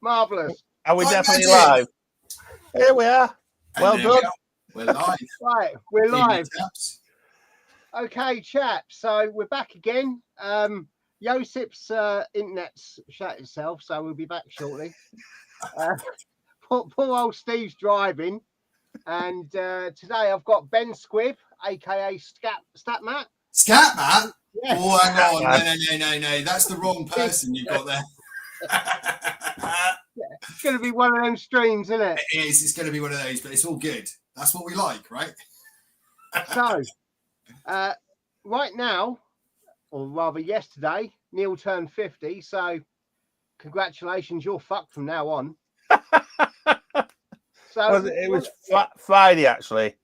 Marvellous. Are we definitely live? Here we are. Well done. We're live. Right, we're live. Okay, chaps. So we're back again. Josip's internet's shut itself, so we'll be back shortly. Poor old Steve's driving, and today I've got Ben Squibb, aka Statmat. Statmat? Yes. Oh, hang on. No. That's the wrong person you got there. It's going to be one of them streams, isn't it? It is. It's going to be one of those, but it's all good. That's what we like, right? So, right now, or rather yesterday, Neil turned 50. So, congratulations, you're fucked from now on. So it was Friday, actually.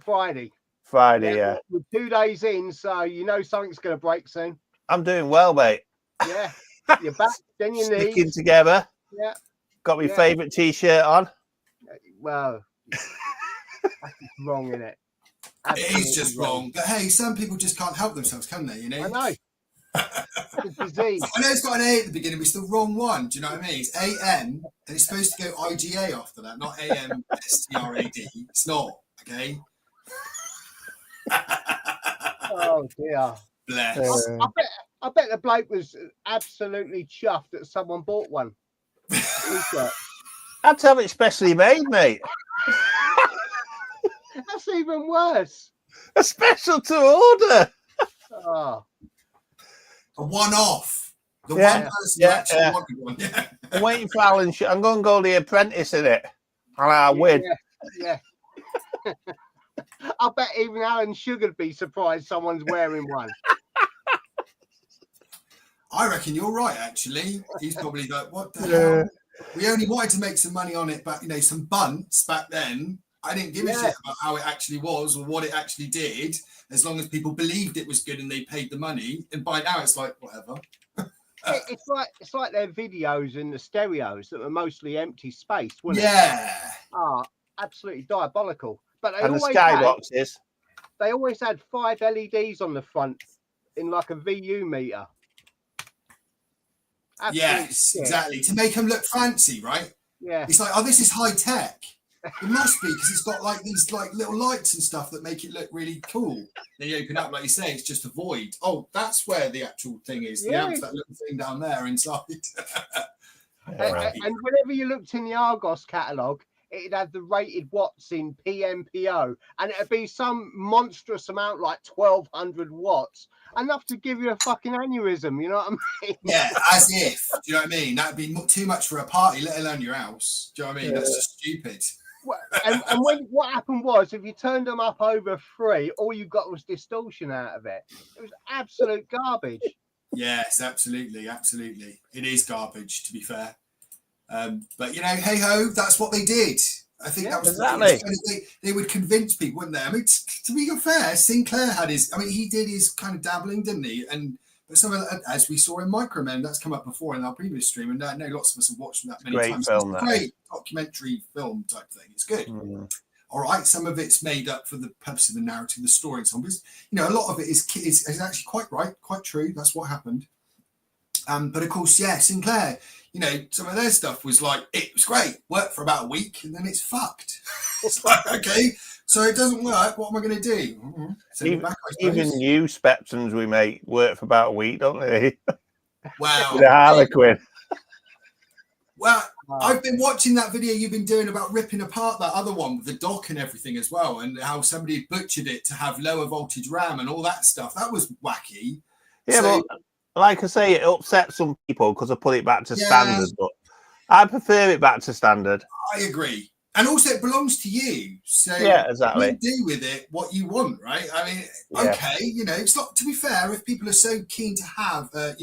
Friday, yeah. We're 2 days in, so you know something's going to break soon. I'm doing well, mate. Yeah, you're back, then your knees. Sticking together. Yeah. Got my favourite T-shirt on. Well, that's wrong, isn't it? It is just wrong. But hey, some people just can't help themselves, can they? You know? I know. It's a disease. I know it's got an A at the beginning, but it's the wrong one. Do you know what I mean? It's AM, and it's supposed to go IGA after that, not AMSTRAD. It's not, okay? Oh dear. Bless. I bet the bloke was absolutely chuffed that someone bought one. I'd have it specially made, mate. That's even worse. A special to order. Oh. A one-off. The one person who actually wanted one. Yeah. I'm waiting for Alan. I'm going to go The Apprentice in it. And I'll win. Yeah. I bet even Alan Sugar'd be surprised someone's wearing one. I reckon you're right, actually. He's probably like, what the hell? We only wanted to make some money on it, but, some bunts back then. I didn't give a shit about how it actually was or what it actually did, as long as people believed it was good and they paid the money. And by now, it's like, whatever. It's like their videos and the stereos that were mostly empty space, wasn't it? Absolutely diabolical. But and the skyboxes. They always had 5 LEDs on the front in like a VU meter. Yes, exactly. To make them look fancy, right? Yeah. It's like, oh, this is high tech. It must be, because it's got like these like little lights and stuff that make it look really cool. Then you open up, like you say, it's just a void. Oh, that's where the actual thing is. The amp, that little thing down there inside. And whenever you looked in the Argos catalogue, it'd have the rated watts in PMPO, and it'd be some monstrous amount like 1200 watts, enough to give you a fucking aneurysm. You know what I mean? Yeah, as if. Do you know what I mean? That'd be too much for a party, let alone your house. Do you know what I mean? That's just stupid. And what happened was, if you turned them up over 3, all you got was distortion out of it. It was absolute garbage. Yes, absolutely. It is garbage, to be fair. But hey ho, that's what they did. I think that was exactly. They would convince people, wouldn't they? I mean, to be fair, Sinclair had his. I mean, he did his kind of dabbling, didn't he? But some of as we saw in Micromen, that's come up before in our previous stream, and I know lots of us have watched that many times. Film, it's a great documentary film type thing. It's good. All right, some of it's made up for the purpose of the narrative, the story, and so on. But, a lot of it is actually quite true. That's what happened. But of course, Sinclair. Some of their stuff was like, it was great, worked for about a week, and then it's fucked. It's like, okay, so it doesn't work. What am I going to do? Even new Spectrums we make work for about a week, don't they? Wow. The Harlequin. Well, I've been watching that video you've been doing about ripping apart that other one with the dock and everything as well, and how somebody butchered it to have lower voltage RAM and all that stuff. That was wacky. Yeah, but like I say, it upsets some people because I put it back to standard, but I prefer it back to standard. I agree. And also, it belongs to you. So exactly. You do with it what you want, right? I mean, okay, it's not, to be fair, if people are so keen to have, a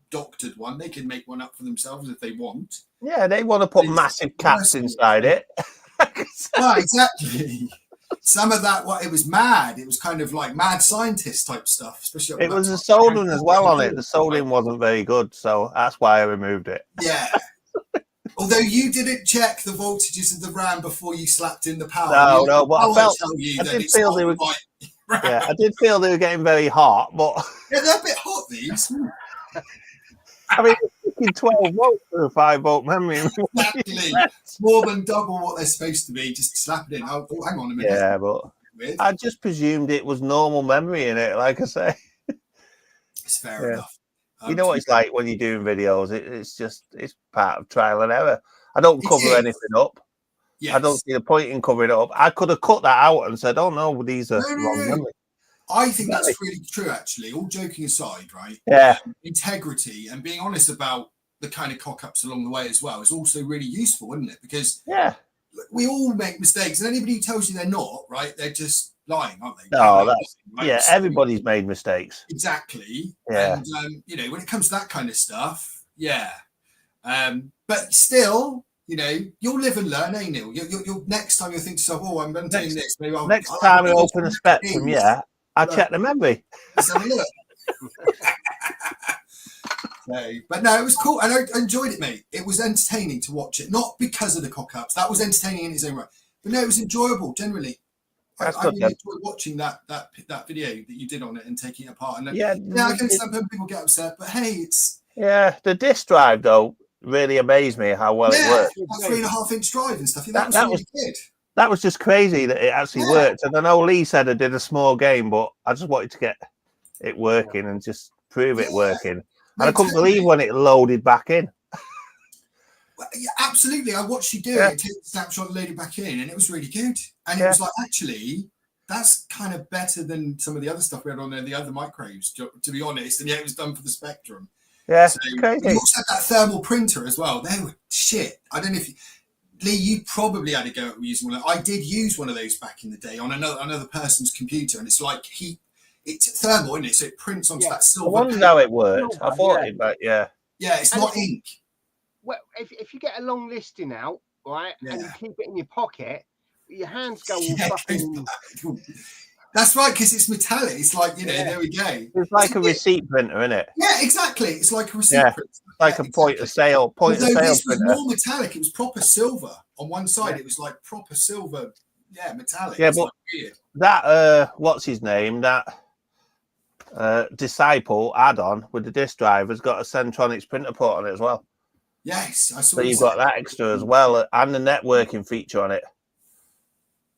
doctored one, they can make one up for themselves if they want. Yeah, they want to put massive caps inside it. Well, exactly. Some of that, it was mad. It was kind of like mad scientist type stuff. Especially it was a soldering as well on it. The soldering wasn't very good, so that's why I removed it. Yeah. Although you didn't check the voltages of the RAM before you slapped in the power. No, but I did feel they were getting very hot, but they're a bit hot, these. I mean, taking 12 volts for a 5-volt memory. Exactly. More than double what they're supposed to be. Just slap it in. Oh, hang on a minute. Yeah, but Weird. I just presumed it was normal memory in it, like I say. It's fair enough. You know what it's like when you're doing videos. It's part of trial and error. I don't cover anything up. Yes. I don't see the point in covering it up. I could have cut that out and said, "Oh no, these are wrong memory." I think that's really true, actually. All joking aside, right? Yeah. Integrity and being honest about the kind of cock-ups along the way as well is also really useful, isn't it? Because we all make mistakes, and anybody who tells you they're not, right, they're just lying, aren't they? No, that's right? Everybody's made mistakes. Exactly. Yeah. And you know, when it comes to that kind of stuff, but still, you know, you'll live and learn, eh, Neil? You'll next time you'll think to yourself, "Oh, I'm doing this." Maybe next time I open a Spectrum, I check the memory. Let's have a look. But no, it was cool, and I enjoyed it, mate. It was entertaining to watch it, not because of the cock-ups. That was entertaining in its own right, but no, it was enjoyable generally. I really enjoyed watching that video that you did on it and taking it apart. And I can understand when people get upset, but hey, it's the disk drive though really amazed me how well it worked. That 3.5-inch drive and stuff. That was really good. That was just crazy that it actually worked. And I know Lee said I did a small game, but I just wanted to get it working and just prove it working. And I couldn't believe when it loaded back in. Well, yeah, absolutely. I watched you do it, take the snapshot and load it back in, and it was really good. And it was like, actually, that's kind of better than some of the other stuff we had on there, the other micros, to be honest. And it was done for the Spectrum. Yeah, so you also had that thermal printer as well. They were shit. I don't know if Lee, you probably had a go at using one. I did use one of those back in the day on another person's computer, and it's like it's thermal, isn't it? So it prints onto that silver. I wondered how it worked. I thought it, but it's not ink. Well, if you get a long listing out, right, and you keep it in your pocket, your hands go all fucking. That's right, because it's metallic. It's like, you know, there we go. It's like a receipt printer, isn't it? Yeah, exactly. It's like a receipt printer. Like a point of sale this printer. Was more metallic. It was proper silver. On one side, it was like proper silver, metallic. Yeah, but weird. That, what's his name? That Disciple add-on with the disk drive has got a Centronics printer port on it as well. Yes, I saw. So you've got that extra as well, and the networking feature on it.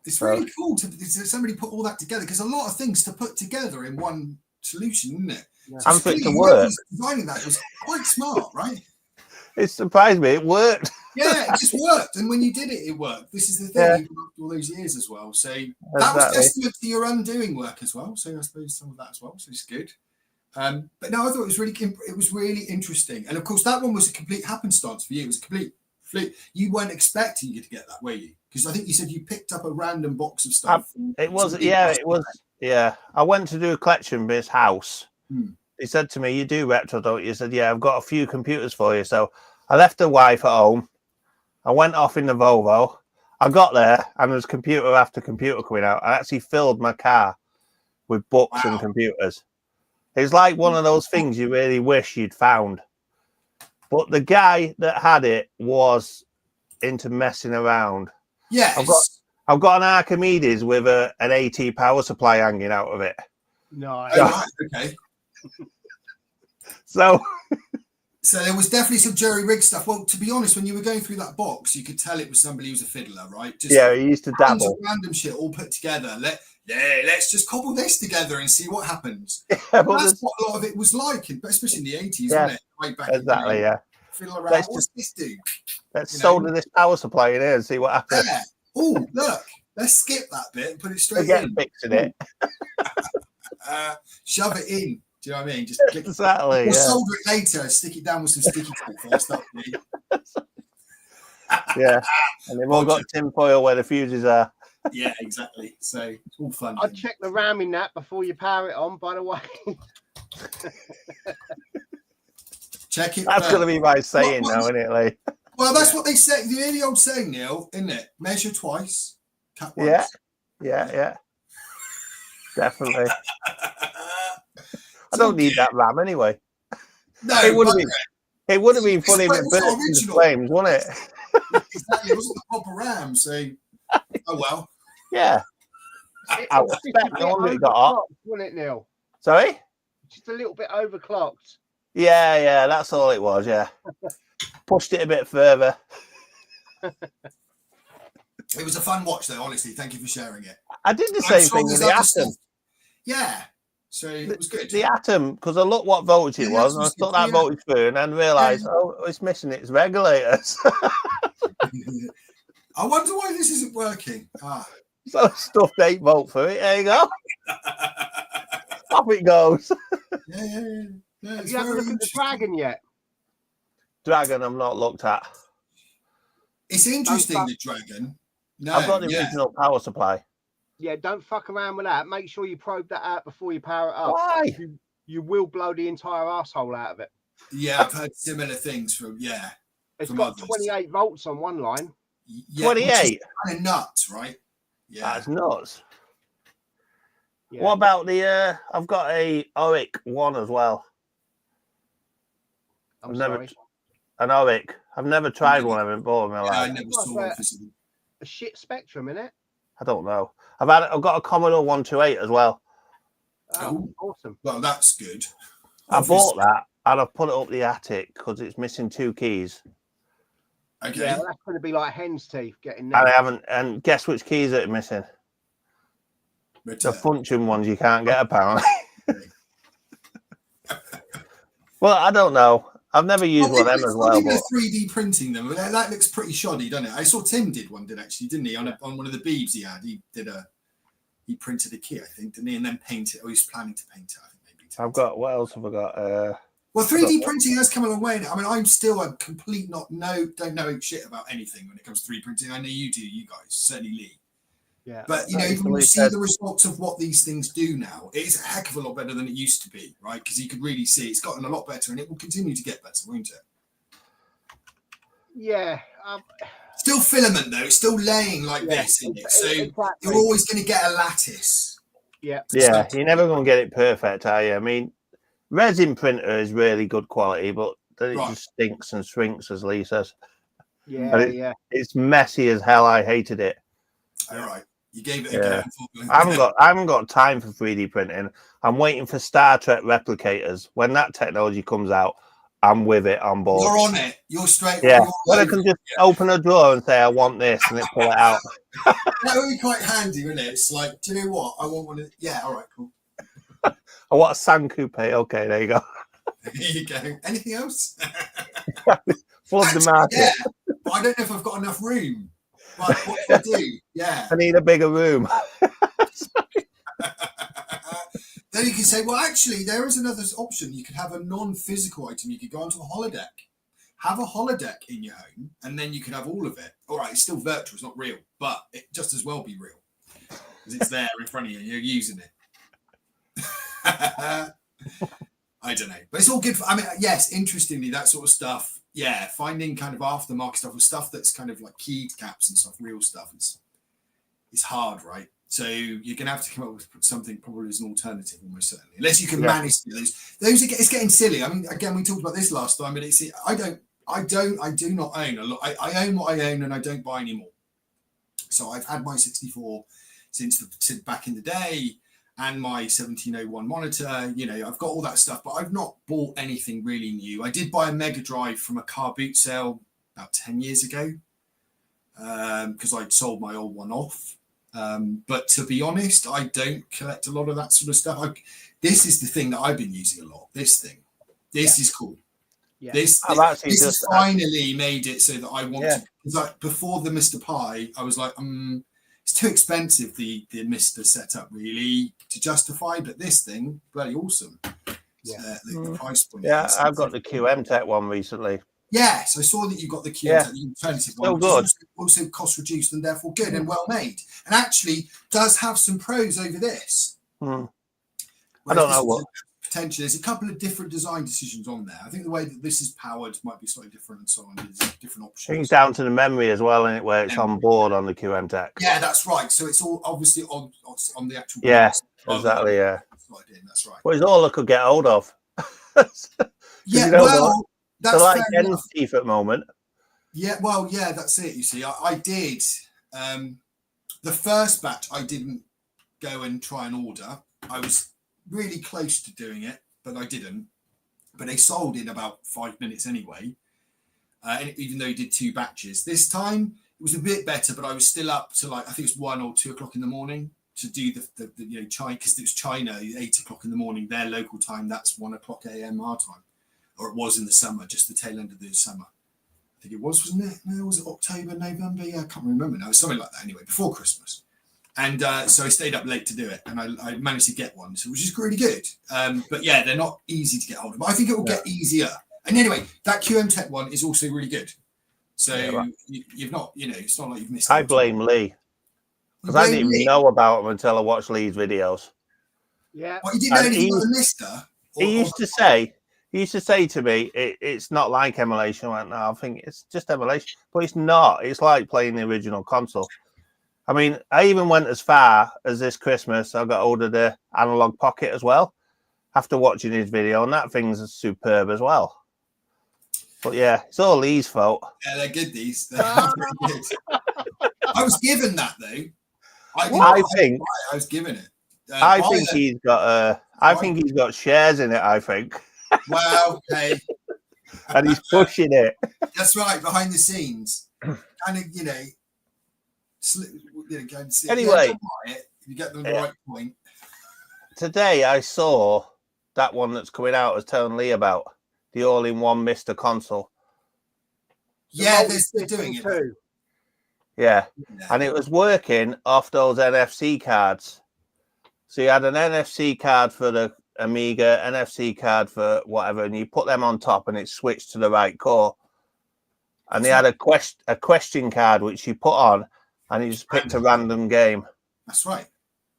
It's really cool to somebody put all that together, because a lot of things to put together in one solution, isn't it? And for it to work. Designing that was quite smart, right? It surprised me. It worked. Yeah, it just worked. And when you did it, it worked. This is the thing. You've worked all those years as well. So that was testament to your undoing work as well. So I suppose some of that as well. So it's good. But no, I thought it was really interesting. And of course, that one was a complete happenstance for you. It was a complete fluke. You weren't expecting you to get that, were you? Because I think you said you picked up a random box of stuff. It was. I went to do a collection for his house. He said to me, "You do retro, don't you?" I said, "Yeah, I've got a few computers for you." So I left the wife at home. I went off in the Volvo. I got there, and there's computer after computer coming out. I actually filled my car with books and computers. It's like one of those things you really wish you'd found. But the guy that had it was into messing around. Yes. I've got an Archimedes with an AT power supply hanging out of it. No. Okay. So there was definitely some jerry rig stuff. Well, to be honest, when you were going through that box, you could tell it was somebody who was a fiddler, right? Just he used to dabble. Random shit all put together. Let's just cobble this together and see what happens. Yeah, that's what a lot of it was like, especially in the 80s, wasn't it? Right back exactly, fiddle around. What's this do? Let's solder this power supply in here and see what happens. Yeah. Oh, look. Let's skip that bit and put it straight in. Fixing it. Shove it in. Do you know what I mean? Just click exactly. Or solder it later. Stick it down with some sticky tape first. And they've all got tin foil where the fuses are. Yeah, exactly. So it's all fun. I'd check the RAM in that before you power it on, by the way. Check it. That's going to be my saying now, isn't it, Lee? Well, that's what they say. The really old saying, Neil, isn't it? Measure twice, cut once. Yeah. Definitely. I don't need that RAM anyway. No, it would have been funny with the flames, wouldn't it? Exactly. It wasn't the proper RAM, so oh well. Yeah. I expect no wonder it got hot. Wasn't it, Neil? Sorry? Just a little bit overclocked. Yeah, that's all it was. Yeah, pushed it a bit further. It was a fun watch, though. Honestly, thank you for sharing it. I did the same thing with the Atom. Yeah, so it was good. The Atom, because I looked what voltage it was, and I took that voltage through, and then realised, oh, it's missing its regulators. I wonder why this isn't working. So I stuffed 8-volt for it. There you go. Off it goes. Yeah. Have you haven't looked at the Dragon yet? Dragon, I've not looked at. It's interesting, the Dragon. No, I've got the original power supply. Yeah, don't fuck around with that. Make sure you probe that out before you power it up. Why? You will blow the entire asshole out of it. Yeah, I've heard similar things from It's got 28 volts on one line. Yeah, 28. Kind of nuts, right? Yeah, that's nuts. Yeah. What about the? I've got a Oric 1 as well. I'm sorry. An Oric. I've never tried one of them before in my life. I never saw one physically. A shit Spectrum in it. I don't know. I've got a Commodore 128 as well. Oh, awesome. Well, that's good. I bought that and I've put it up the attic because it's missing 2 keys. Okay. Yeah, that's going to be like hen's teeth getting there. And I haven't. And guess which keys are missing? The function ones you can't get apparently. Well, I don't know. I've never used one of them as well. But 3D printing them, that looks pretty shoddy, doesn't it? I saw Tim did one, didn't he? On one of the Beebs he had, he printed a key, I think, didn't he? And then painted. Or he's planning to paint it. I think maybe. I've got. What else have I got? Well, 3D printing has come a long way. I mean, I'm still a complete don't know shit about anything when it comes to 3D printing. I know you do, you guys, certainly Lee. Yeah. But you know, when you see the results of what these things do now, it's a heck of a lot better than it used to be, right? Because you could really see it's gotten a lot better, and it will continue to get better, won't it? Yeah. Still filament though; it's still laying like this, isn't it? So you're always going to get a lattice. Yeah. Yeah, you're never going to get it perfect, are you? I mean, resin printer is really good quality, but then it just stinks and shrinks, as Lee says. Yeah, It's messy as hell. I hated it. All right. You gave it a go. I haven't got time for 3D printing. I'm waiting for Star Trek replicators. When that technology comes out, I'm with it on board. You're on it. You're straight. Yeah. Well, I can just open a drawer and say I want this, and it pull it out. That would be quite handy, wouldn't it? It's like, do you know what? I want one of. Yeah. All right. Cool. I want a San Coupe. Okay, there you go. There you go. Anything else? Flood the market. Yeah, but I don't know if I've got enough room. But what do I do? Yeah. I need a bigger room. Then you can say, well, actually, there is another option. You could have a non-physical item. You could go onto a holodeck. Have a holodeck in your home, and then you could have all of it. All right, it's still virtual. It's not real, but it just as well be real. Because it's there in front of you, and you're using it. I don't know. But it's all good. I mean, yes, interestingly, that sort of stuff. Yeah, finding kind of aftermarket stuff that's kind of like keyed caps and stuff, real stuff. It's hard, right? So you're going to have to come up with something probably as an alternative, almost certainly, unless you can manage those. It's getting silly. I mean, again, we talked about this last time, but I do not own a lot. I own what I own, and I don't buy anymore. So I've had my 64 since back in the day, and my 1701 monitor. You know, I've got all that stuff, but I've not bought anything really new. I did buy a Mega Drive from a car boot sale about 10 years ago because I'd sold my old one off. But to be honest, I don't collect a lot of that sort of stuff. This is the thing that I've been using a lot. This is cool. Yeah. This has finally made it so that I want to. Like before the Mr. Pi, I was like, it's too expensive, the Mr. setup really to justify, but this thing, bloody awesome. The price point. Yeah, I've got the QM Tech one recently. Yes, I saw that you got the QM Tech, the alternative one. Good. Also cost reduced and therefore good and well made. And actually does have some pros over this. I don't know what. Potentially, there's a couple of different design decisions on there. I think the way that this is powered might be slightly different and so on. There's different options. I think it's down to the memory as well, isn't it, where it's on board on the QM Tech. Yeah, that's right. So it's all obviously on the actual. Yeah, exactly. Yeah, that's right. Well, it's all I could get hold of. Yeah, well, that's like Ken's teeth at the moment. Yeah, well, yeah, that's it. You see, I did the first batch. I didn't go and try and order. I was really close to doing it, but I didn't. but they sold in about 5 minutes anyway. Even though he did 2 batches. This time it was a bit better, but I was still up to like, I think it's 1 or 2 o'clock in the morning to do the you know, China, because it was China, 8 o'clock in the morning, their local time, that's 1 o'clock a.m. our time. Or it was in the summer, just the tail end of the summer. I think it was, wasn't it? No, was it October, November? Yeah, I can't remember now. It was something like that anyway, before Christmas. And so I stayed up late to do it, and I managed to get one, so which is really good. But yeah, they're not easy to get hold of, but I think it will get easier. And anyway, that QM Tech one is also really good. So you've not, you know, it's not like you've missed. I blame Lee, because I didn't even know about him until I watched Lee's videos. Yeah. Well, you didn't know anything about the Mister? He used to say to me, it's not like emulation. I went, no, I think it's just emulation. But it's not. It's like playing the original console. I mean, I even went as far as this Christmas, I got hold of the Analog Pocket as well, after watching his video, and that thing's superb as well. But yeah, it's all Lee's fault. Yeah, they're good, these. They're very good. I was given that, though. I think I was given it. I think he's got he's got shares in it, I think. Well, hey. And he's pushing it. That's right, behind the scenes. Kind of, you know, go and see. Anyway, you get them the right point. Today I saw that one that's coming out, I was telling Lee about, the all-in-one Mr. Console. Yeah, they're doing it too. Yeah, and it was working off those NFC cards. So you had an NFC card for the Amiga, NFC card for whatever, and you put them on top and it switched to the right core. And they had a question card which you put on, and you just picked a random game. That's right.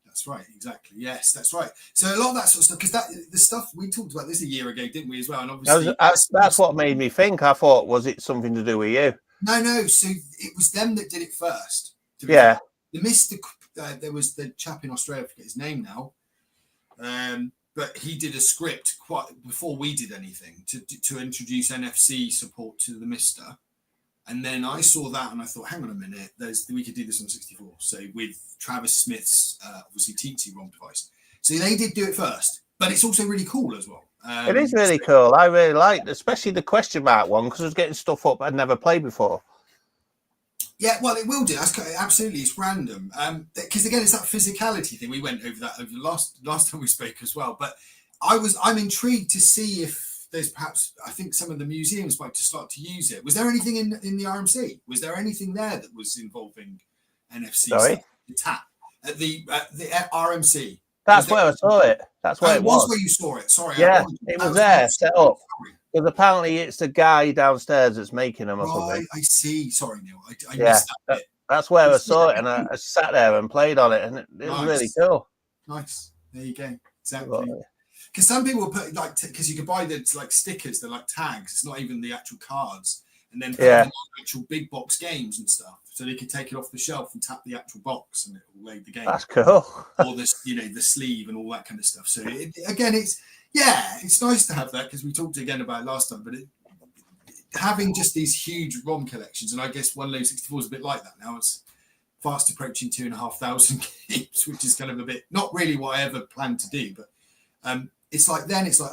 That's right. Exactly. Yes, that's right. So a lot of that sort of stuff, because the stuff we talked about this a year ago, didn't we, as well? And obviously that's what made me think. I thought, was it something to do with you? No. So it was them that did it first. Yeah. The Mr. There was the chap in Australia, I forget his name now, but he did a script quite before we did anything to introduce NFC support to the Mister. And then I saw that and I thought, hang on a minute, we could do this on 64. So with Travis Smith's obviously TT-ROM device. So they did do it first, but it's also really cool as well. It is really cool. I really liked, especially the question mark one, because I was getting stuff up I'd never played before. Yeah, well, it will do. That's absolutely, it's random. Because again, it's that physicality thing. We went over that over the last time we spoke as well. But I'm intrigued to see if there's perhaps, I think some of the museums might start to use it. Was there anything in the RMC? Was there anything there that was involving NFC? Sorry? The tap at the RMC. That's where I saw it. That's where it was. Where you saw it. Sorry. Yeah, it was there, set up. Because apparently it's the guy downstairs that's making them or something. I see. Sorry, Neil. I missed that bit. That's where I saw it, and I sat there and played on it, and it was really cool. Nice. There you go. Exactly. Because some people put because you could buy the stickers, they're like tags. It's not even the actual cards, and then put them on actual big box games and stuff, so they could take it off the shelf and tap the actual box, and it will load the game. That's cool. Or the sleeve and all that kind of stuff. So it's nice to have that, because we talked again about it last time, but having just these huge ROM collections, and I guess Wonderland 64 is a bit like that now. It's fast approaching 2,500 games, which is kind of a bit not really what I ever planned to do, but it's like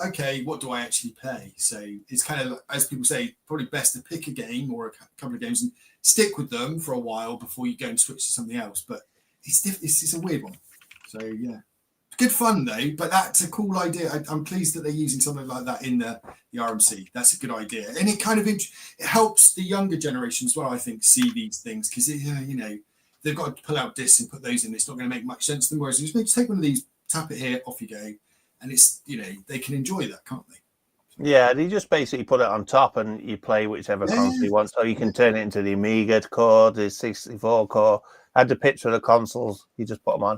okay, what do I actually play? So it's kind of, as people say, probably best to pick a game or a couple of games and stick with them for a while before you go and switch to something else. But it's a weird one. So yeah, good fun though. But that's a cool idea. I'm pleased that they're using something like that in the RMC. That's a good idea, and it kind of it helps the younger generation as well, I think, see these things, because they've got to pull out discs and put those in. It's not going to make much sense to them. Whereas you just take one of these, tap it here, off you go. And it's, they can enjoy that, can't they? Yeah, they just basically put it on top and you play whichever console you want. So you can turn it into the Amiga core, the 64 core. Add the picture of the consoles. You just put them on.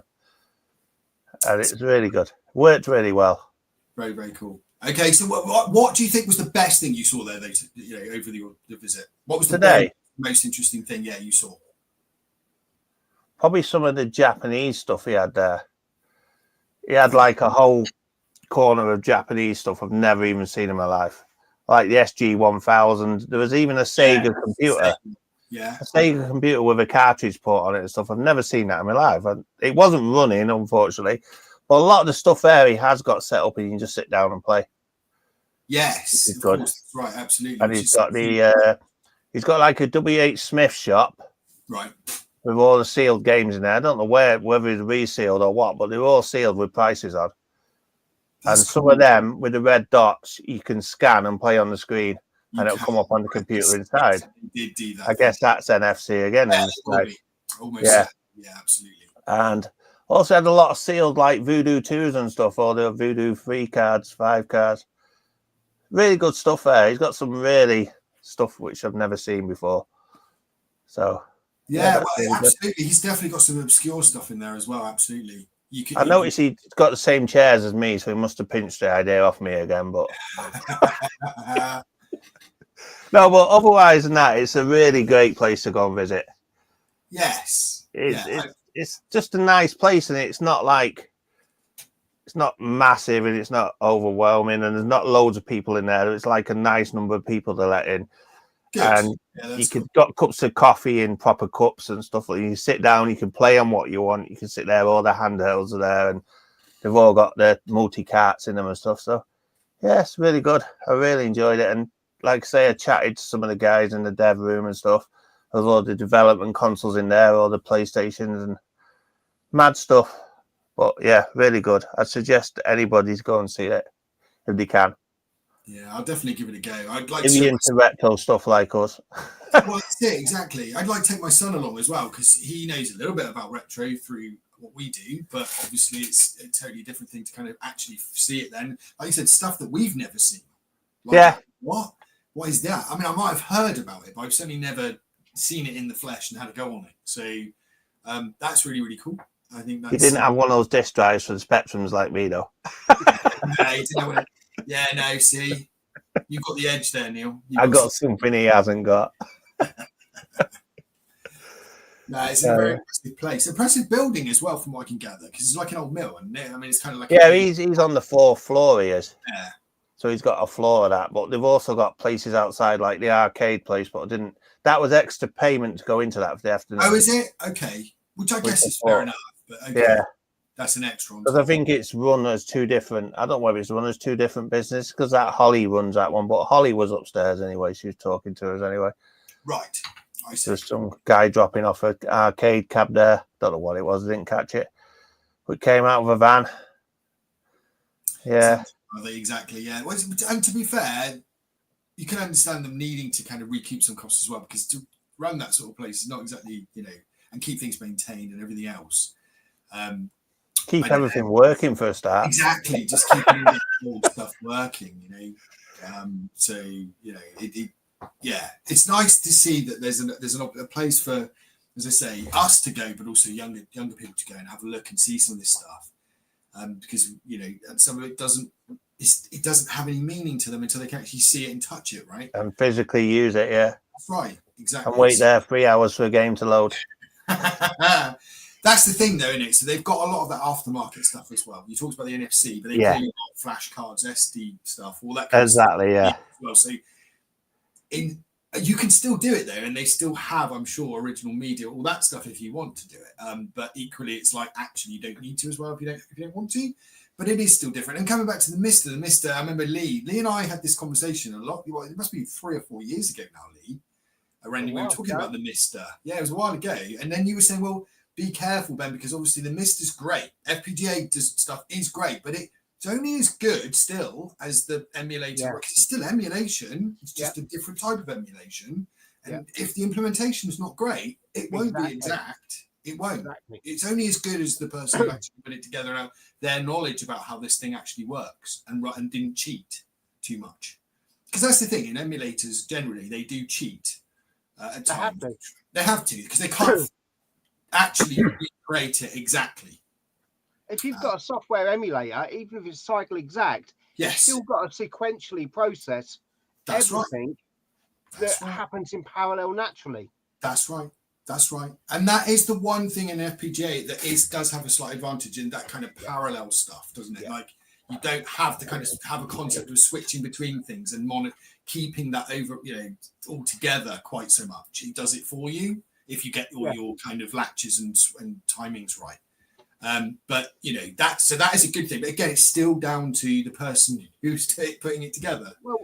And it's really good. Worked really well. Very, very cool. Okay, so what do you think was the best thing you saw there, over the visit? What was the most interesting thing, you saw? Probably some of the Japanese stuff he had there. He had like a whole corner of Japanese stuff I've never even seen in my life, like the SG-1000. There was even a Sega computer, a Sega computer with a cartridge port on it and stuff. I've never seen that in my life. It wasn't running, unfortunately, but a lot of the stuff there he has got set up, and you can just sit down and play. Yes, It's of good. course, that's right, absolutely. And he's got like a WH Smith shop, right, with all the sealed games in there. I don't know whether it's resealed or what, but they're all sealed with prices on. that's and some cool. of them with the red dots you can scan and play on the screen, and it'll come up on the Right, computer inside. They did do that. I guess that's NFC again in the side. Almost, Yeah. Yeah, absolutely. And also had a lot of sealed like Voodoo 2s and stuff, or the Voodoo 3 cards, 5 cards. Really good stuff there. He's got some really stuff which I've never seen before. So yeah, well, really absolutely. Good. He's definitely got some obscure stuff in there as well. Absolutely. I noticed he's got the same chairs as me, so he must have pinched the idea off me again. But no, but otherwise than that, it's a really great place to go and visit. Yes. It's just a nice place, and it's not massive and it's not overwhelming, and there's not loads of people in there. It's like a nice number of people to let in. Good. And you could got cups of coffee in proper cups and stuff. Like you sit down, you can play on what you want. You can sit there, all the handhelds are there, and they've all got their multi-carts in them and stuff. So yeah, it's really good. I really enjoyed it. And like I say, I chatted to some of the guys in the dev room and stuff. There's all the development consoles in there, all the PlayStations and mad stuff. But yeah, really good. I'd suggest anybody to go and see it if they can. Yeah, I'll definitely give it a go. I'd like if you're into retro stuff like us. Well, that's it, exactly. I'd like to take my son along as well, because he knows a little bit about retro through what we do, but obviously it's a totally different thing to kind of actually see it then. Like you said, stuff that we've never seen. Like, yeah. What is that? I mean, I might have heard about it, but I've certainly never seen it in the flesh and had a go on it. So that's really, really cool. I think that's... He didn't have one of those disk drives for the Spectrums like me, though. No, he didn't have one. Yeah, no, see, you've got the edge there, Neil. I got something he hasn't got. No, it's a very impressive place. Impressive building as well, from what I can gather, because it's like an old mill, and I mean, it's kind of like he's on the 4th floor. He is. Yeah. So he's got a floor of that, but they've also got places outside, like the arcade place. But I didn't. That was extra payment to go into that for the afternoon. Oh, is it? Okay, which I guess is fair enough. But okay. Yeah. That's an extra. Because I think it's run as two different. I don't know whether it's run as two different businesses, because that Holly runs that one, but Holly was upstairs anyway. She was talking to us anyway. Right. I see. There's some guy dropping off an arcade cab there. Don't know what it was. I didn't catch it. But it came out of a van. Yeah. Exactly. Yeah. Well, and to be fair, you can understand them needing to kind of recoup some costs as well, because to run that sort of place is not exactly, and keep things maintained and everything else. Keep everything working for a start. Exactly, just keeping all stuff working, So it's nice to see that there's a place for, as I say, us to go, but also younger people to go and have a look and see some of this stuff, because some of it doesn't have any meaning to them until they can actually see it and touch it, right? And physically use it, yeah. That's right, exactly. And wait there 3 hours for a game to load. That's the thing, though, isn't it? So they've got a lot of that aftermarket stuff as well. You talked about the NFC, but they've clearly got flash cards, SD stuff, all that kind of stuff. Exactly, yeah. Well, so you can still do it there, and they still have, I'm sure, original media, all that stuff if you want to do it. But equally, it's like actually you don't need to as well if you don't want to. But it is still different. And coming back to the Mister, I remember Lee and I had this conversation a lot. Well, it must be 3 or 4 years ago now, Lee. We were talking about the Mister. Yeah, it was a while ago. And then you were saying, well, be careful, Ben, because obviously the Mister's great. FPGA stuff is great, but it's only as good still as the emulator. Yeah. It's still emulation. It's just a different type of emulation. And if the implementation is not great, it won't be exact. It won't. Exactly. It's only as good as the person who actually put it together and their knowledge about how this thing actually works and didn't cheat too much. Because that's the thing, in emulators, generally, they do cheat at times. They have to, because they can't actually recreate it exactly. If you've got a software emulator, even if it's cycle exact, you've still got to sequentially process everything that happens in parallel naturally. That's right. That's right. And that is the one thing in FPGA that does have a slight advantage in that kind of parallel stuff, doesn't it? Yeah. Like you don't have to kind of have a concept of switching between things and keeping that over, all together quite so much. It does it for you if you get all your kind of latches and timings right. But you know, that is a good thing. But again, it's still down to the person who's putting it together. Well,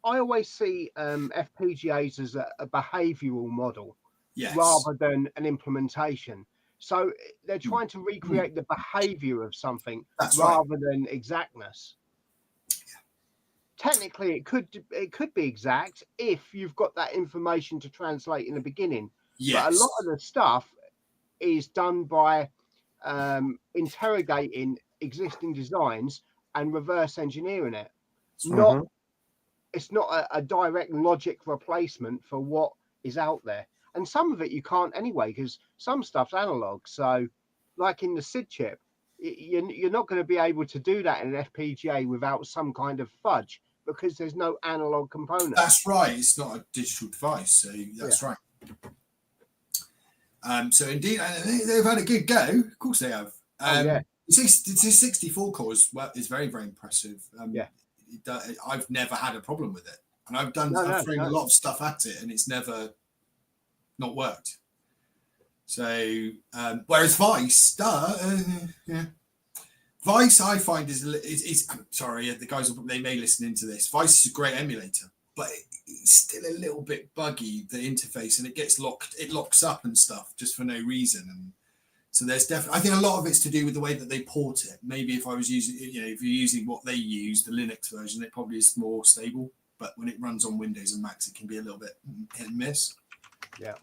I always see FPGAs as a behavioural model, yes, rather than an implementation. So they're trying to recreate the behaviour of something rather than exactness. Technically, it could be exact if you've got that information to translate in the beginning. Yes. But a lot of the stuff is done by interrogating existing designs and reverse engineering it. It's not a direct logic replacement for what is out there. And some of it you can't anyway, because some stuff's analog. So like in the SID chip, you're not going to be able to do that in an FPGA without some kind of fudge, because there's no analog component. That's right. It's not a digital device. So that's right. So indeed, they've had a good go. Of course they have. It's 64 cores. Well, it's very, very impressive. I've never had a problem with it, and I've thrown a lot of stuff at it, and it's never not worked. So whereas Vice, Vice, I find is I'm sorry, the guys they may listen into this. Vice is a great emulator, but it's still a little bit buggy, the interface, and it locks up and stuff just for no reason. And so there's definitely, I think a lot of it's to do with the way that they port it. Maybe if I was using, if you're using what they use, the Linux version, it probably is more stable. But when it runs on Windows and Macs, it can be a little bit hit and miss. Yeah.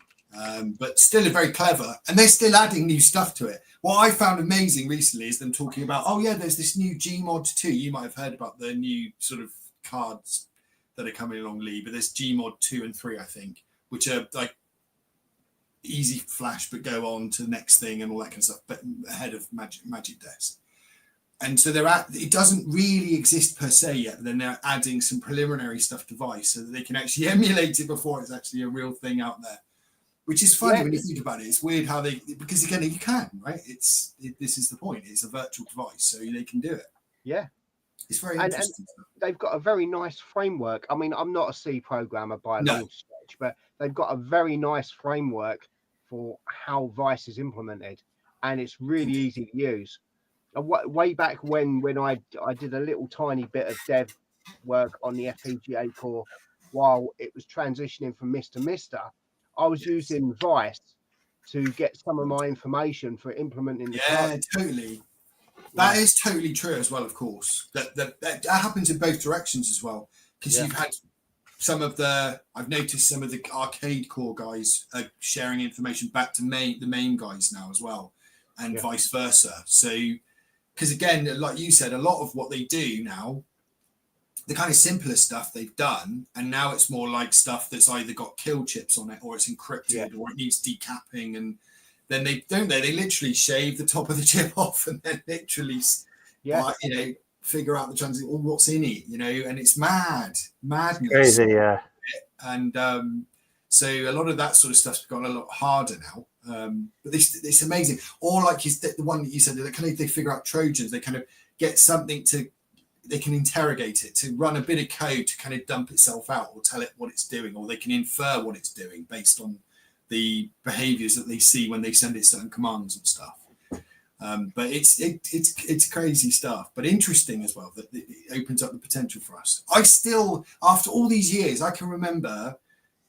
But still very clever, and they're still adding new stuff to it. What I found amazing recently is them talking about, there's this new Gmod 2. You might have heard about the new sort of cards that are coming along, Lee, but there's Gmod 2 and 3, I think, which are like easy flash, but go on to the next thing and all that kind of stuff, but ahead of Magic Desk. And so it doesn't really exist per se yet, but then they're adding some preliminary stuff to Vice so that they can actually emulate it before it's actually a real thing out there. Which is funny when you think about it. It's weird how because again, you can, right? This is the point. It's a virtual device, so they can do it. Yeah. It's very interesting. And they've got a very nice framework. I mean, I'm not a C programmer by a long stretch, but they've got a very nice framework for how Vice is implemented, and it's really easy to use. Way back when I did a little tiny bit of dev work on the FPGA core while it was transitioning from Mister, I was using Vice to get some of my information for implementing the code. Totally. That is totally true as well, of course. That happens in both directions as well. Because you've had I've noticed some of the arcade core guys are sharing information back to the main guys now as well, and vice versa. So, because again, like you said, a lot of what they do now, the kind of simpler stuff they've done, and now it's more like stuff that's either got kill chips on it or it's encrypted or it needs decapping, and then they literally shave the top of the chip off and then literally figure out the transit or what's in it, and it's madness. Crazy, yeah. And so a lot of that sort of stuff's gotten a lot harder now. But it's amazing. Or like the one that you said, they figure out Trojans, they kind of get something they can interrogate it to run a bit of code to kind of dump itself out or tell it what it's doing, or they can infer what it's doing based on the behaviors that they see when they send it certain commands and stuff. But it's crazy stuff, but interesting as well, that it opens up the potential for us. I still, after all these years, I can remember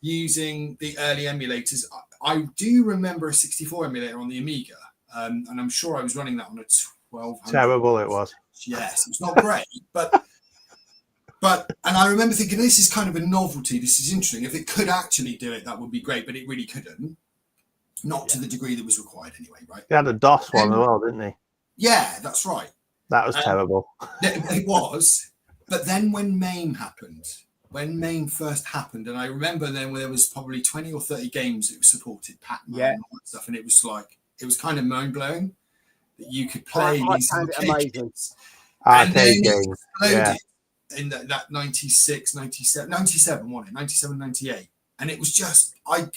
using the early emulators. I do remember a 64 emulator on the Amiga, and I'm sure I was running that on a 1200. Terrible it was. Yes, it's not great, but and I remember thinking, this is kind of a novelty. This is interesting. If it could actually do it, that would be great, but it really couldn't. Not to the degree that was required anyway, right? He had a DOS one as well, didn't he? Yeah, that's right. That was terrible. It was. But then when MAME first happened, and I remember then when there was probably 20 or 30 games that supported Pac-Man and all that stuff, and it was kind of mind-blowing that you could play these arcade games. Arcade games. Yeah. In that 96, 97, 97, wasn't it? 97, 98. And it was just, I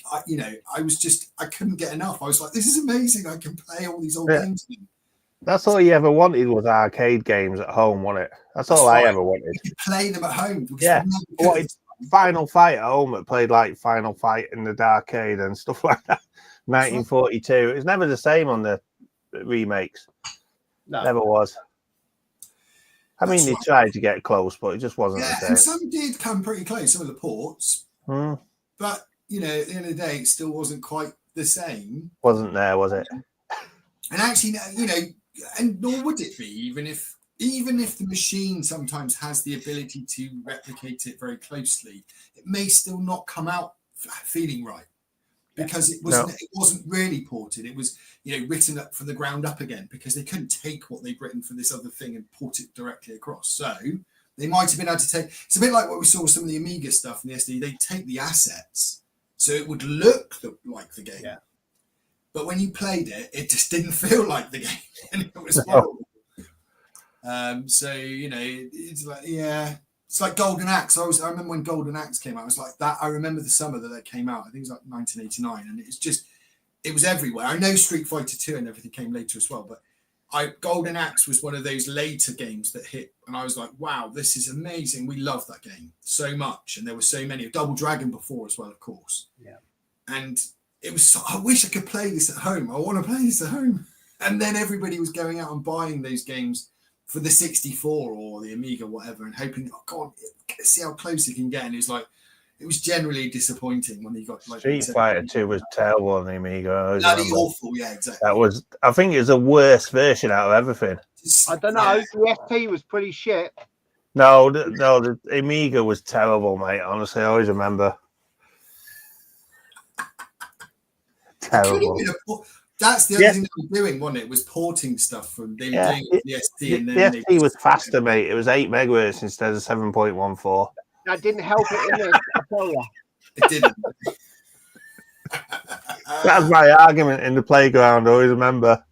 couldn't get enough. I was like, this is amazing. I can play all these old games. That's all you ever wanted was arcade games at home, wasn't it? That's all I ever wanted. You could play them at home. Yeah. I wanted Final Fight at home. It played like Final Fight in the arcade and stuff like that. 1942. It was never the same on the remakes. No. Never was. I mean, That's they right. tried to get close, but it just wasn't the and same. some did come pretty close, some of the ports. But, you know, at the end of the day, it still wasn't quite the same. Wasn't there, was it? And actually, you know, and nor would it be, even if the machine sometimes has the ability to replicate it very closely, it may still not come out feeling right, because it wasn't really ported. It was, you know, written up from the ground up again, because they couldn't take what they'd written for this other thing and port it directly across. So they might have been able to take. It's a bit like what we saw with some of the Amiga stuff in the SD. They take the assets so it would look like the game. Yeah. But when you played it, it just didn't feel like the game, and it was horrible. So, you know, it's like, it's like Golden Axe. I remember when Golden Axe came out. I was like that. I remember the summer that came out. I think it was like 1989, and it was everywhere. I know Street Fighter 2 and everything came later as well, but Golden Axe was one of those later games that hit, and I was like, wow, this is amazing. We love that game so much, and there were so many. Double Dragon before as well, of course. Yeah. And it was, I wish I could play this at home. I want to play this at home. And then everybody was going out and buying those games for the 64 or the Amiga, whatever, and hoping, oh God, let's see how close it can get. And it was generally disappointing when he got like Street Fighter 2 was terrible on the Amiga. Bloody awful, yeah, exactly. I think it was the worst version out of everything. I don't know. The ST was pretty shit. No, the Amiga was terrible, mate. Honestly, I always remember. Terrible. That's the other thing they were doing, wasn't it? Was porting stuff from doing the ST. And then the ST was faster, mate. It was 8 megahertz instead of 7.14. That didn't help it in this, I tell you. It didn't. That was my argument in the playground, I always remember.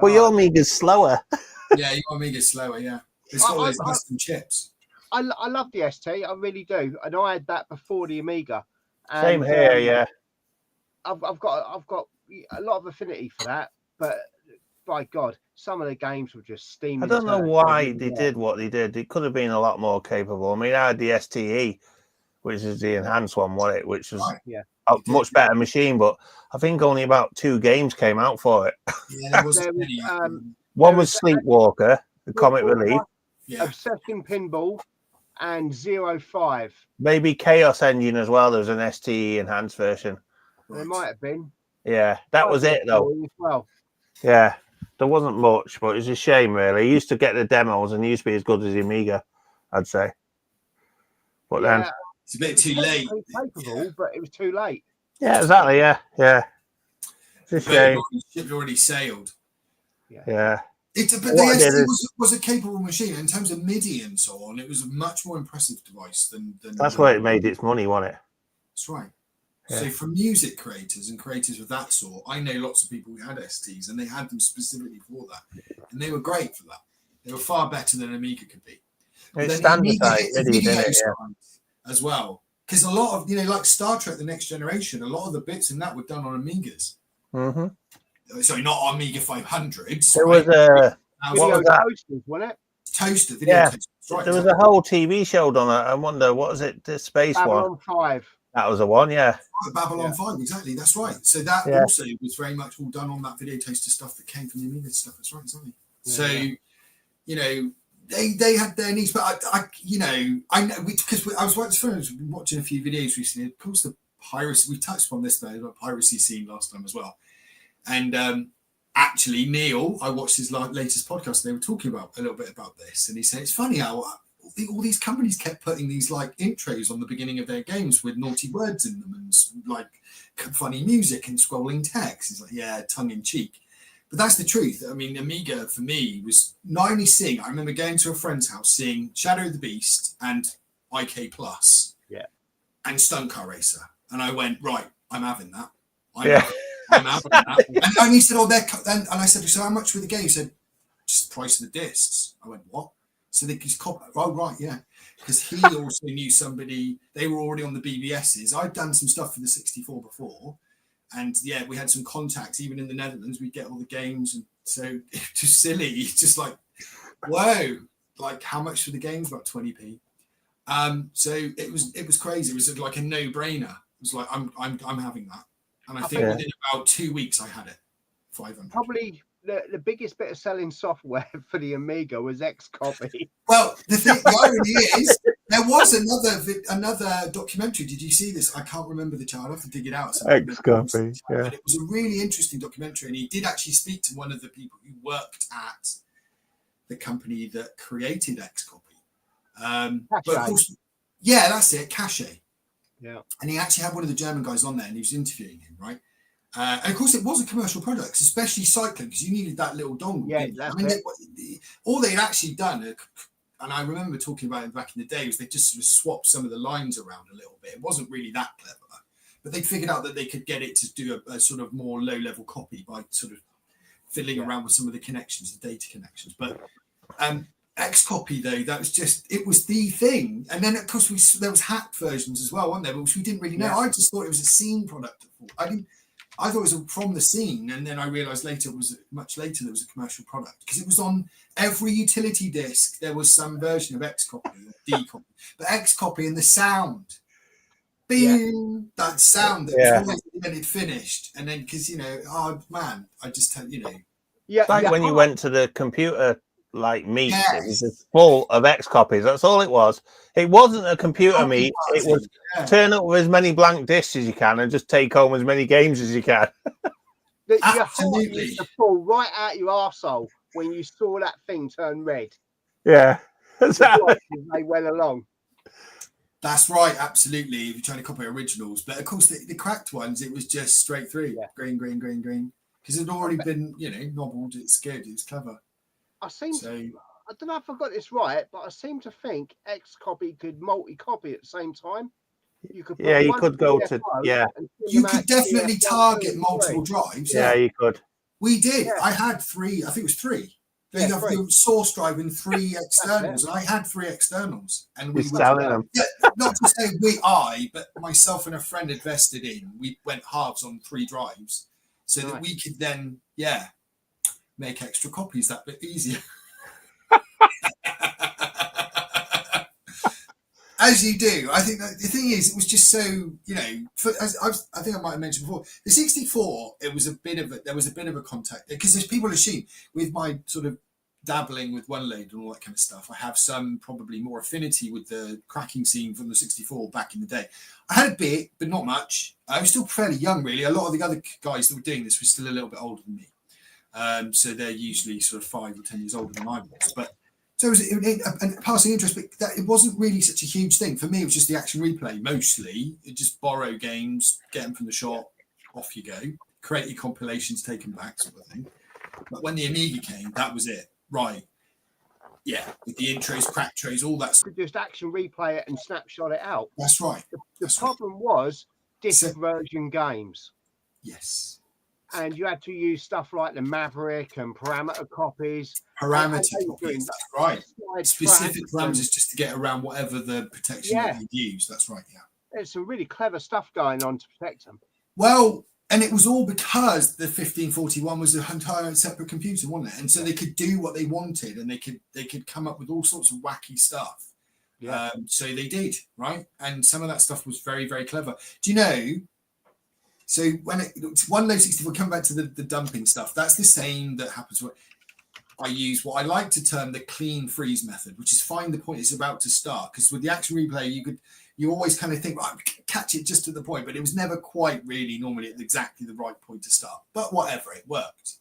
Well, your Amiga's slower. Yeah, your Amiga's slower, yeah. It's got all those custom chips. I love the ST, I really do. And I had that before the Amiga. And, Same here, yeah. I've got a lot of affinity for that, but by God, some of the games were just steaming. I don't know why they did what they did. It could have been a lot more capable. I mean, I had the STE, which is the enhanced one, wasn't it? Which was a much better machine, but I think only about 2 games came out for it. Yeah, one was Sleepwalker, the Comic Relief. Obsession Pinball, and 05. Maybe Chaos Engine as well. There was an STE enhanced version. There might have been. Yeah, that was it though. As well. Yeah, there wasn't much, but it's a shame really. You used to get the demos and it used to be as good as the Amiga, I'd say. But then it's a bit too late. Capable, but it was too late. Yeah, exactly. Yeah. It's a shame. The ship had already sailed. Yeah. But the ST was a capable machine in terms of MIDI and so on. It was a much more impressive device than That's where it made its money, wasn't it? That's right. Yeah. So for music creators and creators of that sort, I know lots of people who had STs and they had them specifically for that, and they were great for that. They were far better than Amiga could be. It's standardized MIDI, isn't it? As well, because a lot of like Star Trek: The Next Generation, a lot of the bits in that were done on Amigas. Mm-hmm. Sorry, not Amiga 500s. There was a what was that? Toasters, wasn't it? Toaster, video toaster. Right, there was a whole TV show on it. I wonder, what was it? The space Babylon one. 5. That was the one, yeah. Babylon 5, exactly. That's right. So that also was very much all done on that video toaster stuff that came from the Amiga stuff. That's right, exactly. So, they had their needs, but I know because I was watching a few videos recently. Of course, the piracy. We touched on this though, the piracy scene last time as well. And actually, Neil, I watched his latest podcast. And they were talking about a little bit about this, and he said it's funny how all these companies kept putting these like intros on the beginning of their games with naughty words in them and like funny music and scrolling text. He's like, yeah, tongue in cheek. But that's the truth. I mean, Amiga for me was not only seeing. I remember going to a friend's house, seeing Shadow of the Beast and IK Plus, and Stunt Car Racer, and I went, right, I'm having that. I'm having that. And he said, and I said, so how much were the game? He said, just the price of the discs. I went, what? So they just right, yeah, because he also knew somebody. They were already on the BBSs. I'd done some stuff for the 64 before. And we had some contacts even in the Netherlands. We'd get all the games, and so it was just silly. It's just like, whoa, like how much for the games? About 20p. So it was crazy. It was like a no-brainer. It was like I'm having that, and I think within about 2 weeks I had it. 500. the biggest bit of selling software for the Amiga was Xcopy. Well, the irony is, there was another documentary. Did you see this? I can't remember the channel. I have to dig it out. Xcopy, yeah. But it was a really interesting documentary, and he did actually speak to one of the people who worked at the company that created Xcopy. But of course, yeah, that's it, Cache. Yeah. And he actually had one of the German guys on there, and he was interviewing him, right? And of course, it was a commercial product, especially cycling, because you needed that little dongle. Yeah, I mean, all they'd actually done, and I remember talking about it back in the day, was they just sort of swapped some of the lines around a little bit. It wasn't really that clever, but they figured out that they could get it to do a sort of more low-level copy by sort of fiddling around with some of the connections, the data connections. But Xcopy, though, it was the thing. And then, of course, there was hacked versions as well, weren't there? Which we didn't really know. Yeah. I just thought it was a scene product. I thought it was from the scene, and then I realised much later there was a commercial product, because it was on every utility disk. There was some version of Xcopy or Dcopy, but Xcopy and the sound, bing, that sound that was always when it finished, and then because oh man, I just had it's like when you went to the computer meet, it was just full of Xcopies. That's all it was. It wasn't a computer meet. It was turn up with as many blank discs as you can and just take home as many games as you can. Your heart used to fall right out your arsehole when you saw that thing turn red. Yeah, exactly. They went along. That's right, absolutely. If you're trying to copy originals, but of course the cracked ones, it was just straight through, green, because it had already been nobbled. It's good. It's clever. I don't know if I got this right, but I seem to think Xcopy could multi-copy at the same time. You could you could go to you could definitely target multiple drives. Yeah, you could. We did. Yeah. I had 3. I think it was 3. They have the source drive and 3 externals, and I had 3 externals, and we were selling them. Yeah, not to say but myself and a friend invested in. We went halves on 3 drives, so that we could then make extra copies that bit easier. As you do. I think that the thing is, it was just so, I think I might have mentioned before, the 64, there was a bit of a contact, because as people assume, with my sort of dabbling with Wonderland and all that kind of stuff, I have some probably more affinity with the cracking scene from the 64 back in the day. I had a bit, but not much. I was still fairly young, really. A lot of the other guys that were doing this were still a little bit older than me. So they're usually sort of 5 or 10 years older than I was. But so it was a passing interest, but that it wasn't really such a huge thing. For me, it was just the action replay, mostly. It just borrow games, get them from the shop, off you go. Create your compilations, take them back, sort of thing. But when the Amiga came, that was it. Right. Yeah, with the intros, crack trays, all that stuff. Just action replay it and snapshot it out. That's right. The problem was disc version games. Yes. And you had to use stuff like the Maverick and parameter copies. Parameter copies, that's right. Specific parameters just to get around whatever the protection that you use. That's right, yeah. There's some really clever stuff going on to protect them. Well, and it was all because the 1541 was an entire separate computer, wasn't it? And so they could do what they wanted, and they could come up with all sorts of wacky stuff. Yeah. So they did, right? And some of that stuff was very, very clever. Do you know? So when one low 64, come back to the dumping stuff, that's the same that happens when I use what I like to term the clean freeze method, which is find the point it's about to start. Because with the action replay, you always kind of think, right, catch it just at the point, but it was never quite really normally at exactly the right point to start. But whatever, it worked.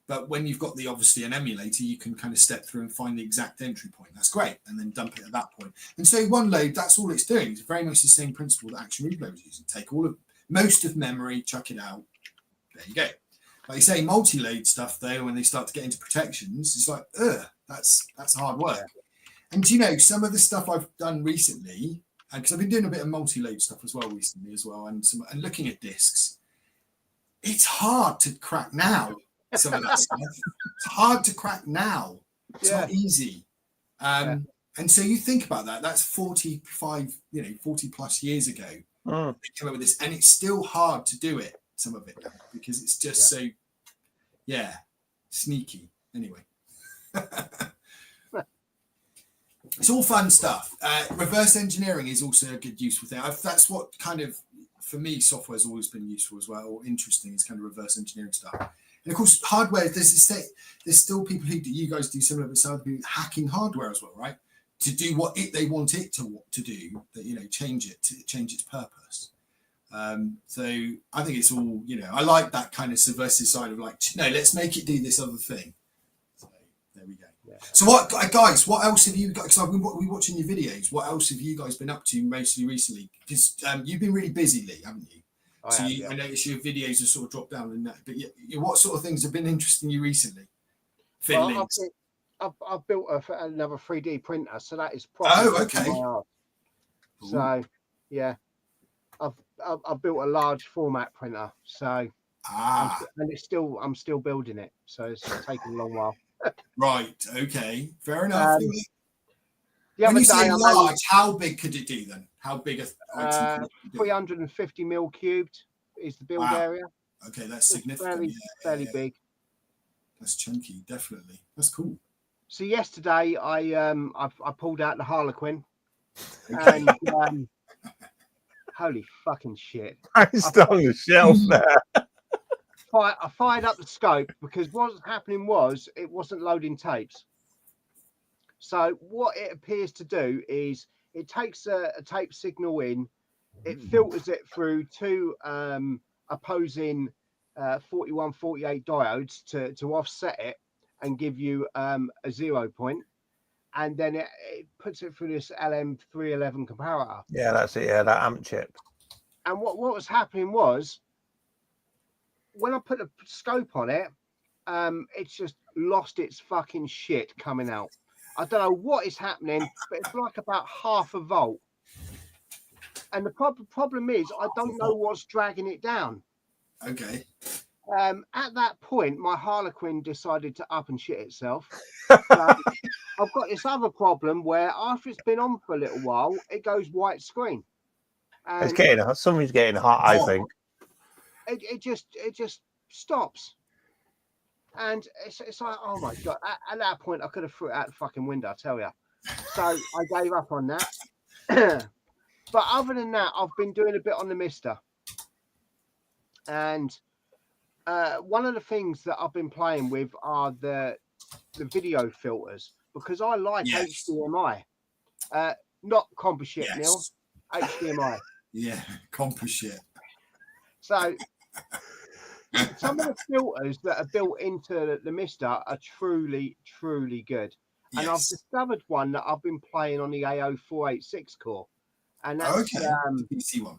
But when you've got obviously an emulator, you can kind of step through and find the exact entry point. That's great. And then dump it at that point. And so one load, that's all it's doing. It's very much the same principle that action replay was using. Take most of memory, chuck it out. There you go. Like you say, multi-load stuff though, when they start to get into protections, it's like, that's hard work. And some of the stuff I've done recently, because I've been doing a bit of multi-load stuff as well recently and looking at discs, it's hard to crack now. Some of that stuff, it's hard to crack now. It's not easy. And so you think about that. That's 40 plus years ago. They came up with this, and it's still hard to do it. Some of it because it's just so sneaky. Anyway, it's all fun stuff. Reverse engineering is also a good useful thing. That's what kind of, for me, software has always been useful as well, or interesting. It's kind of reverse engineering stuff. And of course, hardware. There's still people who do. You guys do similar, but some people hacking hardware as well, right? To do what they want it to do. That change its purpose. So I think it's all I like that kind of subversive side of like let's make it do this other thing. So there we go. Yeah. So what guys? What else have you got? Because I've been watching your videos. What else have you guys been up to mostly recently? Because you've been really busy, Lee, haven't you? I noticed your videos have sort of dropped down in that. But what sort of things have been interesting you recently? Well, I've built another 3D printer, so that is probably okay. So yeah, I've built a large format printer, so I'm still building it, so it's taking a long while. Right. Okay. Fair enough. When you say large, how big could it do then? How big a 350 mil cubed is the build area. Okay, that's significant. Fairly big. That's chunky, definitely. That's cool. So yesterday I pulled out the Harlequin, and holy fucking shit! It's on the shelf there. I fired up the scope because what was happening was it wasn't loading tapes. So what it appears to do is it takes a tape signal in, it filters it through two opposing 4148 diodes to offset it and give you a 0 point, and then it puts it through this LM311 comparator. Yeah, that's it. Yeah, that amp chip. And what was happening was when I put a scope on it, it's just lost its fucking shit coming out. I don't know what is happening, but it's like about 0.5 volt. And the problem is I don't know what's dragging it down. Okay. At that point, my Harlequin decided to up and shit itself. So I've got this other problem where after it's been on for a little while, it goes white screen. And something's getting hot, I think. It just stops. And it's like, oh my God. At that point, I could have threw it out the fucking window, I tell you. So I gave up on that. But other than that, I've been doing a bit on the Mister. And one of the things that I've been playing with are the video filters, because I like HDMI. Not composite, Neil. HDMI. Yeah, composite. So some of the filters that are built into the Mister are truly, truly good. And I've discovered one that I've been playing on the AO486 core. And that's the PC one.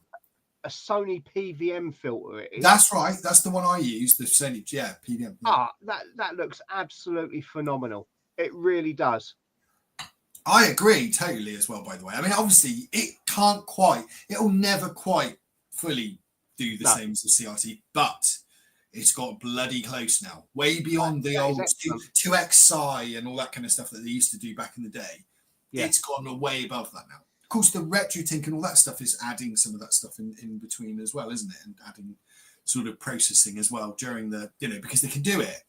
A Sony PVM filter. It is. That's right. That's the one I use. The Sony, PVM. Yeah. That looks absolutely phenomenal. It really does. I agree totally as well, by the way. I mean, obviously, it'll never quite fully do the same as the CRT, but it's got bloody close now. Way beyond the old 2XI and all that kind of stuff that they used to do back in the day. Yeah. It's gone way above that now. Of course, the RetroTink and all that stuff is adding some of that stuff in between as well, isn't it? And adding sort of processing as well during the, because they can do it.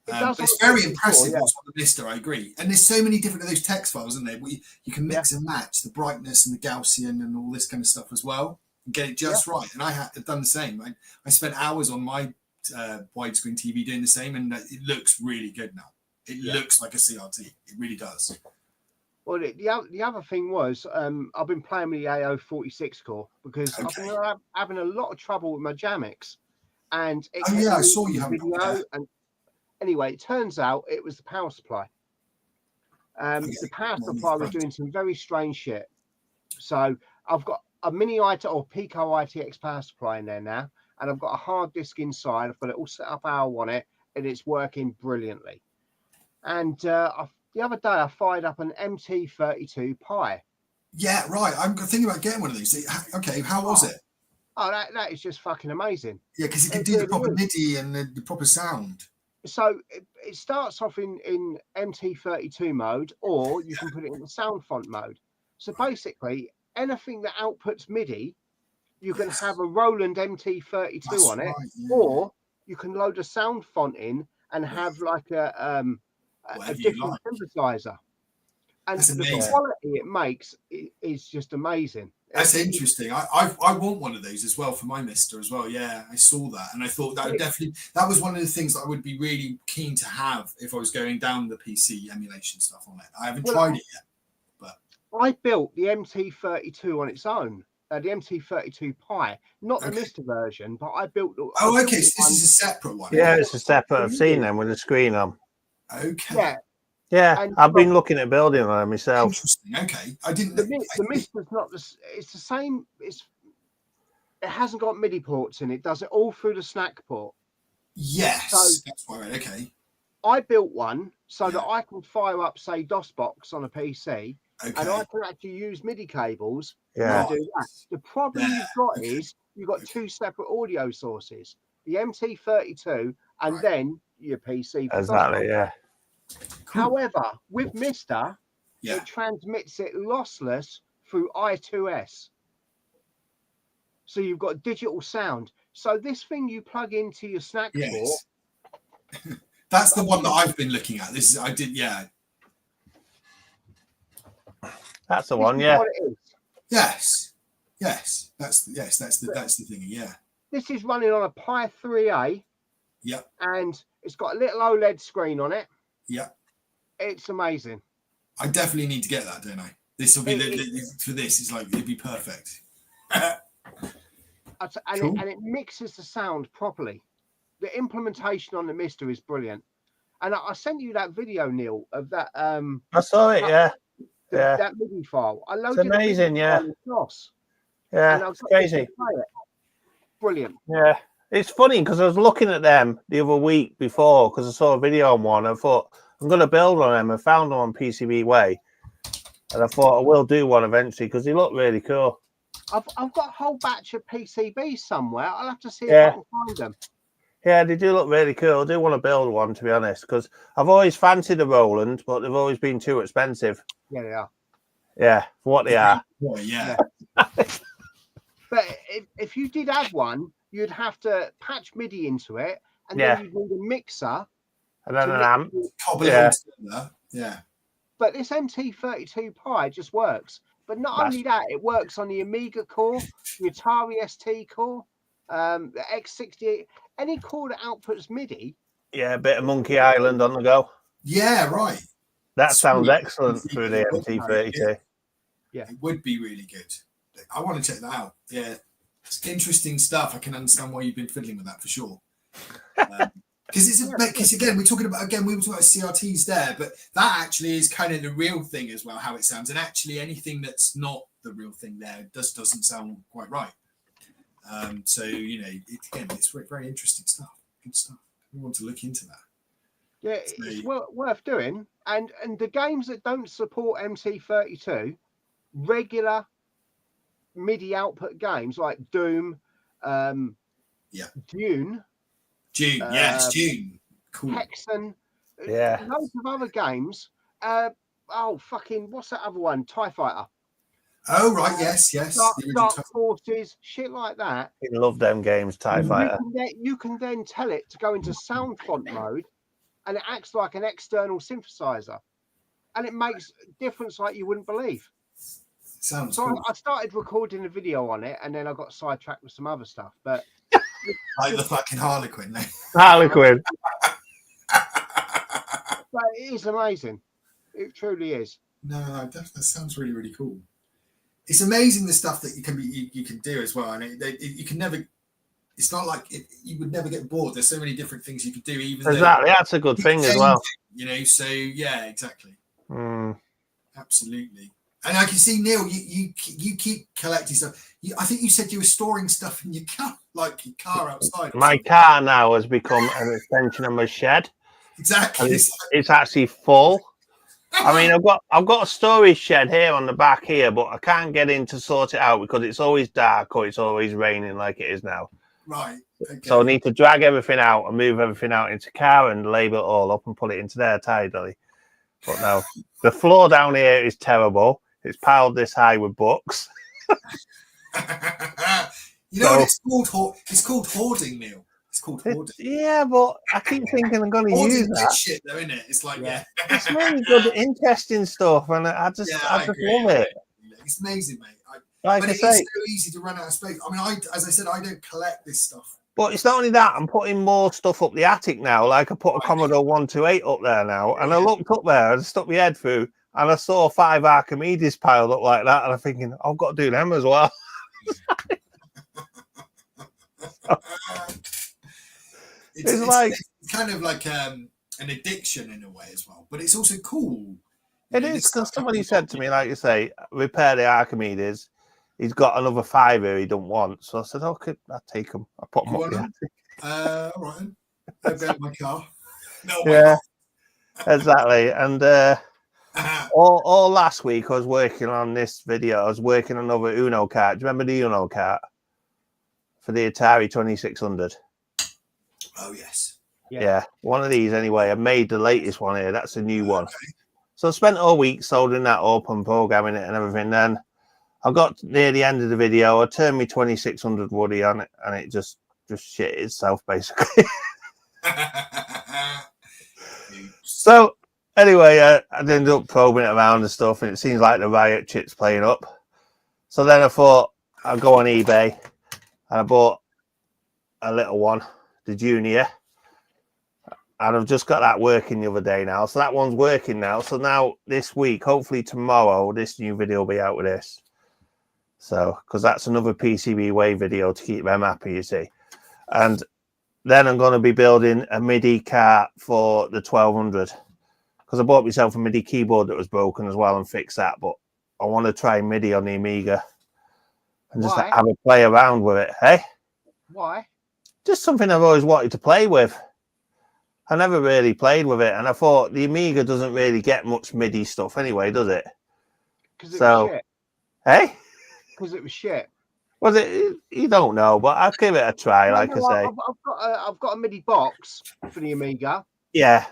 But it's very impressive what's on the Mister, I agree. And there's so many different of those text files, isn't there? You can mix and match the brightness and the Gaussian and all this kind of stuff as well and get it just right. And I have done the same. I spent hours on my widescreen TV doing the same, and it looks really good now. It looks like a CRT. It really does. Well, the other thing was I've been playing with the AO46 core because I've been having a lot of trouble with my Jamix. And I saw you having video. And anyway, it turns out it was the power supply. The power supply was doing some very strange shit. So I've got a mini Pico ITX power supply in there now, and I've got a hard disk inside. I've got it all set up how I want it, and it's working brilliantly. And the other day, I fired up an MT32 Pi. Yeah, right. I'm thinking about getting one of these. Okay, how was it? Oh, that is just fucking amazing. Yeah, because it can do the proper MIDI and the proper sound. So it starts off in MT32 mode, or you can put it in the sound font mode. So basically, anything that outputs MIDI, you can have a Roland MT32 on it, or you can load a sound font in and have like a different synthesizer. And That's the amazing. quality it makes is just amazing. That's interesting. I want one of those as well for my Mister as well. Yeah, I saw that and I thought that would definitely, that was one of the things that I would be really keen to have if I was going down the PC emulation stuff on it. I haven't tried it yet, but I built the MT32 on its own, the MT32 Pi, not the Mister version, but I built. Oh, okay. So this is a separate one. Yeah, it's a separate. I've seen them with a screen on. Okay. Yeah, and I've been looking at building on them myself. Interesting. Okay, I didn't. The Mister's not the. It's the same. It hasn't got MIDI ports in it. Does it all through the snack port? Yes, so that's right. Okay. I built one so that I can fire up, say, DOSBox on a PC, and I can actually use MIDI cables to do that. The problem you've got is you've got two separate audio sources: the MT32 and then your PC. Exactly. Yeah. Cool. However, with Mister, it transmits it lossless through I2S. So you've got digital sound. So this thing you plug into your snack port. That's the one that I've been looking at. This is That's the one. Yeah. Yes. That's the thing. Yeah. This is running on a Pi 3A. Yep. And it's got a little OLED screen on it. Yeah. It's amazing. I definitely need to get that, don't I? This will be for this. It's like it'd be perfect. And it mixes the sound properly. The implementation on the Mister is brilliant. And I sent you that video, Neil, of that. I saw it. That MIDI file. I loaded it's amazing. Yeah, it's crazy. Brilliant. Yeah, it's funny because I was looking at them the other week before because I saw a video on one. I thought I'm going to build on them. I found them on PCB Way, and I thought I will do one eventually because they look really cool. I've got a whole batch of PCBs somewhere. I'll have to see if I can find them. Yeah, they do look really cool. I do want to build one, to be honest, because I've always fancied a Roland, but they've always been too expensive. Yeah, they are. Yeah, for what they are. Oh, yeah. But if you did have one, you'd have to patch MIDI into it, and then you'd need a mixer. And then an amp. Yeah. But this MT32 Pi just works. But not only that, it works on the Amiga core, the Atari ST core, the X68, any core that outputs MIDI. Yeah, a bit of Monkey Island on the go. Yeah, right. That sounds excellent through the MT32. Yeah, it would be really good. I want to check that out. Yeah, it's interesting stuff. I can understand why you've been fiddling with that for sure. Because again, we were talking about CRTs there, but that actually is kind of the real thing as well, how it sounds. And actually, anything that's not the real thing there doesn't sound quite right. So it's very interesting stuff. Good stuff. We want to look into that. Yeah, it's worth doing. And the games that don't support MT32, regular MIDI output games like Doom, Dune. Dune. Cool. Hexen. Loads of other games. What's that other one? TIE Fighter. Oh, right. Yes. Dark Forces, shit like that. I love them games, TIE Fighter. You can then tell it to go into sound font mode, and it acts like an external synthesizer. And it makes a difference like you wouldn't believe. Sounds cool. I started recording a video on it, and then I got sidetracked with some other stuff. But like the fucking Harlequin. Harlequin. But it is amazing. It truly is. No, that sounds really, really cool. It's amazing the stuff that you can do as well, and you can never. It's not like you would never get bored. There's so many different things you could do. Exactly, that's a good thing as well. So yeah, exactly. Mm. Absolutely. And I can see, Neil, you keep collecting stuff. I think you said you were storing stuff in your car, like your car outside. My car now has become an extension of my shed. Exactly. It's actually full. I mean, I've got a storage shed here on the back here, but I can't get in to sort it out because it's always dark or it's always raining like it is now. Right. Okay. So I need to drag everything out and move everything out into car and label it all up and put it into there tidily. But no, the floor down here is terrible. It's piled this high with books. What it's called? It's called hoarding, Neil. It's called hoarding. Yeah, but I keep thinking I'm going to use that. Shit, though, isn't it? It's like, It's really good, interesting stuff, and I just love it. It's amazing, mate. But it's so easy to run out of space. I mean, as I said, I don't collect this stuff. But it's not only that, I'm putting more stuff up the attic now. Like I put a Commodore 128 up there now, and I looked up there, I stuck my head through, and I saw 5 Archimedes piled up like that, and I'm thinking, I've got to do them as well. It's kind of like an addiction in a way as well, but it's also cool. It is, because somebody said to me, like you say, repair the Archimedes. He's got another 5 here he don't want. So I said, okay, I'll take them. I put them up the attic. All right. I'll go in my car. No, yeah, exactly. And all last week I was working on this video. I was working on another Uno cart. Do you remember the Uno cart? For the Atari 2600. Oh, yes. Yeah, one of these anyway. I made the latest one here. That's a new one. So I spent all week soldering that up and programming it and everything. Then I got near the end of the video. I turned my 2600 Woody on it, and it just shit itself, basically. So anyway, I ended up probing it around and stuff, and it seems like the Riot chip's playing up. So then I thought I'd go on eBay, and I bought a little one, the Junior. And I've just got that working the other day now. So that one's working now. So now this week, hopefully tomorrow, this new video will be out with this. So, because that's another PCB Wave video to keep them happy, you see. And then I'm going to be building a MIDI cart for the 1200. Because I bought myself a MIDI keyboard that was broken as well and fixed that. But I want to try MIDI on the Amiga. And just have a play around with it. Hey? Why? Just something I've always wanted to play with. I never really played with it, and I thought the Amiga doesn't really get much MIDI stuff anyway, does it? Because it was shit. Hey? Because it was shit. Was it? You don't know, but I'll give it a try, I say. I've got a MIDI box for the Amiga. Yeah.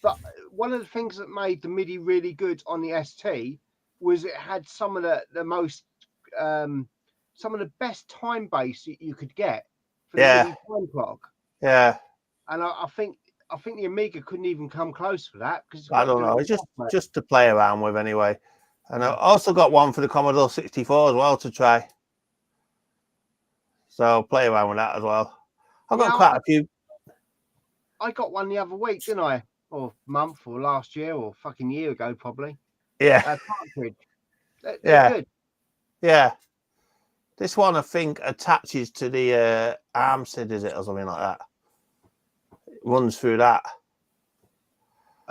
But one of the things that made the MIDI really good on the ST was it had some of the most, some of the best time base you could get for the MIDI time clock. Yeah. And I think the Amiga couldn't even come close for that, because I don't know. It's just to play around with anyway. And I also got one for the Commodore 64 as well to try. So play around with that as well. I've got quite a few. I got one the other week, didn't I? Or month, or last year, or fucking year ago, probably. Yeah. Cartridge. They're good. Yeah. This one I think attaches to the Amstrad, is it, or something like that? Runs through that.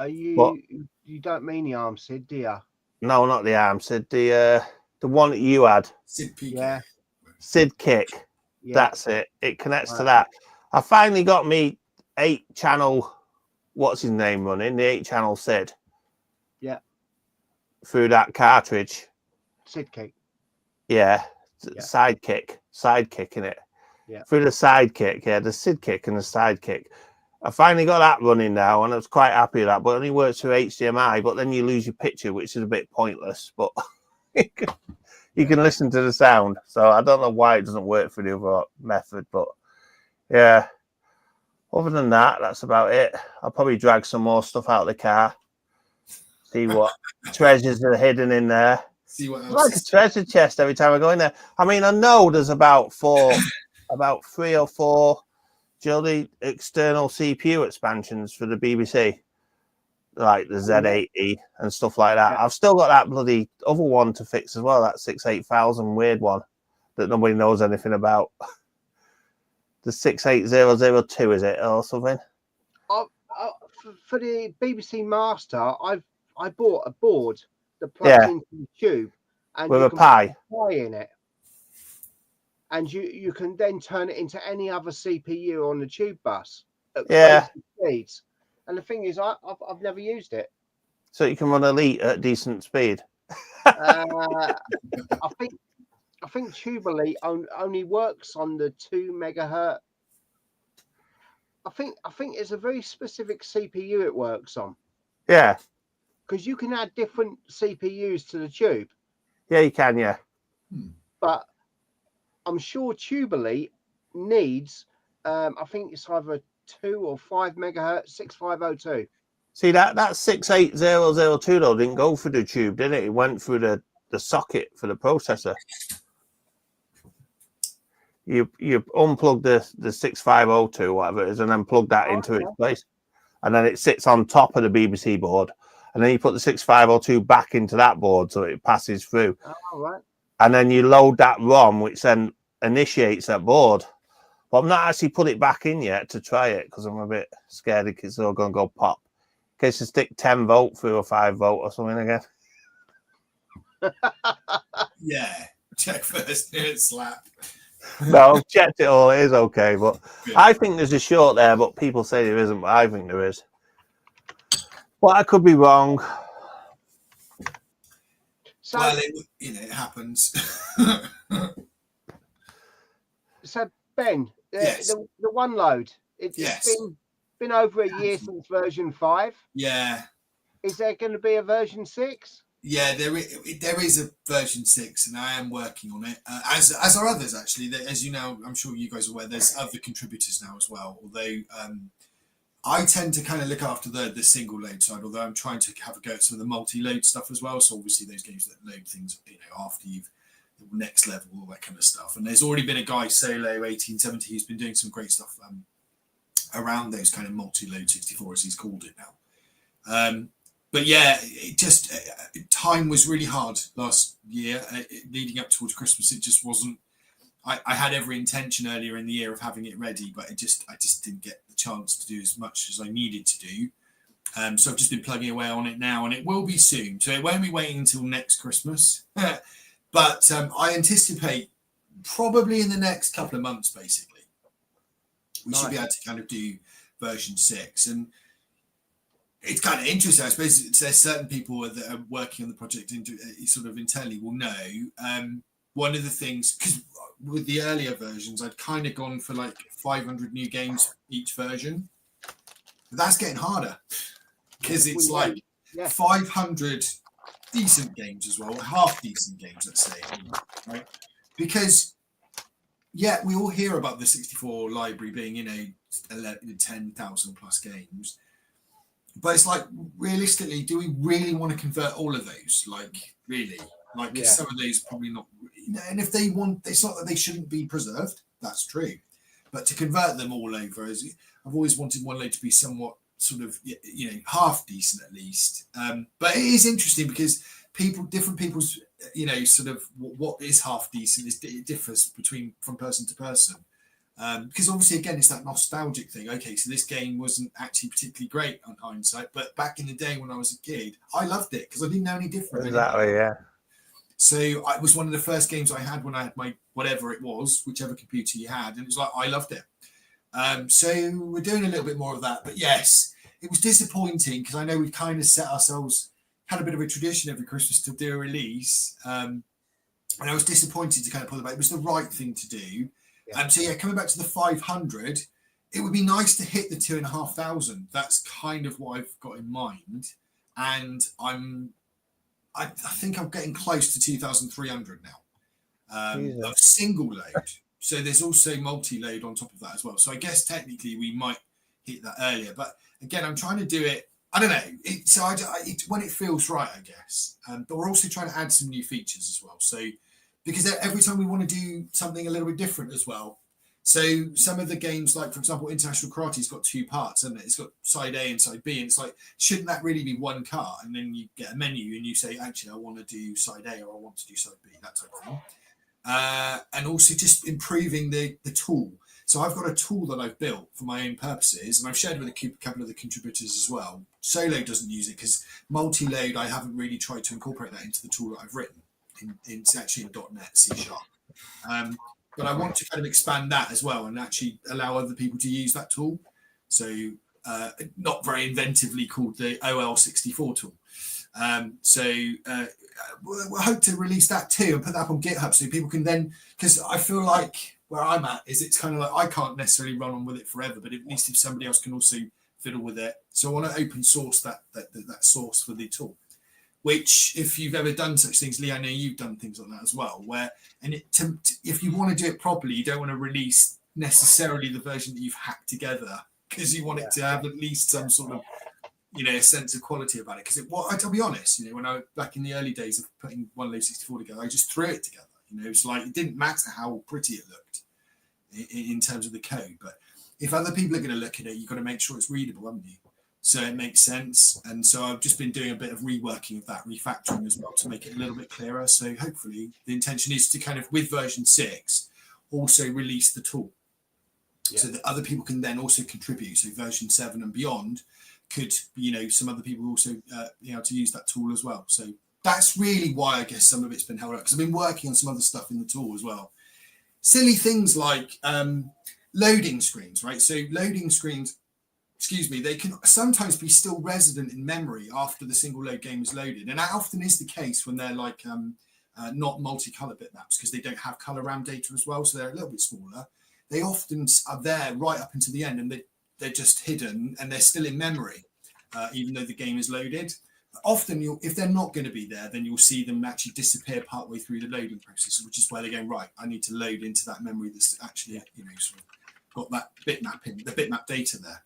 You don't mean the Amstrad, do you? No, not the Amstrad. The one that you had. Sid PK. Yeah. Sid Kick. Yeah. That's it. It connects to that. I finally got me 8-channel. What's his name running? The 8-channel Sid. Yeah. Through that cartridge. Sid Kick. Yeah. Sidekick in it. Yeah. Through the sidekick. Yeah, the Sid Kick and the sidekick. I finally got that running now, and I was quite happy with that. But it only works through HDMI, but then you lose your picture, which is a bit pointless. But you can listen to the sound. So I don't know why it doesn't work for the other method. But yeah, other than that, that's about it. I'll probably drag some more stuff out of the car. See what treasures are hidden in there. See what else. It's like a treasure chest every time I go in there. I mean, I know there's about 3 or 4. Do you know the external CPU expansions for the BBC? Like the Z80 and stuff like that. Yeah. I've still got that bloody other one to fix as well, that 68000 weird one that nobody knows anything about. The 68002, is it, or something? For the BBC Master, I bought a board that plugs into the tube. And with a Pi in it. And you can then turn it into any other CPU on the tube bus at crazy speeds. And the thing is, I've never used it. So you can run Elite at decent speed. I think Tube Elite only works on the 2 megahertz. I think it's a very specific CPU it works on. Yeah. Because you can add different CPUs to the tube. Yeah, you can. Yeah. But I'm sure Tube Elite needs I think it's either 2 or 5 megahertz, 6502. See that 68002 though didn't go through the tube, did it? It went through the socket for the processor. You unplug the 6502, whatever it is, and then plug that into its place. And then it sits on top of the BBC board. And then you put the 6502 back into that board so it passes through. Oh, right. And then you load that ROM, which then initiates that board. But I've not actually put it back in yet to try it because I'm a bit scared it's all going to go pop. In case you stick 10 volt through or 5 volt or something again. Yeah, check first. Slap. No, I've checked it all. It is okay. But I think there's a short there, but people say there isn't. But I think there is. Well, I could be wrong. So, well, it happens. So, Ben, Yes. the one load, it's Yes. been over a year since version 5. Yeah. Is there going to be a version 6? Yeah, there is a version 6, and I am working on it. As are others, actually. As you know, I'm sure you guys are aware, there's other contributors now as well. Although I tend to kind of look after the single load side, although I'm trying to have a go at some of the multi-load stuff as well. So obviously those games that load things, after you've the next level, all that kind of stuff. And there's already been a guy, Solo 1870, who's been doing some great stuff around those kind of multi-load 64, as he's called it now. But yeah, it just time was really hard last year, leading up towards Christmas. It just wasn't. I had every intention earlier in the year of having it ready, but I just didn't get the chance to do as much as I needed to do. So I've just been plugging away on it now, and it will be soon. So it won't be waiting until next Christmas, but I anticipate probably in the next couple of months, basically, we should be able to kind of do version 6. And it's kind of interesting, I suppose. There's certain people that are working on the project sort of internally will know. One of the things, because with the earlier versions, I'd kind of gone for like 500 new games each version. But that's getting harder because it's like 500 decent games as well, half decent games, let's say, right? Because we all hear about the 64 library being 10,000 plus games. But it's like, realistically, do we really want to convert all of those? Like, really? Like, some of those probably not. And if they want, it's not that they shouldn't be preserved. That's true. But to convert them all over, I've always wanted one load to be somewhat sort of, half decent at least. But it is interesting because different people's, sort of what is half decent it differs from person to person. Because obviously, again, it's that nostalgic thing. Okay, so this game wasn't actually particularly great on hindsight, but back in the day when I was a kid, I loved it because I didn't know any different. Exactly, yeah. So it was one of the first games I had when I had my whatever it was, whichever computer you had, and it was like I loved it. So we're doing a little bit more of that. But yes, it was disappointing because I know we kind of had a bit of a tradition every Christmas to do a release, and I was disappointed to kind of pull it back. It was the right thing to do. So coming back to the 500, it would be nice to hit the 2,500. That's kind of what I've got in mind, and I think I'm getting close to 2,300 now of single load. So there's also multi-load on top of that as well. So I guess technically we might hit that earlier, but again, I'm trying to do it. I don't know. When it feels right, I guess. But we're also trying to add some new features as well. So. Because every time we want to do something a little bit different as well. So some of the games, like, for example, International Karate's got 2 parts, hasn't it? It's got side A and side B. And it's like, shouldn't that really be one cart? And then you get a menu and you say, actually, I want to do side A or I want to do side B, that type of thing. And also just improving the tool. So I've got a tool that I've built for my own purposes, and I've shared with a couple of the contributors as well. Solo doesn't use it because multi-load, I haven't really tried to incorporate that into the tool that I've written. It's actually in .NET C#. But I want to kind of expand that as well and actually allow other people to use that tool. So not very inventively called the OL64 tool. We'll hope to release that too and put that up on GitHub so people can then, because I feel like where I'm at is it's kind of like I can't necessarily run on with it forever, but at least if somebody else can also fiddle with it. So I want to open source that source for the tool. Which, if you've ever done such things, Lee, I know you've done things like that as well, where, if you want to do it properly, you don't want to release necessarily the version that you've hacked together, because you want it to have at least some sort of, you know, a sense of quality about it. Because I'll be honest, you know, when I back in the early days of putting Wonderland 64 together, I just threw it together. You know, it's like it didn't matter how pretty it looked in terms of the code, but if other people are going to look at it, you've got to make sure it's readable, haven't you? So it makes sense. And so I've just been doing a bit of reworking of that, refactoring as well, to make it a little bit clearer. So hopefully the intention is to kind of, with version 6, also release the tool so that other people can then also contribute. So version 7 and beyond could, you know, some other people also, you know, to use that tool as well. So that's really why I guess some of it's been held up, because I've been working on some other stuff in the tool as well. Silly things like loading screens, right? So loading screens, they can sometimes be still resident in memory after the single load game is loaded. And that often is the case when they're like not multicolor bitmaps, because they don't have color RAM data as well. So they're a little bit smaller. They often are there right up until the end, and they're just hidden and they're still in memory, even though the game is loaded. Often, if they're not going to be there, then you'll see them actually disappear partway through the loading process, which is where they're going, right, I need to load into that memory that's actually, you know, sort of got that bitmap in, the bitmap data there.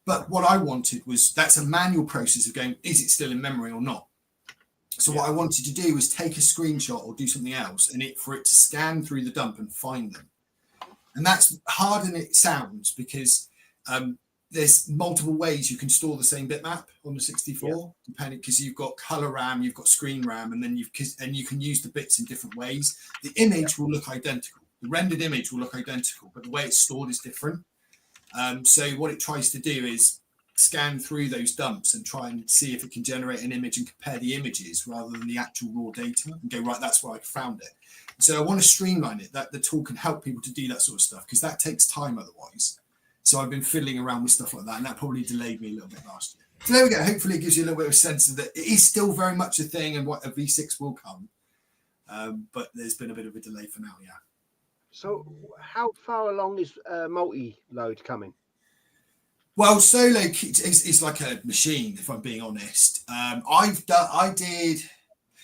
But what I wanted was, that's a manual process of going, is it still in memory or not? So what I wanted to do was take a screenshot or do something else, and for it to scan through the dump and find them. And that's harder than it sounds, because there's multiple ways you can store the same bitmap on the 64, depending, because you've got color RAM, you've got screen RAM, and then you can use the bits in different ways. The image will look identical. The rendered image will look identical, but the way it's stored is different. So what it tries to do is scan through those dumps and try and see if it can generate an image and compare the images rather than the actual raw data, and go, right, that's where I found it. So I want to streamline it, that the tool can help people to do that sort of stuff, because that takes time otherwise. So I've been fiddling around with stuff like that, and that probably delayed me a little bit last year. So there we go. Hopefully it gives you a little bit of a sense of that it is still very much a thing, and what a V6 will come. But there's been a bit of a delay for now, yeah. So how far along is multi-load coming? Well, solo is like a machine, if I'm being honest.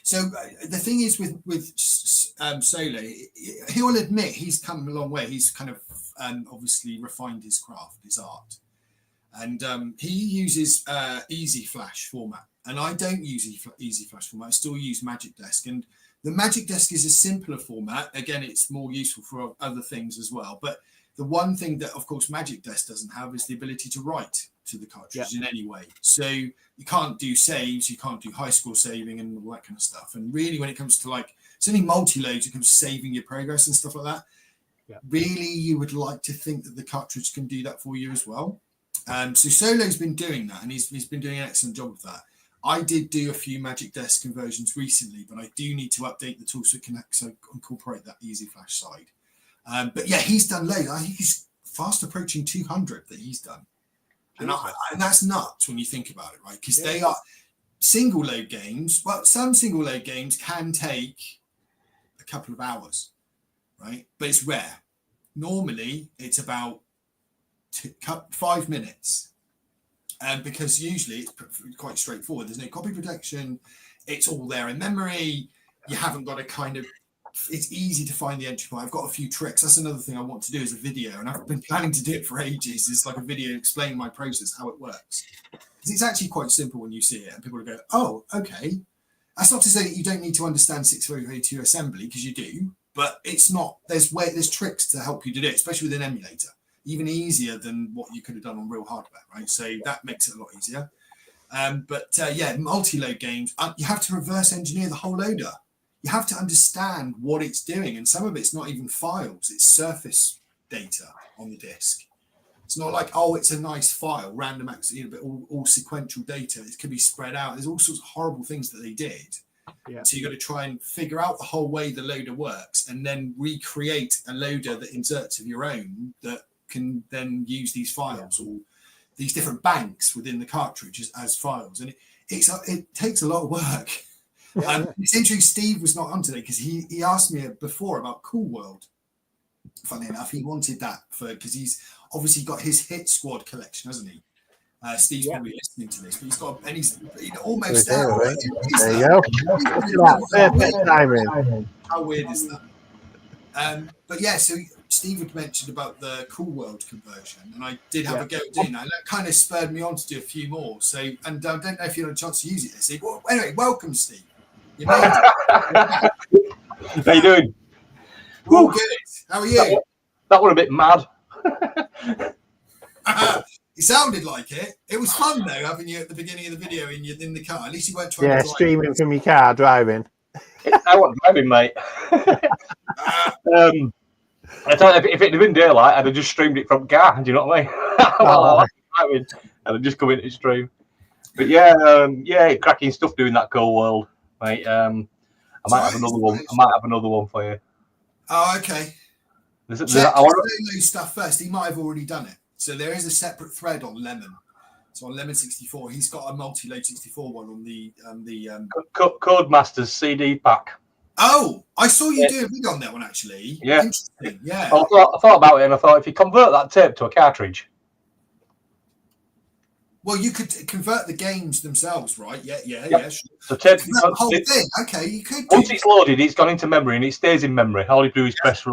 So the thing is with Solo, he'll admit he's come a long way. He's kind of obviously refined his craft, his art. And he uses Easy Flash format. And I don't use Easy Flash format. I still use Magic Desk. And the Magic Desk is a simpler format. Again, it's more useful for other things as well. But the one thing that, of course, Magic Desk doesn't have is the ability to write to the cartridge in any way. So you can't do saves, you can't do high score saving and all that kind of stuff. And really, when it comes to like, it's only multi-loads, it comes to saving your progress and stuff like that. Yeah. Really, you would like to think that the cartridge can do that for you as well. So Solo's been doing that, and he's been doing an excellent job of that. I did do a few Magic Desk conversions recently, but I do need to update the tool so it can incorporate that Easy Flash side. But yeah, he's done loads. I think he's fast approaching 200 that he's done. And that's nuts when you think about it, right? Because they are single load games. Well, some single load games can take a couple of hours, right? But it's rare. Normally, it's about 5 minutes. Because usually it's quite straightforward. There's no copy protection. It's all there in memory. You haven't got to kind of, it's easy to find the entry point. I've got a few tricks. That's another thing I want to do as a video, and I've been planning to do it for ages. It's like a video explaining my process, how it works. Because it's actually quite simple when you see it, and people will go, oh, okay. That's not to say that you don't need to understand 6482 assembly, because you do, but it's not, there's tricks to help you to do it, especially with an emulator. Even easier than what you could have done on real hardware, right? So that makes it a lot easier. Yeah, multi-load games, you have to reverse engineer the whole loader. You have to understand what it's doing, and some of it's not even files, it's surface data on the disk. It's not like, oh, it's a nice file, random access, but all sequential data. It could be spread out. There's all sorts of horrible things that they did. Yeah. So you've got to try and figure out the whole way the loader works, and then recreate a loader that inserts of your own that can then use these files or these different banks within the cartridge as files. And it takes a lot of work. It's interesting Steve was not on today, because he asked me before about Cool World. Funny enough, he wanted that because he's obviously got his Hit Squad collection, hasn't he? Steve's probably listening to this, but he's got, and he's almost there. Right? There you go. Look at that. Perfect timing. How weird is that? But yeah, so Steve had mentioned about the Cool World conversion, and I did have a go at doing that. And that kind of spurred me on to do a few more. So, and I don't know if you had a chance to use it, Steve. Well, anyway, welcome, Steve. You made it. How you doing? All good. How are you? That were a bit mad. It sounded like it. It was fun though, having you at the beginning of the video in the car. At least you weren't trying to drive. Streaming from your car, driving. I wasn't driving, mate. I tell you, if it had been daylight, I'd have just streamed it from car. Do you know what I mean? I like driving, and I'd just come into stream. But yeah, cracking stuff doing that Cool World, mate. I might have another one. I might have another one for you. Oh, okay. Check those stuff first. He might have already done it. So there is a separate thread on Lemon. So on Lemon 64, he's got a multi-load 64 one on the Codemasters CD pack. Oh, I saw you do a video on that one actually. Yeah. Interesting. Yeah. I thought about it, and I thought if you convert that tape to a cartridge. Well, you could convert the games themselves, right? Yeah. Sure. The tape, the whole thing. Okay, you could. Once it's loaded, it's gone into memory, and it stays in memory. All you do is press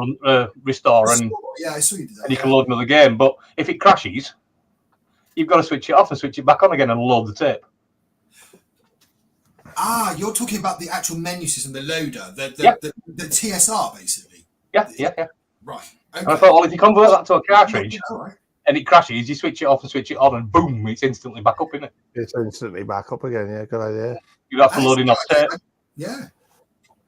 restore, and I saw you do that. And you can load another game. But if it crashes, you've got to switch it off and switch it back on again and load the tape. Ah, you're talking about the actual menu system, the loader, the TSR, basically. Yeah. Right. Okay. And I thought, well, if you convert that to a cartridge right. and it crashes, you switch it off and switch it on, and boom, it's instantly back up, isn't it? It's instantly back up again. Yeah, good idea. You have to load in off tape. Yeah.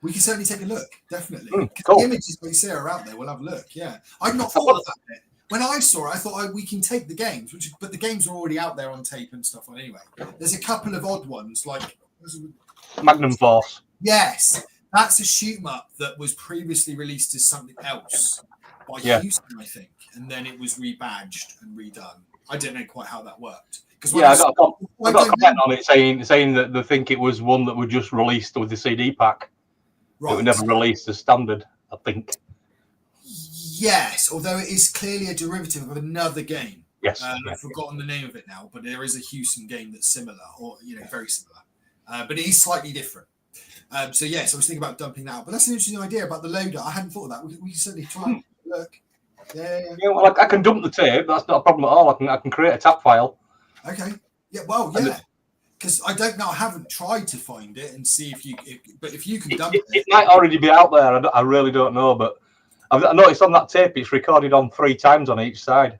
We can certainly take a look, definitely. Cool. The images we see are out there. We'll have a look. Yeah, I've not thought of that bit. When I saw it, I thought we can take the games, but the games are already out there on tape and stuff on anyway. There's a couple of odd ones like Magnum Force. Yes, that's a shoot 'em up that was previously released as something else by Houston, I think, and then it was rebadged and redone. I don't know quite how that worked. I got a comment on it saying that they think it was one that was just released with the CD pack. Right. It was never released as standard, I think. Yes, although it is clearly a derivative of another game. Yes. I've forgotten the name of it now, but there is a Houston game that's similar, or very similar. But it is slightly different. So yes, I was thinking about dumping that out. But that's an interesting idea about the loader. I hadn't thought of that. We can certainly try and look. Yeah. Well, I can dump the tape. That's not a problem at all. I can create a tap file. Okay. Yeah. Well, yeah. Because I don't know. I haven't tried to find it and see but if you can dump it, it might already be out there. I really don't know, but I noticed on that tape it's recorded on 3 times on each side.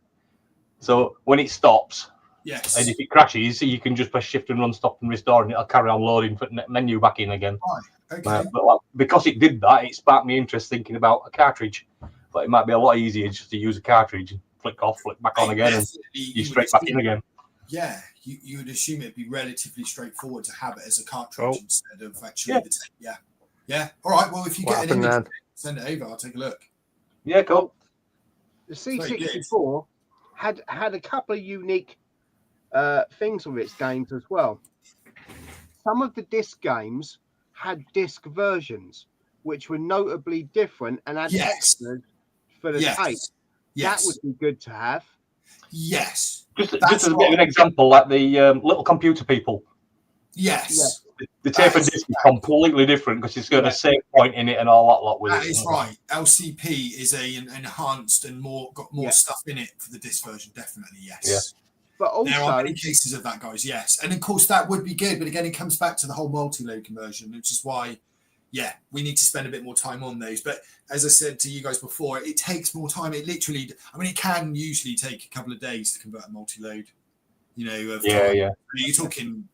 So when it stops, yes, and if it crashes, you can just press shift and run, stop and restore, and it'll carry on loading for menu back in again. Right. Okay. But because it did that, it sparked me interest thinking about a cartridge. But it might be a lot easier just to use a cartridge and flick off, flick back on again, and you straight back in again. Yeah, you would assume it'd be relatively straightforward to have it as a cartridge instead of actually the tape. Yeah. All right. Well, if you get an image, send it over. I'll take a look. Yeah, cool. The C64 had a couple of unique things with its games as well. Some of the disc games had disc versions, which were notably different and had extras for the tape. That would be good to have. Yes. Just as a bit of an example, like the little computer people. Yes. The tape and disc is completely different because it's got a save point in it and all that lot with it. That is right. LCP is an enhanced and got more stuff in it for the disc version. Definitely, yes. Yeah. But also, there are many cases of that, guys. Yes, and of course that would be good. But again, it comes back to the whole multi-load conversion, which is why, we need to spend a bit more time on those. But as I said to you guys before, it takes more time. It literally, it can usually take a couple of days to convert a multi-load. You're talking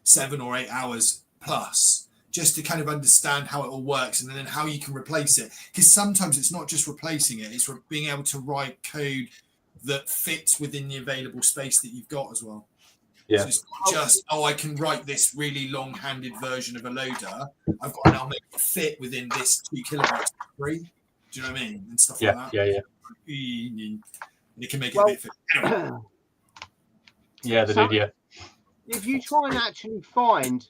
7 or 8 hours plus just to kind of understand how it all works and then how you can replace it. Because sometimes it's not just replacing it; it's being able to write code that fits within the available space that you've got as well. Yeah. So it's not just, I can write this really long-handed version of a loader. I've got to now make it fit within this 2 kilobytes free. Do you know what I mean? And stuff like that. Yeah. It can make it a bit fit. Anyway. Yeah, they did, yeah. If you try and actually find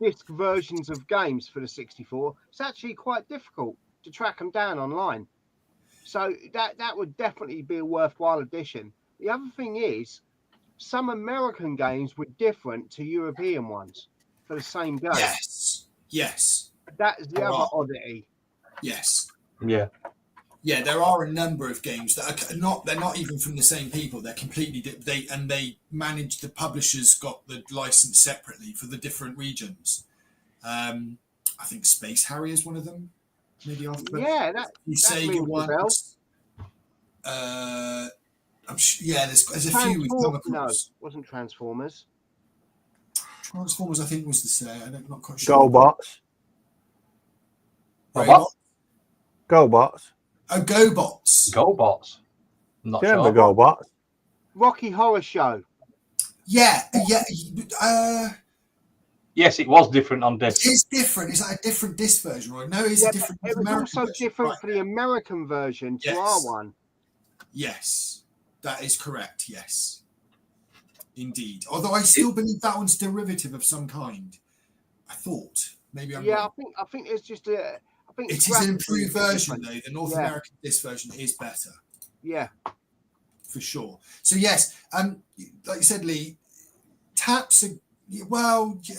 disc versions of games for the 64, it's actually quite difficult to track them down online. So that would definitely be a worthwhile addition. The other thing is, some American games were different to European ones for the same game. Yes. That is the other oddity. Yes. Yeah. Yeah, there are a number of games that are not. They're not even from the same people. They're completely. They manage. The publishers got the license separately for the different regions. I think Space Harrier is one of them. Maybe after Yeah, that Sega ones. Yeah, there's a few we've come across. No, wasn't Transformers. Transformers, I think, was the same. I'm not quite sure. GoBots. GoBots. Oh, GoBots. GoBots. I'm not Do you sure. remember GoBots? Rocky Horror Show. Yeah. Yes, it was different on disc. It's different. It's like a different disc version, right? No, it's a different. It was American also version. different Right. for the American version to Yes. our one. Yes, that is correct. Yes, indeed. Although I still believe that one's derivative of some kind. I thought maybe I'm wrong. I think it's just a. I think It is an improved version, though. The North Yeah. American disc version is better. Yeah. For sure. So yes, like you said, Lee, taps are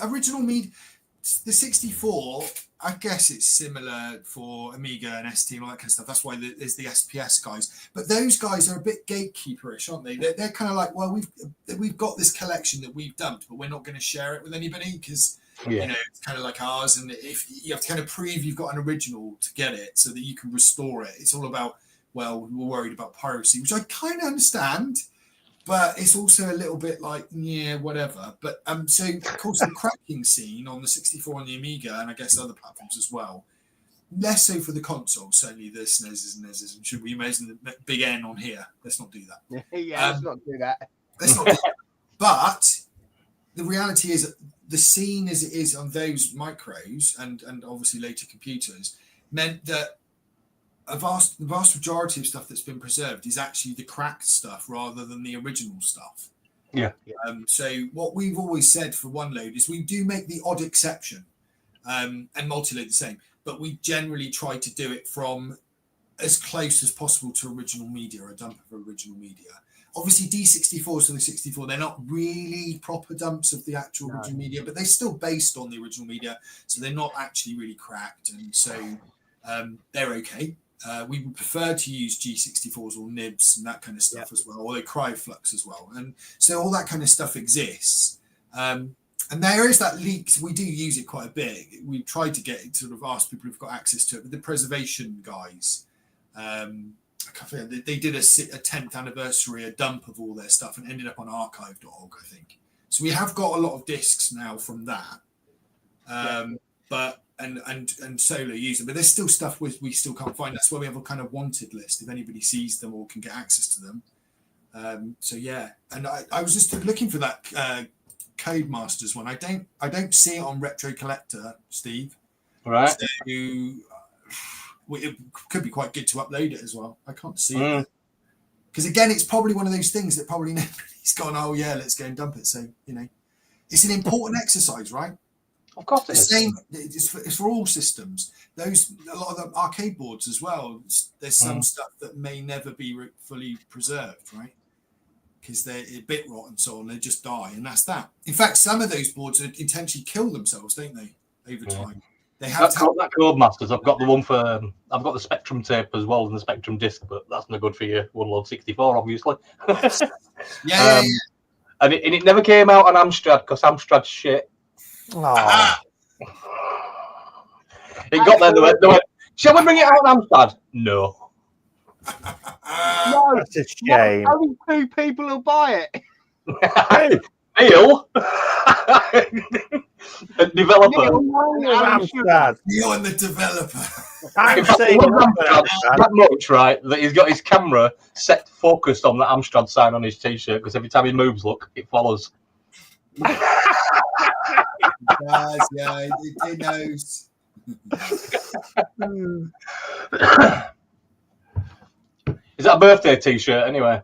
original media. The 64, I guess it's similar for Amiga and ST and all that kind of stuff. That's why there's the SPS guys. But those guys are a bit gatekeeperish, aren't they? They're kind of like, well, we've got this collection that we've dumped, but we're not going to share it with anybody because it's kind of like ours. And if you have to kind of prove you've got an original to get it so that you can restore it, it's all about. Well, we're worried about piracy, which I kind of understand, but it's also a little bit like, yeah, whatever. But so of course the cracking scene on the 64 and the Amiga, and I guess other platforms as well, less so for the console, certainly the SNESs and NESs. And should we mention the big N on here? Let's not do that. Let's not do that. Let's not do that. But the reality is the scene as it is on those micros and obviously later computers meant that the vast majority of stuff that's been preserved is actually the cracked stuff rather than the original stuff. Yeah. So what we've always said for one load is we do make the odd exception, and multi-load the same, but we generally try to do it from as close as possible to original media or a dump of original media. Obviously, D64s to the 64, they're not really proper dumps of the actual original media, but they're still based on the original media, so they're not actually really cracked, and so they're okay. We would prefer to use G64s or nibs and that kind of stuff as well, or they Cryoflux as well. And so all that kind of stuff exists. And there is that leak. We do use it quite a bit. We've tried to get it, sort of ask people who've got access to it. But the preservation guys, I can't forget, they did a 10th anniversary, a dump of all their stuff and ended up on archive.org, I think. So we have got a lot of discs now from that. But and solo user, but there's still stuff we still can't find. That's why we have a kind of wanted list if anybody sees them or can get access to them. So yeah, and I was just looking for that Codemasters one. I don't see it on Retro Collector, Steve. All right. So it could be quite good to upload it as well. I can't see it because again, it's probably one of those things that probably nobody's gone. Oh yeah, let's go and dump it. So it's an important exercise, right? Of course, the same. It's for all systems. A lot of the arcade boards as well. There's some stuff that may never be fully preserved, right? Because they're a bit rot and so on. They just die, and that's that. In fact, some of those boards intentionally kill themselves, don't they? Over time, they have that Codemasters. I've got the one for. I've got the Spectrum tape as well as the Spectrum disc, but that's not good for you. One load 64, obviously. Yeah. And it never came out on Amstrad because Amstrad's shit. Oh. It got there. They went, shall we bring it out on Amstrad? No. No, That's a shame. only 2 people will buy it. Neil, a developer. Amstrad. You're the developer. I'm saying that much, right? That he's got his camera set focused on the Amstrad sign on his t-shirt because every time he moves, look, it follows. Yeah, it knows. Is that a birthday t-shirt anyway?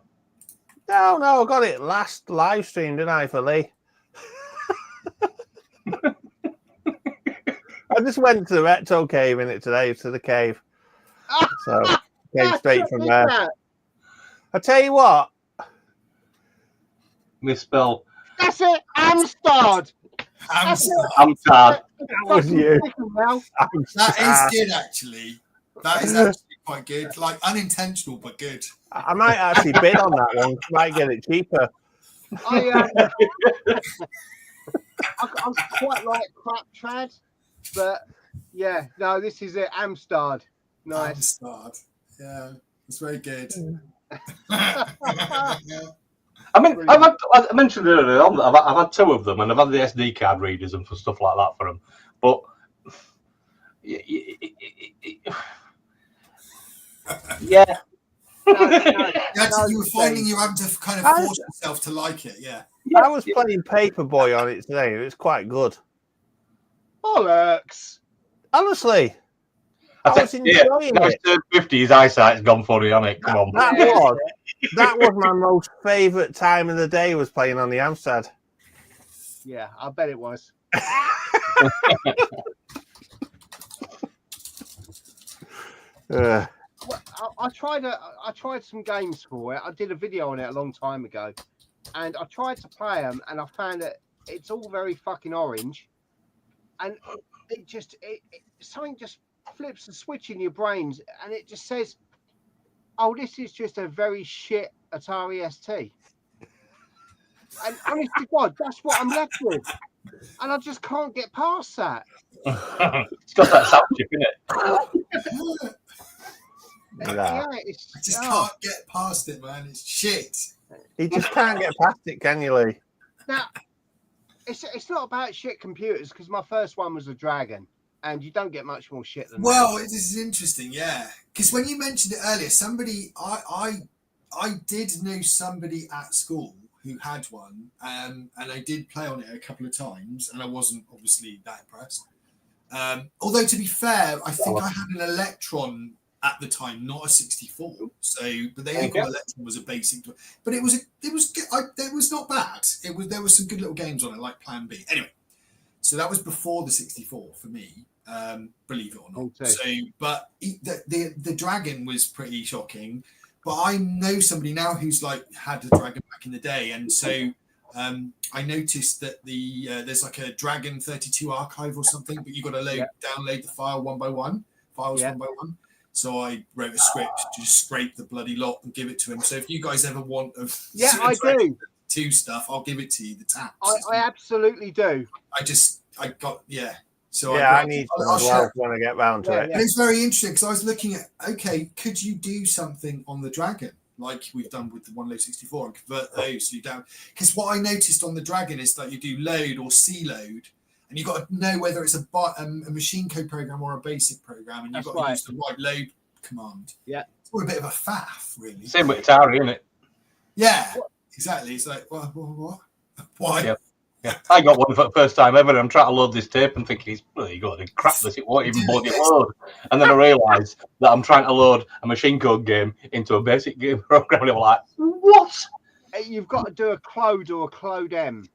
No, I got it last live stream, didn't I, for Lee? I just went to the Retro Cave in it today, to the cave. So came straight from there. I tell you what. Misspell. That's it, Amstrad. Amstrad. That was you. That is good, actually. That is actually quite good. Like unintentional, but good. I might actually bid on that one. Might get it cheaper. I quite like crap trad, but yeah, no, this is it. Amstrad, nice. Amstrad. Yeah, it's very good. I mean, I mentioned earlier on that I've had 2 of them, and I've had the SD card readers and for stuff like that for them. But yeah, you were finding you had to kind of force yourself to like it. Yeah. I was playing Paperboy on it today. It was quite good. Bollocks. Honestly, I was enjoying it. 50, his eyesight's gone funny on it. Come on. That was my most favourite time of the day, was playing on the Amstrad. Yeah, I bet it was. I tried some games for it. I did a video on it a long time ago, and I tried to play them, and I found that it's all very fucking orange, and something just flips the switch in your brains, and it just says, "Oh, this is just a very shit Atari ST." And honest to God, that's what I'm left with, and I just can't get past that. It's got that sound chip in it. I just can't get past it, man. It's shit. You just can't get past it, can you, Lee? Now, it's not about shit computers, because my first one was a Dragon, and you don't get much more shit than that. Well, this is interesting, yeah. Because when you mentioned it earlier, somebody I did know somebody at school who had one, and I did play on it a couple of times, and I wasn't obviously that impressed. Although to be fair, I think I had an Electron at the time, not a 64. So, but the Electron was a basic, but it was not bad. There was some good little games on it, like Plan B. Anyway, so that was before the 64 for me. Believe it or not. Okay. So, but the Dragon was pretty shocking. But I know somebody now who's like had a Dragon back in the day, and so I noticed that there's like a Dragon 32 archive or something, but you got to download the file one by one. So I wrote a script to just scrape the bloody lot and give it to him. So if you guys ever want I do 2 stuff, I'll give it to you. The taps. I absolutely do. So I need some as well when I get round to it. And it's very interesting because I was looking at, could you do something on the Dragon like we've done with the Wonderland 64 and convert those to down? Because what I noticed on the Dragon is that you do load or C load, and you've got to know whether it's a machine code program or a basic program, and you've got to use the right load command. Yeah, it's all a bit of a faff, really. Same with Atari, isn't it? Yeah, exactly. It's like, what? Why? Yeah. I got one for the first time ever, and I'm trying to load this tape and thinking, it's bloody got to crap this, it won't even bloody load. And then I realised that I'm trying to load a machine code game into a basic game program, and I'm like, what? You've got to do a Clode or a Clode M.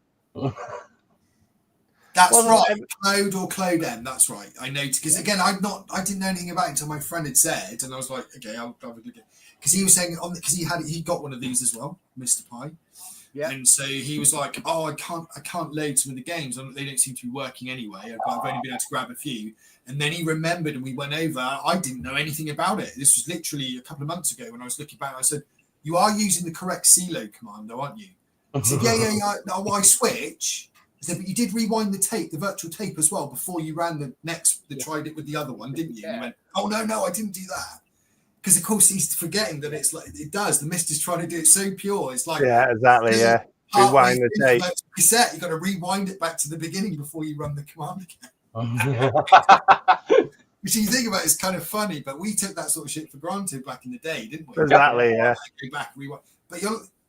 That's right, Clode or Clode M. That's right. I noticed because again, I didn't know anything about it until my friend had said, and I was like, okay, I'll have a look at it. Because he was saying because he got one of these as well, Mr. Pie. Yeah. And so he was like, "Oh, I can't load some of the games. They don't seem to be working anyway. I've only been able to grab a few." And then he remembered, and we went over. I didn't know anything about it. This was literally a couple of months ago when I was looking back. I said, "You are using the correct C-load command, though, aren't you?" He said, "Yeah. No, I switch." I said, "But you did rewind the tape, the virtual tape as well, before you ran the next. Tried it with the other one, didn't you?" And he went, "Oh no, I didn't do that." Because of course he's forgetting that it's like it does. The mist is trying to do it so pure. It's like exactly. Rewind the tape. Reset. You got to rewind it back to the beginning before you run the command again. Which you think about is kind of funny, but we took that sort of shit for granted back in the day, didn't we? Exactly. Yeah. Go back, rewind. But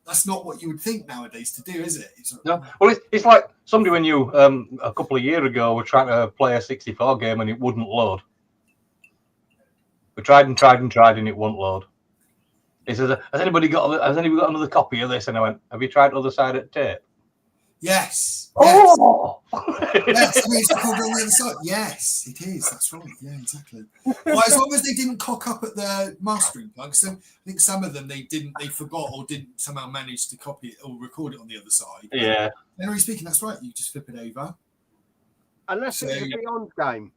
that's not what you would think nowadays to do, is it? No. Well, it's like somebody when you a couple of years ago were trying to play a 64 game and it wouldn't load. We tried and it wouldn't load. He says, has anybody got another copy of this? And I went, have you tried other side of tape? Yes. Oh! Yes, I mean, it's called on the other side. Yes, it is. That's right. Yeah, exactly. Well, as long as they didn't cock up at the mastering plug. So I think some of them they forgot or didn't somehow manage to copy it or record it on the other side. Yeah. Generally speaking, that's right. You just flip it over. Unless it's a Beyond game.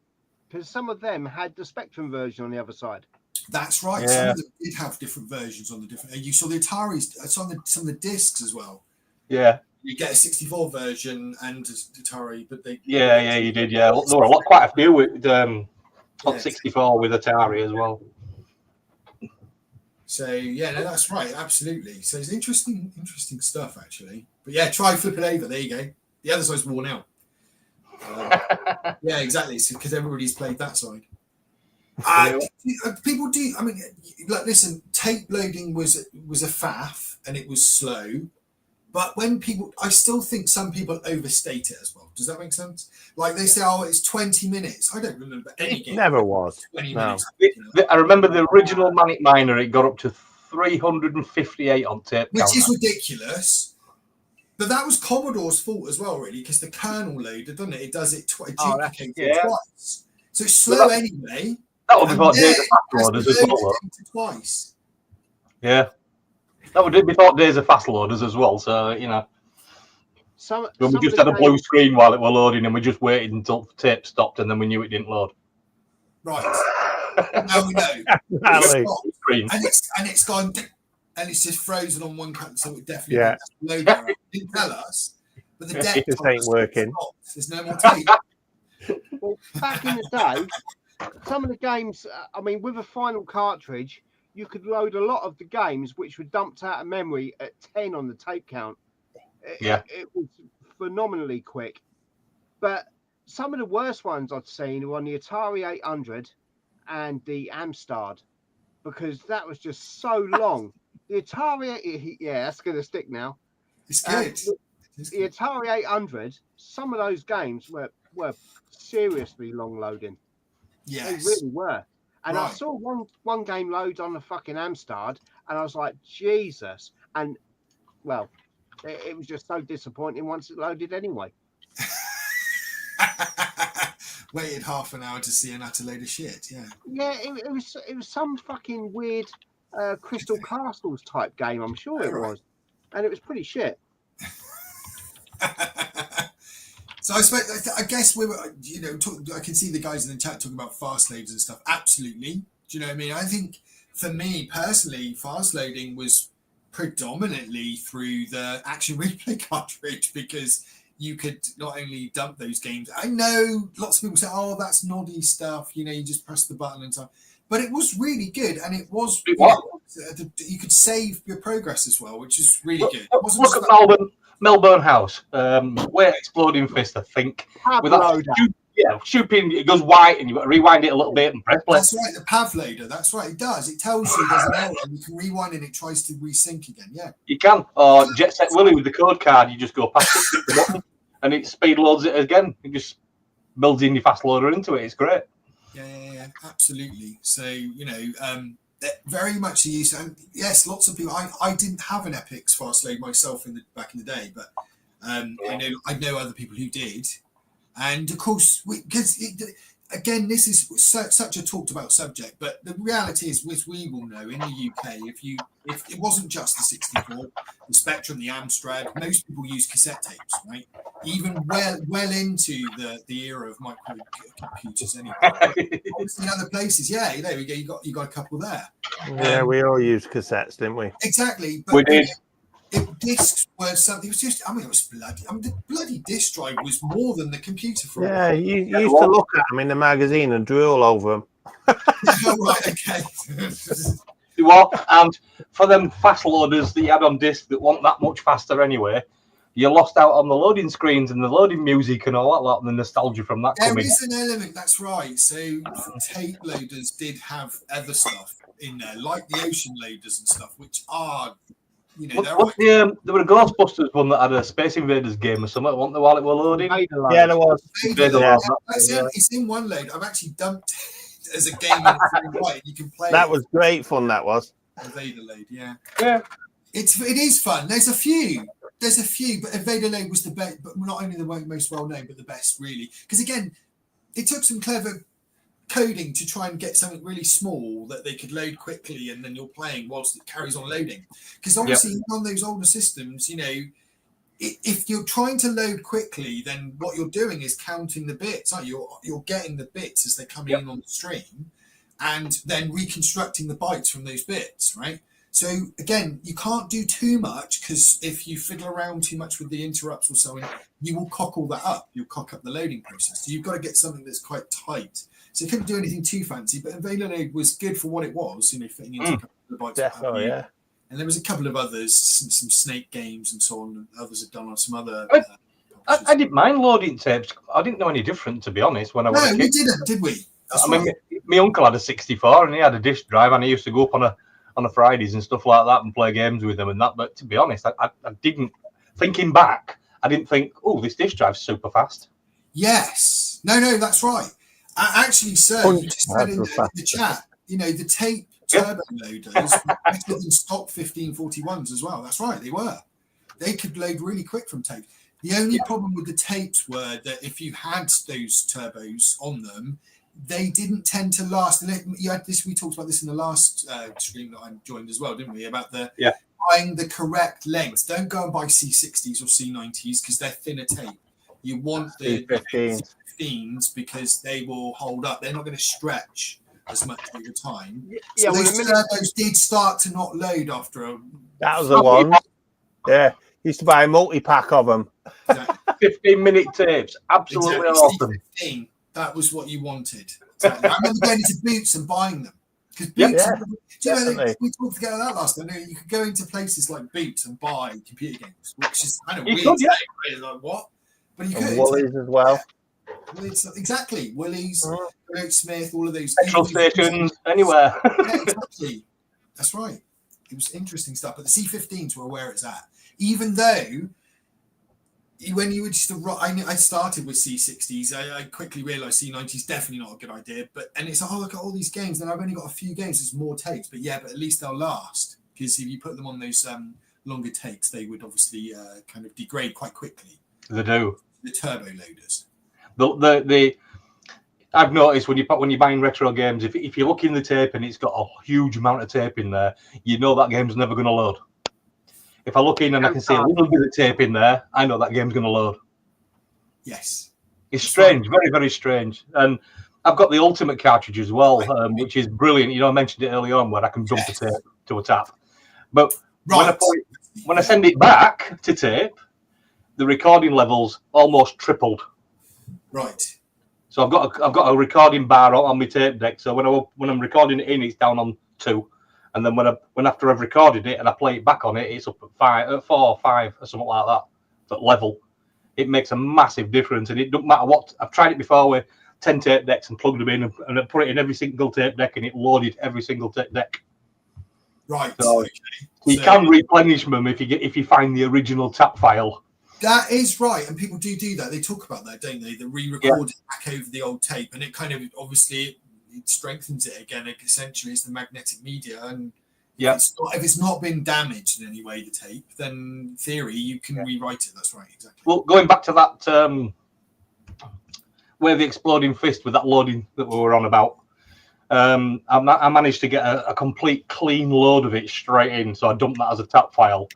Because some of them had the Spectrum version on the other side. That's right. Yeah. Some of them did have different versions on the different. You saw the Ataris. It's on some of the discs as well. Yeah. You get a 64 version and Atari, but they. Yeah, you did. Yeah, there were quite a few with on 64 with Atari as well. So yeah, no, that's right, absolutely. So it's interesting stuff actually. But yeah, try flip it over. There you go. The other side's worn out. Yeah, exactly. Because everybody's played that side. People do. I mean, like, listen, tape loading was a faff and it was slow. But when people, I still think some people overstate it as well. Does that make sense? Like they say, oh, it's 20 minutes. I don't remember any game. Never was. 20 No. minutes. I remember the original Manic Miner, it got up to 358 on tape. Which is ridiculous. But that was Commodore's fault as well, really, because the kernel loader, doesn't it? It does it duplicates it twice. So it's slow anyway. That would be thought Days of Fast Loaders as well. Twice. Yeah. That would be thought Days of Fast Loaders as well. So, you know. When we just had a blue screen while it was loading and we just waited until the tape stopped and then we knew it didn't load. Right. Now we know. And it's gone and it's just frozen on one cut, so it definitely load. Didn't tell us, but the deck just ain't working. There's no more tape. Well, back in the day, some of the games, I mean, with a final cartridge, you could load a lot of the games which were dumped out of memory at 10 on the tape count. It was phenomenally quick. But some of the worst ones I'd seen were on the Atari 800 and the Amstrad, because that was just so long. The Atari, that's going to stick now. It's good. The Atari 800, some of those games were seriously long loading. Yes. They really were. And I saw one game load on the fucking Amstrad, and I was like, Jesus. And, well, it was just so disappointing once it loaded anyway. Waited half an hour to see an utter load of shit, yeah. Yeah, it was some fucking weird Crystal Castles type game, I'm sure it was. And it was pretty shit. So I guess we were, I can see the guys in the chat talking about fast loads and stuff. Absolutely. Do you know what I mean? I think for me personally, fast loading was predominantly through the Action Replay cartridge, because you could not only dump those games. I know lots of people say, oh, that's noddy stuff. You just press the button and stuff. But it was really good. And it was, you could save your progress as well, which is really good. It wasn't look at Melbourne House, where Exploding Fist, I think. With that shooting, it goes white and you've got to rewind it a little bit and press play. That's right, the pav loader. That's right, it does. It tells you there's an error and you can rewind and it tries to resync again. Yeah. You can. Or Jet Set Willy with the code card, you just go past it and it speed loads it again. It just builds in your fast loader into it. It's great. Yeah, absolutely. So, very much a use. And yes, lots of people. I didn't have an Epix fast load myself back in the day, but I know other people who did. And of course, because again, this is such a talked about subject, but the reality is, which we will know in the UK, if it wasn't just the 64, the Spectrum, the Amstrad, most people use cassette tapes, right? Even well into the era of microcomputers, anyway. Obviously, in other places, there we go. You got a couple there. Yeah, we all used cassettes, didn't we? Exactly. But we did. If discs were something, it was just, it was bloody. The bloody disc drive was more than the computer for. Yeah, you used to look at them in the magazine and drool over them. Oh, right, okay. Well, and for them fast loaders that you had on disc that weren't that much faster anyway, you lost out on the loading screens and the loading music and all that lot, and the nostalgia from that coming. There is an element, that's right. So tape loaders did have other stuff in there, like the ocean loaders and stuff, which are... there were a Ghostbusters one that had a Space Invaders game or something, wasn't there, while it was loading? Yeah, there was. It's in one load. I've actually dumped it as a game in you can play. That was great fun. That was. Vader load, yeah. It is fun. There's a few, but Vader load was the best, but not only the most well known, but the best really. Because again, it took some clever coding to try and get something really small that they could load quickly, and then you're playing whilst it carries on loading. Because obviously on those older systems, if you're trying to load quickly, then what you're doing is counting the bits. You're getting the bits as they're coming in on the stream, and then reconstructing the bytes from those bits, right? So again, you can't do too much, because if you fiddle around too much with the interrupts or so on, you will cock all that up. You'll cock up the loading process. So you've got to get something that's quite tight. So you couldn't do anything too fancy, but Invader was good for what it was, fitting into a couple of the bytes. Definitely, yeah. And there was a couple of others, some Snake games and so on, and others had done on some other. I didn't mind loading tapes. I didn't know any different, to be honest, when I was a kid. No, we didn't, did we? I mean, my uncle had a 64 and he had a disk drive, and he used to go up on a Fridays and stuff like that and play games with them and that. But to be honest, I didn't, thinking back, I didn't think, oh, this disk drive's super fast. Yes. No, that's right. Actually, sir, you just said in the chat, the tape turbo loaders were better than stock 1541s as well. That's right, they were. They could load really quick from tape. The only problem with the tapes were that if you had those turbos on them, they didn't tend to last. And you had this. We talked about this in the last stream that I joined as well, didn't we? About buying the correct lengths. Don't go and buy C60s or C90s because they're thinner tape. You want the C15s because they will hold up. They're not going to stretch as much over time. So those turbos did start to not load after a. That was the one. Yeah, used to buy a multi-pack of them. Exactly. 15-minute tapes, absolutely awesome. C15, that was what you wanted. Exactly. I remember going into Boots and buying them. Because Boots, we talked about that last time. You could go into places like Boots and buy computer games, which is kind of weird. Like, what? But you could. And Woolies as well. Exactly. Woolies, Smith, all of those. Petrol stations, anywhere. Yeah, exactly. That's right. It was interesting stuff. But the C15s were where it's at. Even though, when you were just I started with C60s, I quickly realised C90s definitely not a good idea. And it's like, oh, look at all these games. Then I've only got a few games. There's more tapes, but at least they'll last, because if you put them on those longer tapes, they would obviously kind of degrade quite quickly. They do. The turbo loaders. I've noticed when you're buying retro games, if you look in the tape and it's got a huge amount of tape in there, you know that game's never going to load. If I look in and I can see a little bit of tape in there, I know that game's going to load. Yes. It's strange, very, very strange. And I've got the Ultimate cartridge as well, which is brilliant. I mentioned it early on where I can dump a tape to a tap. But when I send it back to tape, the recording levels almost tripled. Right. So I've got a recording bar on my tape deck. So when I'm recording it in, it's down on 2. And then when after I've recorded it and I play it back on it, it's up at 4 or 5 or something like that. That level, it makes a massive difference. And it doesn't matter what. I've tried it before with 10 tape decks and plugged them in and I put it in every single tape deck and it loaded every single tape deck. Right. So you can replenish them if you find the original tap file. That is right, and people do that. They talk about that, don't they? They re-record it back over the old tape, and it kind of obviously it strengthens it again. Essentially, it's the magnetic media, and if it's not been damaged in any way, the tape, then in theory you can rewrite it. That's right, exactly. Well, going back to that, where the exploding fist with that loading that we were on about, I managed to get a complete clean load of it straight in, so I dumped that as a tap file.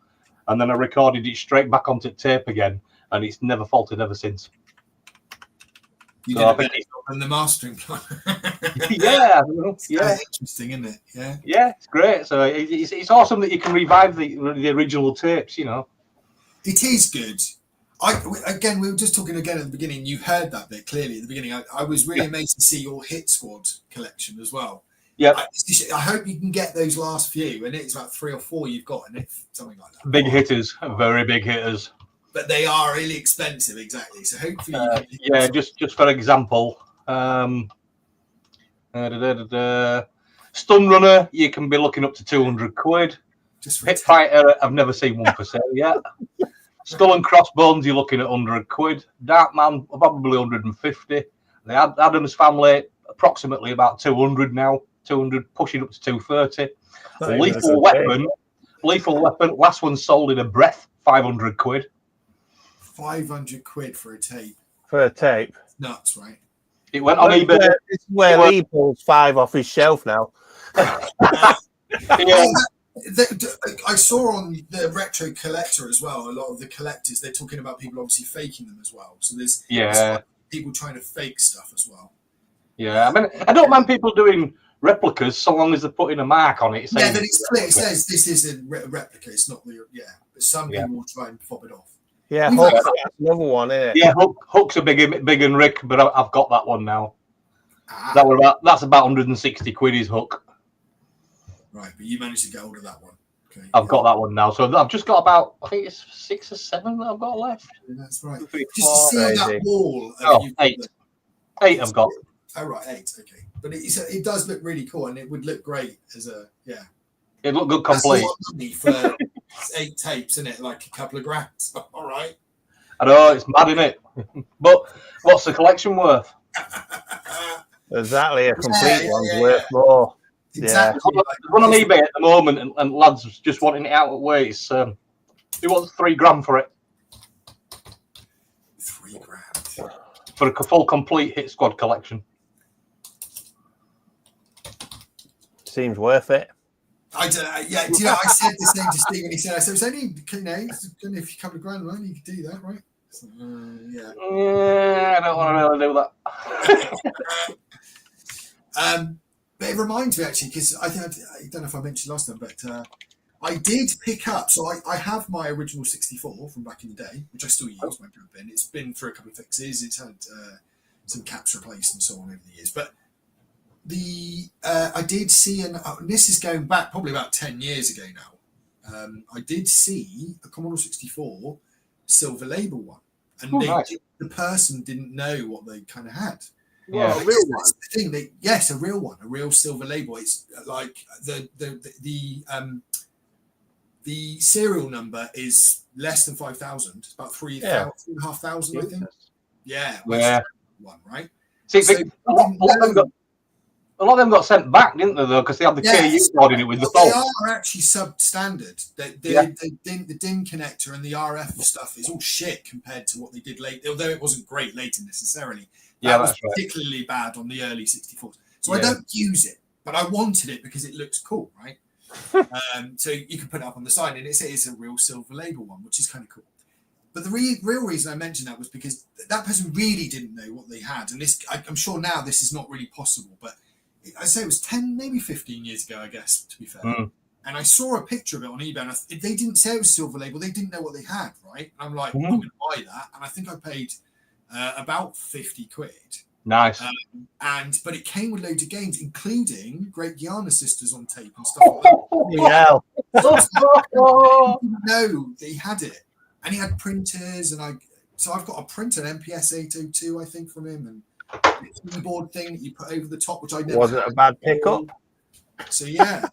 And then I recorded it straight back onto tape again, and it's never faltered ever since. You did a better job than the mastering plan. Yeah. Interesting, isn't it? Yeah, it's great. So it's awesome that you can revive the original tapes. It is good. We were just talking again at the beginning. You heard that bit clearly at the beginning. I was really amazed to see your Hit Squad collection as well. Yeah, I hope you can get those last few, and it's about 3 or 4 you've got, and it's something like that. Big hitters, very big hitters. But they are really expensive, exactly. So hopefully, just for example, Stun Runner, you can be looking up to 200 quid. Hit Fighter, I've never seen one for sale yet. Skull and Crossbones, you're looking at 100 quid. Darkman, probably 150. The Adams Family, approximately about 200 now. 200 pushing up to 230. Lethal Weapon, last one sold in a breath, 500 quid. 500 quid for a tape. For a tape. Nuts, right? It went on eBay. This is where Lee pulls 5 off his shelf now. I saw on the Retro Collector as well, a lot of the collectors, they're talking about people obviously faking them as well. So there's people trying to fake stuff as well. Yeah, I mean, I don't mind people doing replicas so long as they're putting a mark on it. Yeah, then it's clear. It says this is a replica. It's not the But some people will try and fob it off. Yeah, Hook, that's another one, isn't it? Yeah, Hook's a big and Rick, but I've got that one now. That's about 160 quid. Is Hook. Right, but you managed to get hold of that one. Okay. I've got that one now, so I've just got about, I think it's 6 or 7 that I've got left. That's right. 3, Just to see on that wall. 8. 8 I've got. Oh right, 8. Okay, but it does look really cool, and it would look great as a It looked good complete. That's a lot of money for 8 tapes, isn't it? Like a couple of grand. All right. I know, it's mad, isn't it? But what's the collection worth? Exactly, a complete one's worth more. Exactly. Yeah. One on eBay at the moment, and lads just wanting it out of the way. It's he wants $3 for it. $3 for a full complete Hit Squad collection. Seems worth it. I don't know. Yeah, do you know, I said the same to Steve when he said, it's only, if you a couple of grand, man, you could do that, right? So, yeah. Yeah, I don't want to really do that. But it reminds me actually, because I don't know if I mentioned last time, but I did pick up. So I have my original 64 from back in the day, which I still use. My bin. It's been through a couple of fixes. It's had some caps replaced and so on over the years. But I did see, and this is going back probably about 10 years ago now. I did see a Commodore 64 silver label one, and the person didn't know what they kind of had. Yeah, a real one. The thing yes, a real one, a real silver label. It's like the serial number is less than 5,000. It's about 3,500, I think. Yeah. One, right? See, so, a lot of them got sent back, didn't they? Though, because they had the KU card in it with the fault. They are actually substandard. The DIN connector and the RF stuff is all shit compared to what they did late. Although it wasn't great later necessarily. That was particularly bad on the early 64s. So I don't use it, but I wanted it because it looks cool, right? So you can put it up on the side, and it's a real silver label one, which is kind of cool. But the real reason I mentioned that was because that person really didn't know what they had, and I'm sure now this is not really possible, but I say it was 10, maybe 15 years ago, I guess, to be fair. And I saw a picture of it on eBay, and they didn't say it was silver label. They didn't know what they had, right? And I'm like, I'm going to buy that, and I think I paid about 50 quid. Nice. But it came with loads of games, including Great Guiana Sisters on tape and stuff like that. I didn't know they had it. And he had printers, and so I've got a printer, an MPS 802, I think, from him, and a keyboard thing that you put over the top, which I never wasn't a bad pickup. So yeah.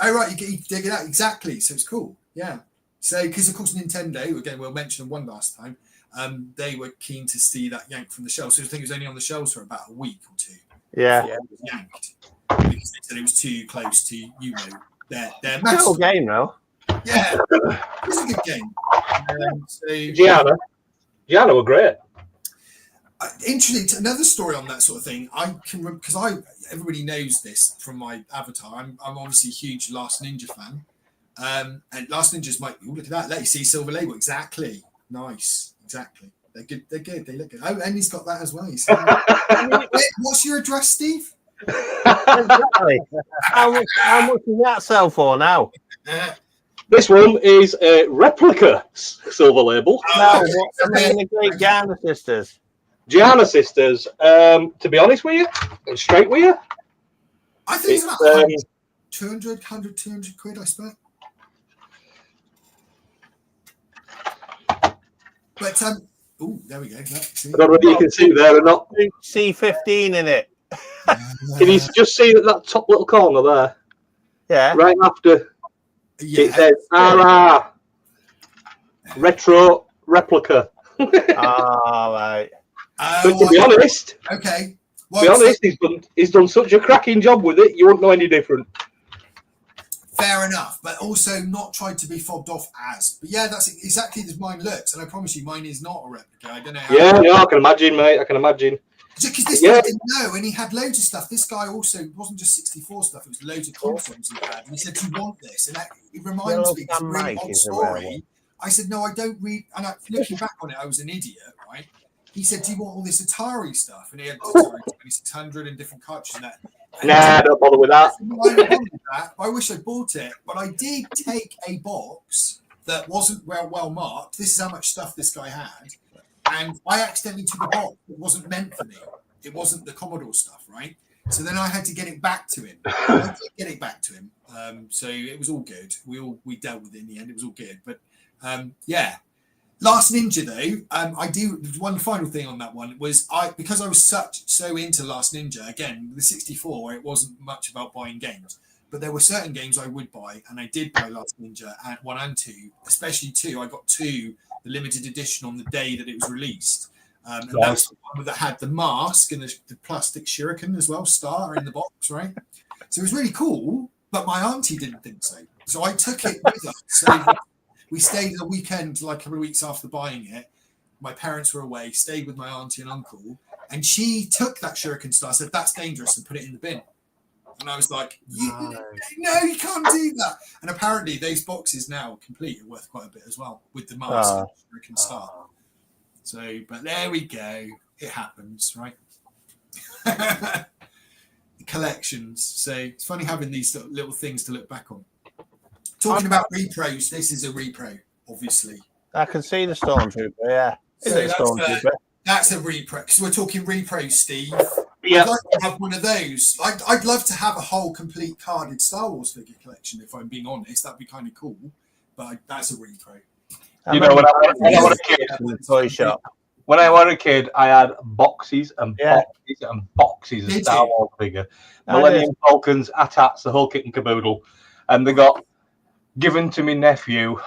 Oh right, you dig it out exactly. So it's cool. Yeah. So because of course Nintendo, again, we'll mention one last time. They were keen to see that yanked from the shelves. So I think it was only on the shelves for about a week or two. Yeah. It was yanked because they said it was too close to, their master game though. Yeah, it's a good game. Gianna were great. Interesting. Another story on that sort of thing. I can because everybody knows this from my avatar. I'm obviously a huge Last Ninja fan, and Last Ninjas might look at that. Let you see silver label. Exactly. Nice. Exactly. They're good. They're good. They look good. Oh, and he's got that as well. What's your address, Steve? Exactly. How much does that sell for now? This one is a replica silver label. What's the name of the Great Guiana Sisters? Gianna Sisters. To be honest with you, straight with you, I think it's about 200 quid, I suppose. But there we go. I don't know whether you can see there or not. C15 in it. Can you just see that top little corner there? Yeah. Right after it says RR Retro Replica. Right. But to be honest, okay. Well, he's done such a cracking job with it, you won't know any different. Fair enough, but also not tried to be fobbed off as. But yeah, that's exactly as mine looks, and I promise you, mine is not a replica. I don't know how. I can imagine, mate. I can imagine. Because this guy didn't know, and he had loads of stuff. This guy also wasn't just 64 stuff; it was loads of consoles he had. And he said, "Do you want this?" And it reminds me of a really odd story. I said, "No, I don't read." And looking back on it, I was an idiot, right? He said, "Do you want all this Atari stuff?" And he had Atari 2600 and different cartridges and that. Nah, don't bother with that. I wish I bought it, but I did take a box that wasn't well marked. This is how much stuff this guy had, and I accidentally took a box that wasn't meant for me. It wasn't the Commodore stuff, right? So then I had to get it back to him. I did get it back to him, so it was all good. We dealt with it in the end. It was all good, but yeah. Last Ninja though, I do one final thing on that one was because I was so into Last Ninja, again the 64, where it wasn't much about buying games, but there were certain games I would buy, and I did buy Last Ninja at 1 and 2, especially 2. I got 2, the limited edition, on the day that it was released, and that's the one that had the mask and the plastic shuriken as well, star in the box, right? So it was really cool, but my auntie didn't think so, so I took it with us. So we stayed a weekend, like a couple of weeks after buying it. My parents were away, stayed with my auntie and uncle, and she took that shuriken star, said, "That's dangerous," and put it in the bin. And I was like, no, you can't do that. And apparently those boxes now complete are worth quite a bit as well, with the mask and shuriken star. So, but there we go. It happens, right? Collections. So it's funny having these little things to look back on. Talking about repros, this is a repro, obviously. I can see the Stormtrooper, yeah. So that's a repro. Because we're talking repros, Steve. Yeah. I'd like to have one of those. I'd love to have a whole complete carded Star Wars figure collection, if I'm being honest. That'd be kind of cool. But that's a repro. You know, when I was a kid, in the toy shop. When I was a kid, I had boxes and boxes and boxes of Star Wars figure. Millennium Falcons, AT-ATs, the whole kit and caboodle. And they got given to my nephew,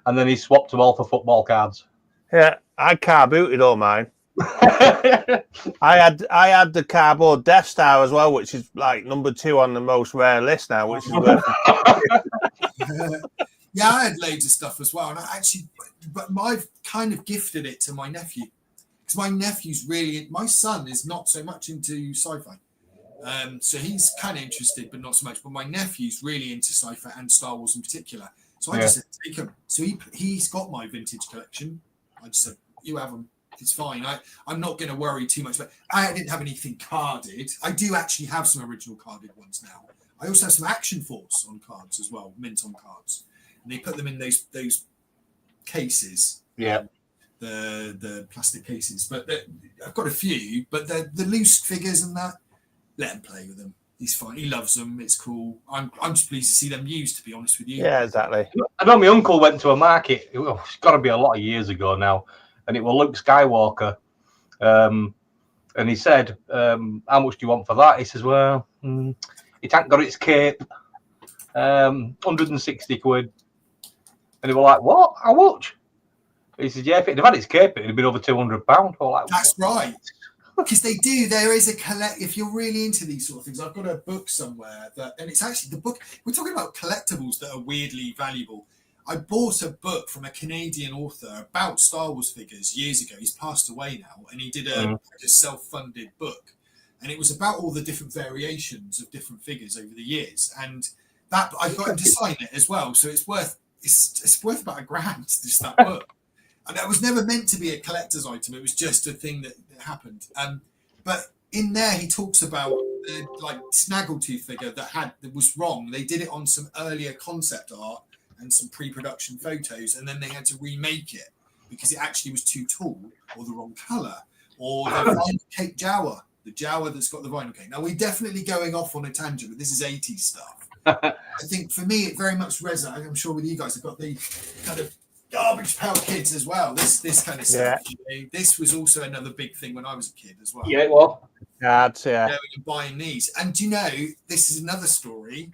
and then he swapped them all for football cards. Yeah, I car booted all mine. I had the cardboard Death Star as well, which is like number 2 on the most rare list now, which is worth. Yeah, I had loads of stuff as well, and but I've kind of gifted it to my nephew, because my nephew's really, my son is not so much into sci-fi. So he's kind of interested, but not so much. But my nephew's really into sci-fi and Star Wars in particular. So I just said, take him. So he's got my vintage collection. I just said, you have them. It's fine. I'm not going to worry too much. But I didn't have anything carded. I do actually have some original carded ones now. I also have some Action Force on cards as well, mint on cards. And they put them in those cases. Yeah. The plastic cases. But I've got a few. But the loose figures and that, let him play with them. He's fine. He loves them. It's cool. I'm just pleased to see them used, to be honest with you. Yeah, exactly. I know my uncle went to a market. It's got to be a lot of years ago now, and it was Luke Skywalker. And he said, "How much do you want for that?" He says, "Well, it ain't got its cape. 160 quid." And they were like, "What? How much?" He said, "Yeah, if it'd have had its cape, it'd have been over £200." Like, that's right. Because they do, there is a collect. If you're really into these sort of things, I've got a book somewhere and it's actually the book. We're talking about collectibles that are weirdly valuable. I bought a book from a Canadian author about Star Wars figures years ago. He's passed away now, and he did a self-funded book, and it was about all the different variations of different figures over the years. And that I got him to sign it as well, so it's worth about £1,000 just that book. And that was never meant to be a collector's item. It was just a thing that happened. But in there, he talks about the Snaggletooth figure that was wrong. They did it on some earlier concept art and some pre-production photos, and then they had to remake it because it actually was too tall or the wrong color, or the vinyl cake Jawa, the Jawa that's got the vinyl cake. Now, we're definitely going off on a tangent, but this is 80s stuff. I think for me, it very much resonates. I'm sure with you guys, I've got the kind of Garbage Pail Kids as well. This kind of stuff. Yeah. This was also another big thing when I was a kid as well. Yeah, well, yeah. Going and buying these, and do you know, this is another story.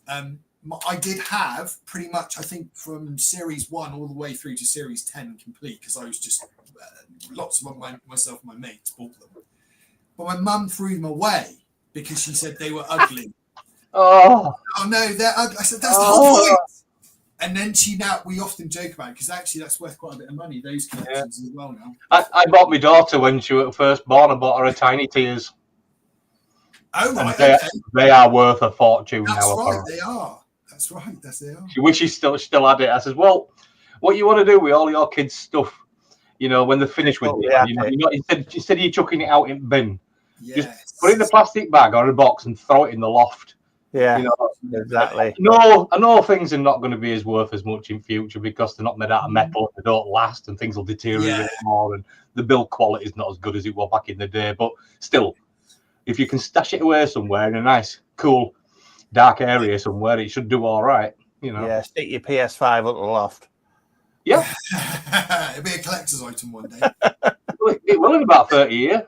I did have pretty much, I think, from series 1 all the way through to series 10 complete, because I was just lots of myself and my mates bought them. But my mum threw them away because she said they were ugly. Oh no, they're ugly. I said that's the whole point. And then we often joke about it, because actually that's worth quite a bit of money, those collections as well now. I bought my daughter when she was first born. I bought her a Tiny Tears. Oh, right. They are worth a fortune now. That's right, they are. That's right, they are. She wishes still had it. I says, well, what you want to do with all your kids' stuff, when they're finished with it? You said you're chucking it out in bin. Yes. Put it in a plastic bag or a box and throw it in the loft. Yeah, You know, exactly. I know things are not going to be as worth as much in future because they're not made out of metal. They don't last, and things will deteriorate more. And the build quality is not as good as it was back in the day. But still, if you can stash it away somewhere in a nice, cool, dark area somewhere, it should do all right. You know. Yeah, stick your PS5 up the loft. Yeah. It'll be a collector's item one day. It will in about 30 years.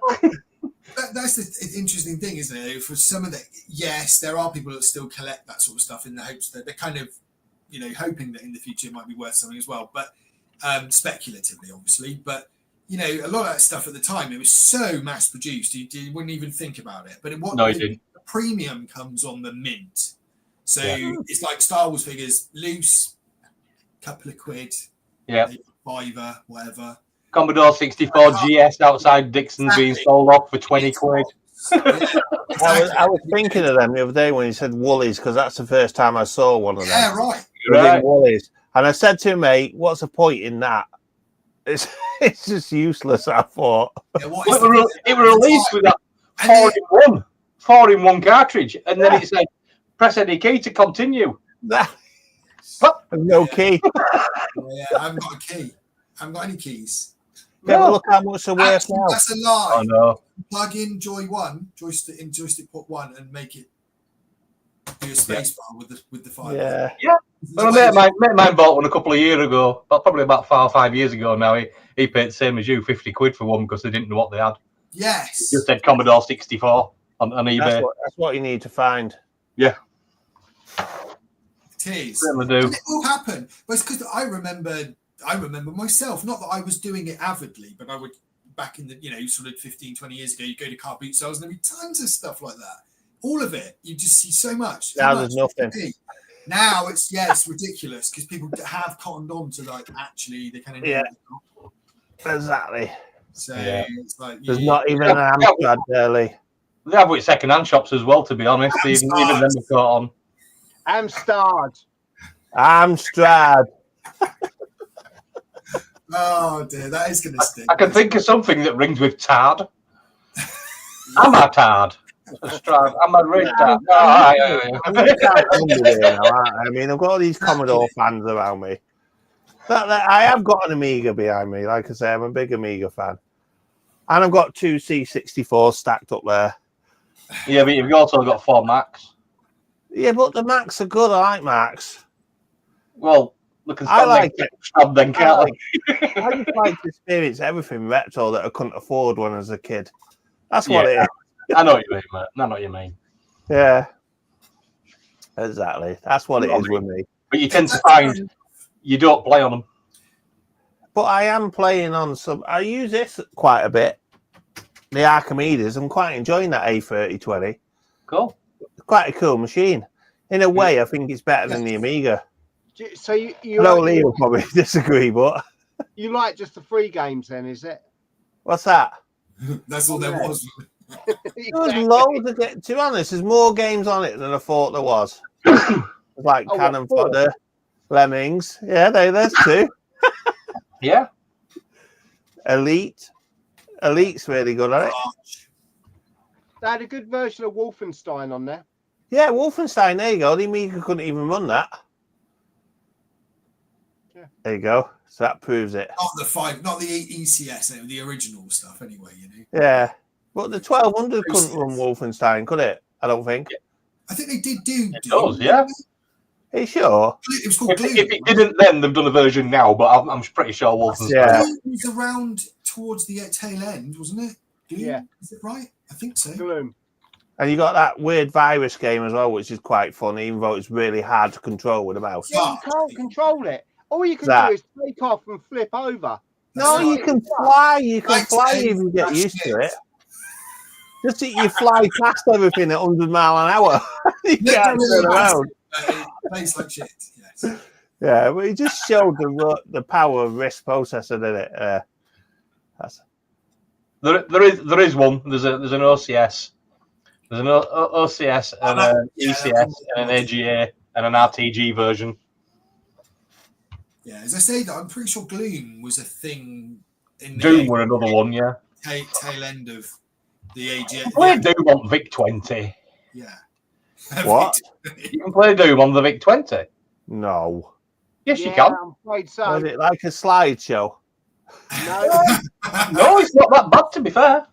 That's the interesting thing, isn't it? For some of the, yes, there are people that still collect that sort of stuff in the hopes that they're kind of, you know, hoping that in the future it might be worth something as well. But speculatively, obviously. But, you know, a lot of that stuff at the time, it was so mass produced, you wouldn't even think about it. But the premium comes on the mint. So it's like Star Wars figures, loose, couple of quid, $5, whatever. Commodore 64 GS outside Dixon being sold off for 20 quid. I was thinking of them the other day when you said Woolies, because that's the first time I saw one of them. Yeah, right. Right. Woolies. And I said to him, mate, what's the point in that? It's just useless, I thought. Yeah, it was released with that 4-in-1 cartridge, and then it said, press any key to continue. No key. Yeah, I haven't got a key. I haven't got any keys. Yeah, but look how much they're worth now. That's a lie. Oh, no. Plug in joystick port 1 and make it do a space bar with the file. Yeah. Well, mate mine bought one a couple of years ago, probably about 4 or 5 years ago now. He paid the same as you, 50 quid for one because they didn't know what they had. Yes. He just said Commodore 64 on eBay. That's what you need to find. Yeah. It is. Certainly do. And it will happen. But it's because I remember myself, not that I was doing it avidly, but I would, back in the, you know, sort of 15, 20 years ago, you go to car boot sales and there'd be tons of stuff like that. All of it. You just see so much. Now there's nothing. Now it's ridiculous because people have cottoned on to like actually they kind of need it. Exactly. So it's like there's not even an Amstrad early. They have with second-hand shops as well, to be honest. Even them have got on. Amstrad. Oh dear, that is going to stick. I can think of something that rings with tard. I'm a tard. I'm a red tard. I mean, I've got all these Commodore fans around me. I have got an Amiga behind me. Like I say, I'm a big Amiga fan. And I've got 2 C64s stacked up there. Yeah, but you've also got 4 Macs. Yeah, but the Macs are good. I like Macs. Well, look at I like it. Then, can't I just like to experience everything retro that I couldn't afford when I was a kid. That's what it is. I know what you mean, mate. I know what you mean. Yeah. Exactly. That's what it is with me. But you tend to find you don't play on them. But I am playing on some. I use this quite a bit. The Archimedes. I'm quite enjoying that A3020. Cool. It's quite a cool machine. In a way, I think it's better than the Amiga. So you I know Lee will probably disagree, but you like just the free games then, is it? What's that? That's all there was. There's loads of to be honest, there's more games on it than I thought there was. Like Cannon Fodder, Lemmings. Yeah, there's 2. Yeah. Elite's really good at it. They had a good version of Wolfenstein on there. Yeah, Wolfenstein, there you go. The Amiga couldn't even run that. Yeah. There you go. So that proves it. Not the ECS, the original stuff anyway, you know. Yeah. But the 1200 couldn't run Wolfenstein, could it? I don't think. I think they did do. It does, yeah. Are you sure? It was called Gloom. If it didn't then, they've done a version now, but I'm pretty sure Wolfenstein. Yeah. Gloom was around towards the tail end, wasn't it? Gloom? Yeah. Is it right? I think so. Gloom. And you got that weird virus game as well, which is quite fun, even though it's really hard to control with a mouse. Yeah, you can't control it. All you can do is take off and flip over. No, you can fly. You can fly if you get used to it. Just that you fly past everything at 100 miles an hour. You can't turn around. It plays like shit. Yes. Yeah, but it just showed the power of RISC processor, didn't it? There is one. There's an OCS. There's an OCS and an ECS and an AGA and an RTG version. Yeah, as I say that, I'm pretty sure Gloom was a thing in the Doom were another one, yeah. tail end of The AG. You can play Doom on VIC 20. Yeah. What? You can play Doom on the VIC 20. No. Yes, yeah, you can. I'm afraid so. Was it like a slideshow? No, No, it's not that bad, to be fair.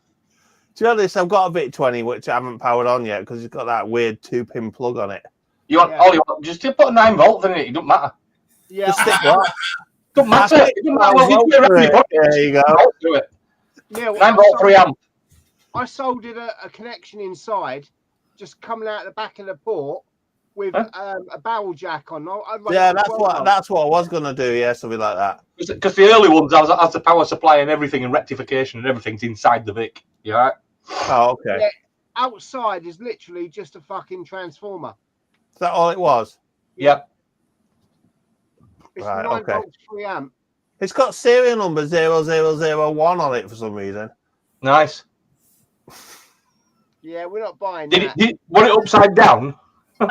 To be honest, I've got a VIC 20 which I haven't powered on yet because it's got that weird 2-pin plug on it. You want all you want, just to put a 9 volt in it. It doesn't matter. yeah, Just stick what? Doesn't matter. It doesn't matter what you do around your pocket. There you go. I'll do it. Neil, 9 volt 3 amp. I soldered a connection inside, just coming out the back of the port with a barrel jack on. Yeah, that's what I was gonna do. Yeah, something like that. Because the early ones has the power supply and everything and rectification and everything's inside the VIC. You all right? Oh, okay. Yeah, outside is literally just a fucking transformer. Is that all it was? Yep. It's Right, 9 okay. volts 3 amp. It's got serial number 0001 on it for some reason. Nice. Yeah, we're not buying Did that. it want it upside down? I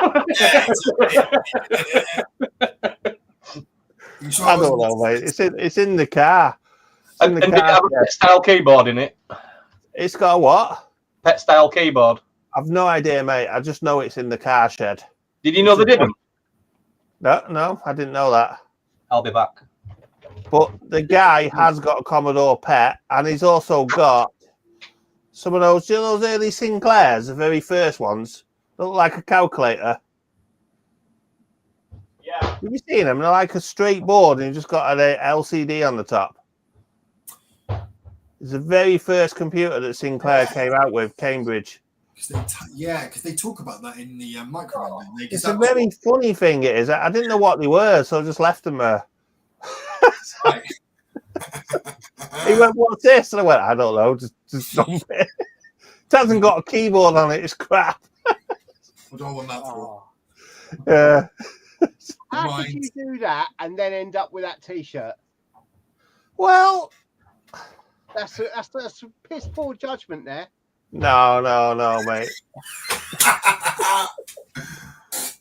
don't know, mate. It's in the car. It's in And the did it car. have a pet style keyboard in it? It's got a what? Pet style keyboard. I've no idea, mate. I just know it's in the car shed. Did you know they didn't? No, I didn't know that. I'll be back. But the guy has got a Commodore PET, and he's also got some of those, you know, those early Sinclairs, the very first ones, look like a calculator. Yeah. Have you seen them? They're like a straight board, and you just got an LCD on the top. It's the very first computer that Sinclair came out with, Cambridge. Because they talk about that in the micro. It's a very funny thing, it is. I didn't know what they were, so I just left them there. He went, "What's this?" And I went, "I don't know, just dump it. It hasn't got a keyboard on it, it's crap." What do I want that for? Yeah. How could you do that and then end up with that T-shirt? Well, That's a piss poor judgment there. no, mate.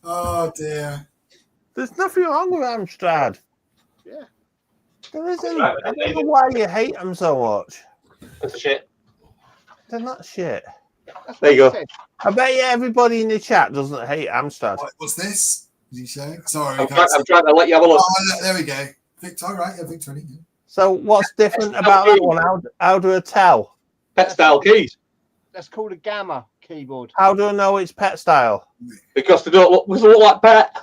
Oh dear. There's nothing wrong with Amstrad. Yeah. There isn't. I don't know why you hate them so much. That's shit. They're not shit. That's There you what go. he said. I bet you everybody in the chat doesn't hate Amstrad. What's this? Did he say? Sorry. I'm trying to let you have a look. Oh, there we go. Victor, all right, yeah, Victor. Yeah. So what's different about that one? How do I tell? Pet style keys. That's called a Gamma keyboard. How do I know it's pet style? Because they don't look like pet.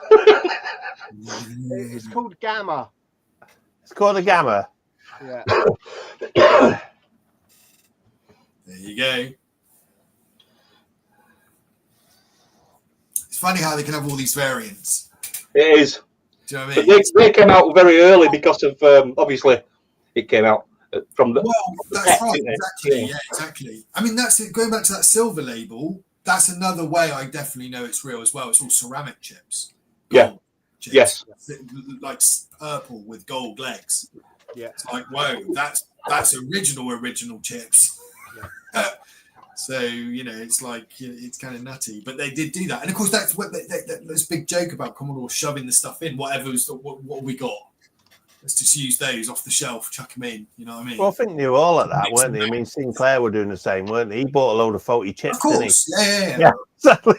It's called Gamma. It's called a Gamma. Yeah. There you go. It's funny how they can have all these variants. It is. Do you know what I mean? They came out very early because of obviously it came out from the. Well, that's right. Exactly. Yeah, exactly. I mean, that's it. Going back to that silver label. That's another way I definitely know it's real as well. It's all ceramic chips. Yeah. Chips. Yes. Like purple with gold legs. Yeah. It's like, whoa, that's original chips. Yeah. So, you know, it's like, it's kind of nutty, but they did do that. And of course, that's what this big joke about Commodore shoving the stuff in, whatever's what we got. Let's just use those off the shelf, chuck them in. You know what I mean? Well, I think they were all at that, weren't they? I mean, Sinclair were doing the same, weren't they? He bought a load of faulty chips, of course. didn't he? Yeah. Exactly.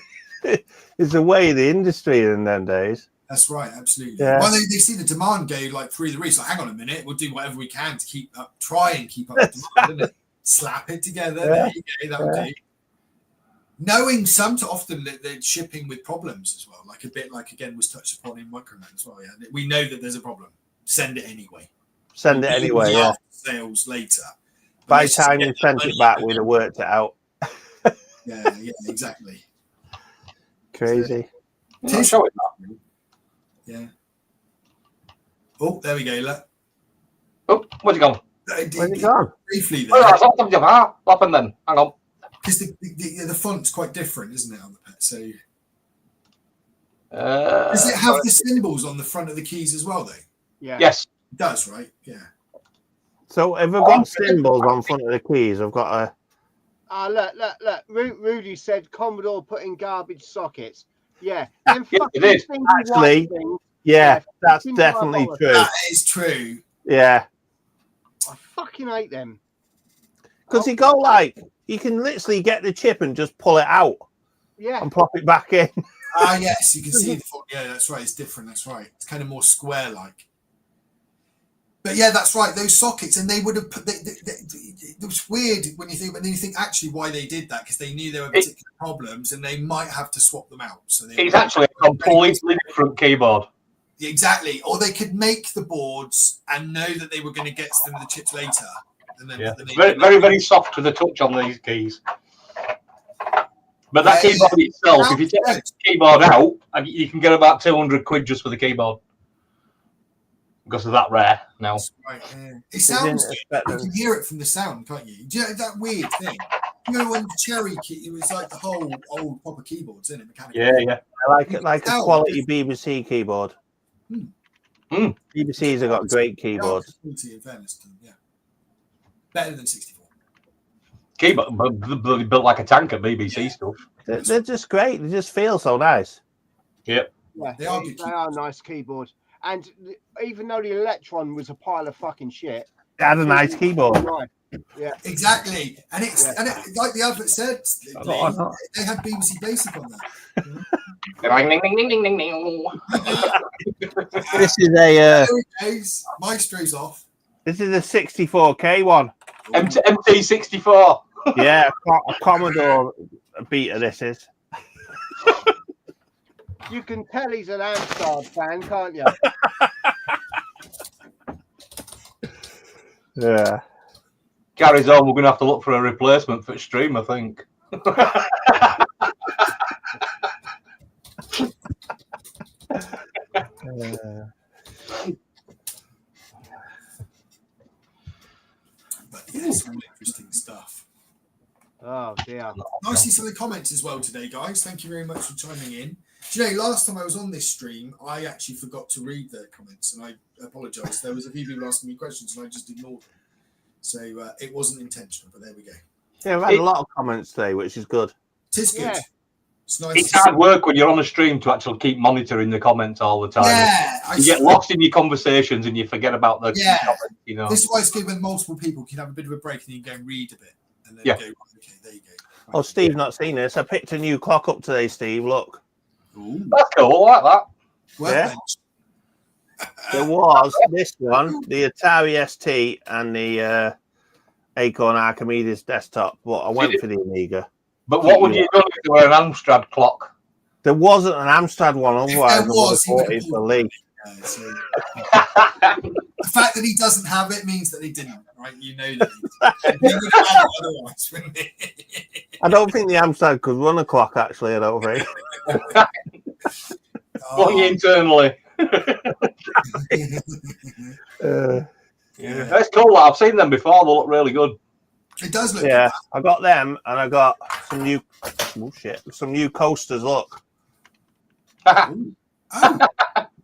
It's the way of the industry in them days. That's right, absolutely. Yeah. Well, they see the demand go like through the roof. So hang on a minute, we'll do whatever we can to try and keep up with demand, isn't it? Slap it together. Yeah. There you go. That'll do. Knowing often that they're shipping with problems as well, like a bit like again was touched upon in Microland as well. Yeah, we know that there's a problem. Send it anyway. Send it anyway, yeah. Sales later. By the time you sent it back, we'd have worked it out. Yeah, exactly. Crazy. Yeah. Oh, there we go. Look. Oh, where's it gone? Where's it gone? Briefly Oh, there. what happened then? Hang on. Because the font's quite different, isn't it, on the pet? So Uh, does it have the symbols on the front of the keys as well, though? Yeah. Yes. It does, right? Yeah. So if I've got symbols on front of the keys, I've got a... Look. Rudy said Commodore put in garbage sockets. Yeah. Them Yes, fucking it is. thingy Actually, white things, Yeah, that's Seems definitely like true. That is true. Yeah. I fucking hate them. Because you go like, you can literally get the chip and just pull it out. Yeah. And plop it back in. Yes, you can see the yeah, that's right. It's different. That's right. It's kind of more square-like. But yeah, that's right. Those sockets, and they would have put. It was weird when you think, but then you think actually why they did that, because they knew there were particular problems, and they might have to swap them out. So it's actually a completely different keyboard. Exactly, or they could make the boards and know that they were going to get some of the chips later, and then very, very soft to the touch on these keys. But that keyboard itself, if you take the keyboard out, you can get about 200 quid just for the keyboard. Because of that rare now. Right, it sounds good. You can hear it from the sound, can't you? Do you know that weird thing? You know, when the Cherry key, it was like the whole old proper keyboards, isn't it? Mechanical. Yeah. I like it like a quality BBC keyboard. BBC's have got great keyboards. In fairness to them, yeah. Better than 64. Keyboard built like a tank at BBC stuff. They're just great. They just feel so nice. Yep. Yeah, they are nice keyboards. And even though the Electron was a pile of fucking shit, it had a nice keyboard. Yeah, exactly. And it's like the advert said, they had BBC Basic on that. This is a Maestro's off. This is a 64K one. MT64. Yeah, a Commodore beta. This is. You can tell he's an Amstrad fan, can't you? Yeah. Carries on. We're going to have to look for a replacement for stream, I think. But yeah, some interesting stuff. Oh dear. Nice to see some of the comments as well today, guys. Thank you very much for chiming in. Do you know, last time I was on this stream, I actually forgot to read the comments, and I apologise. There was a few people asking me questions, and I just ignored them. So it wasn't intentional, but there we go. Yeah, we've had a lot of comments today, which is good. It is good. Yeah. It's nice. It's hard work when you're on a stream to actually keep monitoring the comments all the time. Yeah, you get lost in your conversations and you forget about the comments, you know. This is why it's good when multiple people can have a bit of a break and you can go and read a bit. And then go, okay, there you go. Right. Oh, Steve, not seen this. I picked a new clock up today, Steve. Look. Ooh. That's cool. I like that. Well, There was this one, the Atari ST and the Acorn Archimedes desktop, but I went for the Amiga. But what would you have done if there were an Amstrad clock? There wasn't an Amstrad one, otherwise I would have bought it for Lee. The fact that he doesn't have it means that he didn't, right? You know that he would have had it otherwise, wouldn't he? I don't think the Amstrad could run a clock, actually, I don't think. Looking internally. Yeah. That's cool. I've seen them before. They look really good. It does look good. Good. I got them, and I got some new new coasters. Look.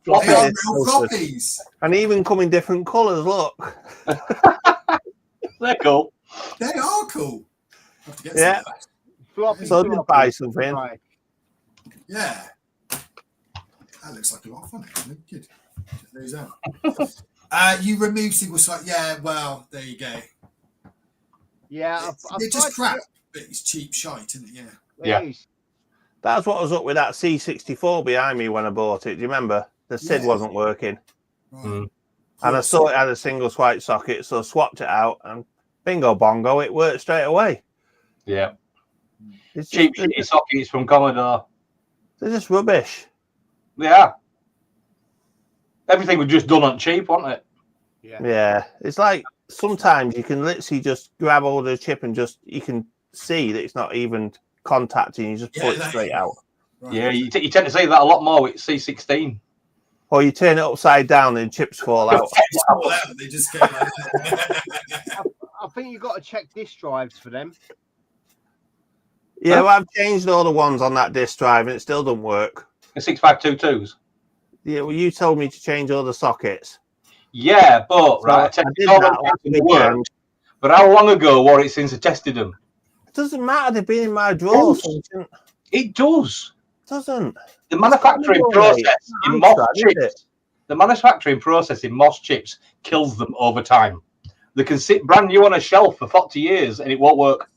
Oh, they are real copies. And even come in different colours. Look. They're cool. They are cool. Yeah. So I did buy something. Yeah. That looks like a lot of fun, actually. Good. Check those out. You remove single site. Yeah, well, there you go. Yeah. They're just crap, but it's cheap shite, isn't it? Yeah. That's what was up with that C64 behind me when I bought it. Do you remember? The SID wasn't working. Right. And I saw it had a single swipe socket, so I swapped it out and bingo bongo, it worked straight away. Yeah. It's cheap sockets from Commodore. They're just rubbish. Yeah. Everything was just done on cheap, wasn't it? Yeah. It's like sometimes you can literally just grab hold of the chip and you can see that it's not even contacting, you just pull it straight out. Right. Yeah, you tend to see that a lot more with C16. Or you turn it upside down and chips fall out. They just go like that. I think you've got to check disk drives for them. Yeah, well, I've changed all the ones on that disk drive and it still doesn't work. The 6522s? Yeah, well, you told me to change all the sockets. Yeah, but I did that but how long ago were it since I tested them? It doesn't matter. They've been in my drawer. It does. It doesn't. The manufacturing process in MOS chips. The manufacturing process in MOS chips kills them over time. They can sit brand new on a shelf for 40 years and it won't work.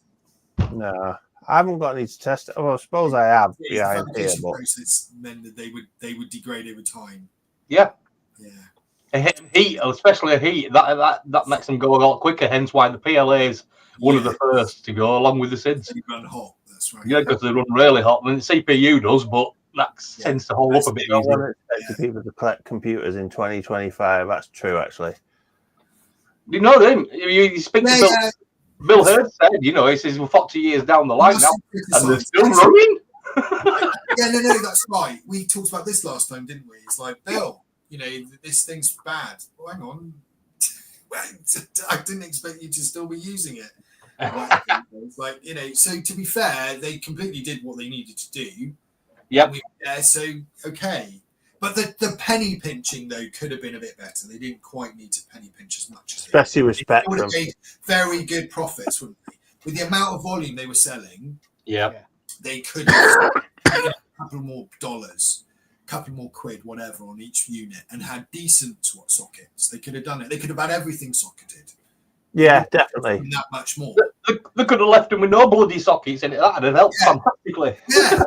No, I haven't got any to test. Well, I suppose I have. The Yeah, fabrication process meant that they would degrade over time. Yeah. Yeah. Heat, especially a heat, that makes them go a lot quicker. Hence why the PLA is one of the first to go, along with the SIDs. They run hot. That's right. Yeah, because they run really hot. I mean, the CPU does, but that tends to hold up a bit I easier. want to expect people to collect computers in 2025. That's true, actually. You know them. You speak to Bill Hurd said, you know, he says we're 40 years down the line now, and they're still running. No, that's right. We talked about this last time, didn't we? It's like, Bill, you know, this thing's bad. Well, hang on. I didn't expect you to still be using it. It's like, you know, so to be fair, they completely did what they needed to do. Yep. So, okay. But the penny pinching, though, could have been a bit better. They didn't quite need to penny pinch as much as especially with Spectrum. They would have made very good profits, wouldn't they? With the amount of volume they were selling, they could have made a couple more dollars, a couple more quid, whatever, on each unit and had decent sockets. They could have done it. They could have had everything socketed. Yeah, definitely. That much more. They could have left them with no bloody sockets in it. That would have helped fantastically. Yeah.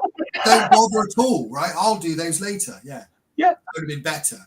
Don't bother at all, right? I'll do those later. Yeah. Yeah. That would have been better.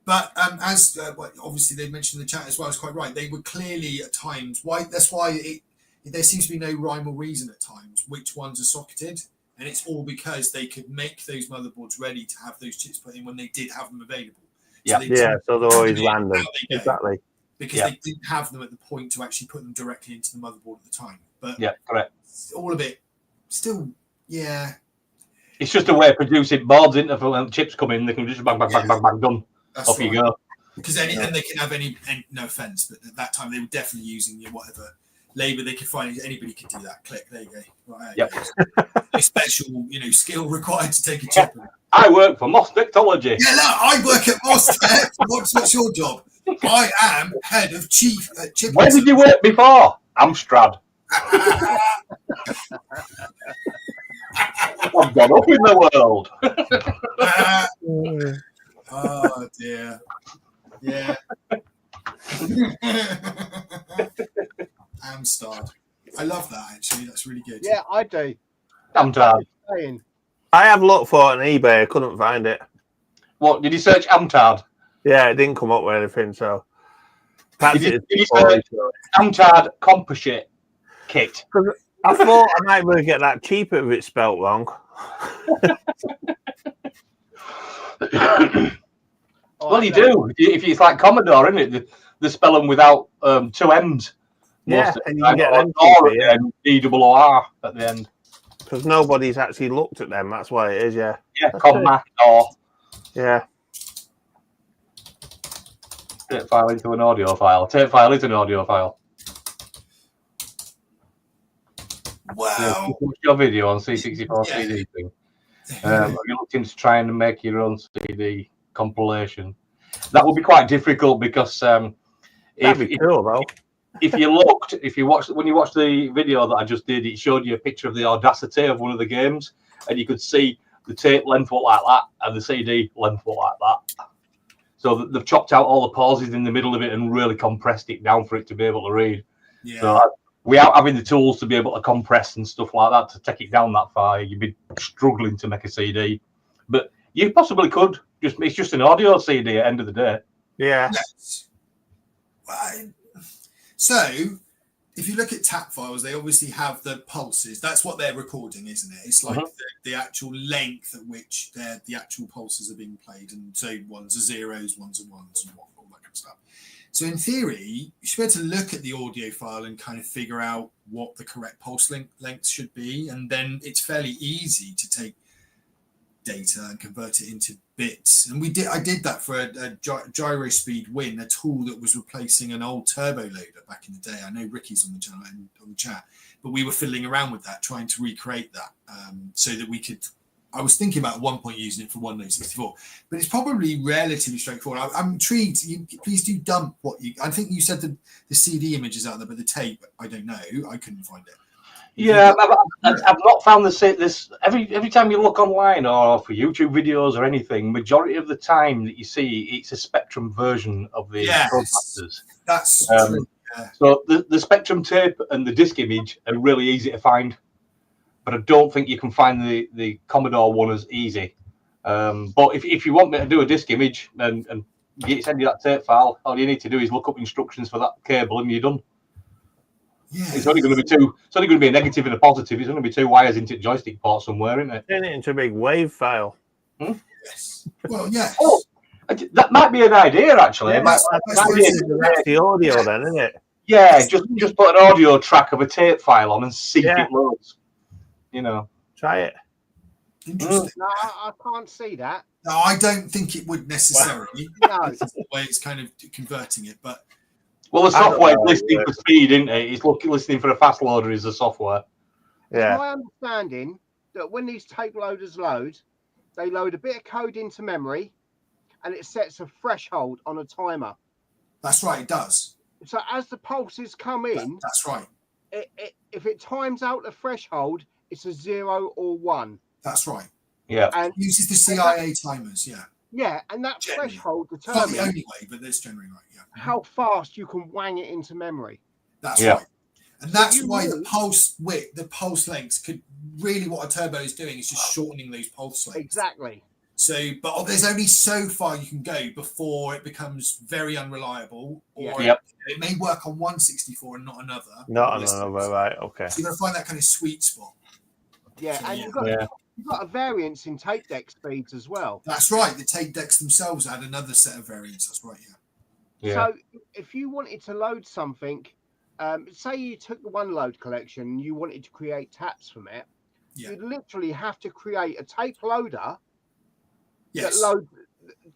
But as obviously they mentioned in the chat as well, it's quite right. They were clearly at times, that's why there seems to be no rhyme or reason at times which ones are socketed. And it's all because they could make those motherboards ready to have those chips put in when they did have them available. So so they're always random. Exactly. Because they didn't have them at the point to actually put them directly into the motherboard at the time. But correct. All of it still, It's just a way of producing boards, isn't it? For when chips come in, they can just bang, done. That's off right. you go. Because and they can have any, no offense, but at that time they were definitely using whatever labor they could find. Anybody could do that. Click, there you go. Right, no special, skill required to take a chip. I work for Moss Technology. Yeah, no, I work at Moss Tech. What's your job? I am head of chief chip. Where did you work before? Amstrad. I've gone up in the world. Oh dear. Yeah. Amstrad. I love that actually. That's really good. Yeah, I do. Amstrad. I have looked for it on eBay. I couldn't find it. What did you search? Amstrad. Yeah, it didn't come up with anything. So did you search Amstrad composite kit? I thought I might be able to get that cheaper if it's spelt wrong. Well, you do. If it's like Commodore, isn't it? They spell them without two M's. Yeah, and you can get them and D-double-O-R at the end. Because nobody's actually looked at them. That's why it is, yeah. Yeah, Commodore. Yeah. Tape file into an audio file. Tape file is an audio file. Wow. What's your video on C64 CD thing? Are you looking to try and make your own CD compilation? That would be quite difficult because that'd be cool though. When you watched the video that I just did, it showed you a picture of the audacity of one of the games, and you could see the tape length look like that and the CD length look like that. So they've chopped out all the pauses in the middle of it and really compressed it down for it to be able to read. Yeah. So without having the tools to be able to compress and stuff like that to take it down that far, you'd be struggling to make a CD. But you possibly could. It's just an audio CD at the end of the day. Yeah. Yes. So, if you look at tap files, they obviously have the pulses. That's what they're recording, isn't it? It's like the actual length at which the actual pulses are being played. And so ones are zeros, ones are ones, and all that kind of stuff. So in theory, you should be able to look at the audio file and kind of figure out what the correct pulse length should be. And then it's fairly easy to take data and convert it into bits. And I did that for a Gyro Speed Win, a tool that was replacing an old turbo loader back in the day. I know Ricky's on the channel and on the chat, but we were fiddling around with that, trying to recreate that so that we could. I was thinking about at one point using it for Wonderland 64, but it's probably relatively straightforward. I'm intrigued. Please do dump what you. I think you said the CD images out there, but the tape, I don't know. I couldn't find it. Yeah, I've not found this. Every time you look online or for YouTube videos or anything, majority of the time that you see, it's a Spectrum version of the Roadmasters. That's true. Yeah. So the Spectrum tape and the disc image are really easy to find, but I don't think you can find the Commodore one as easy. But if you want me to do a disc image and send you that tape file, all you need to do is look up instructions for that cable and you're done. Yeah. It's only going to be it's only going to be a negative and a positive. It's going to be 2 wires into joystick port somewhere, isn't it? Turn it into a big wave file. Yes. Well, yes. Oh, that might be an idea, actually. Yeah, That's the audio then, isn't it? Yeah, just put an audio track of a tape file on and see if it loads. You know. Try it. Interesting. No, I can't see that. No, I don't think it would necessarily. No. This is the way it's kind of converting it, but Well, the software is listening for speed, isn't it? It's listening for a fast loader is the software. Yeah. My understanding that when these tape loaders load, they load a bit of code into memory, and it sets a threshold on a timer. that's right, it does. So as the pulses come in, That's right. If it times out the threshold, it's a 0 or 1. That's right. Yeah. And It uses the CIA timers, yeah. yeah, and that Generally. threshold It's not the determines only way, but that's generally right, yeah. how fast you can wang it into memory. That's Yeah. right. And that's you why the need- pulse width, the pulse lengths could really what a turbo is doing is just shortening those pulse lengths. Exactly. So, but there's only so far you can go before it becomes very unreliable, or Yep. it may work on one 64 and not another. Not another, right? Okay. So you've got to find that kind of sweet spot. Yeah, So, and yeah. you've got a variance in tape deck speeds as well. That's right. The tape decks themselves add another set of variants. That's right. Yeah. Yeah. So if you wanted to load something, say you took the one load collection and you wanted to create taps from it, Yeah. you'd literally have to create a tape loader Yes. that load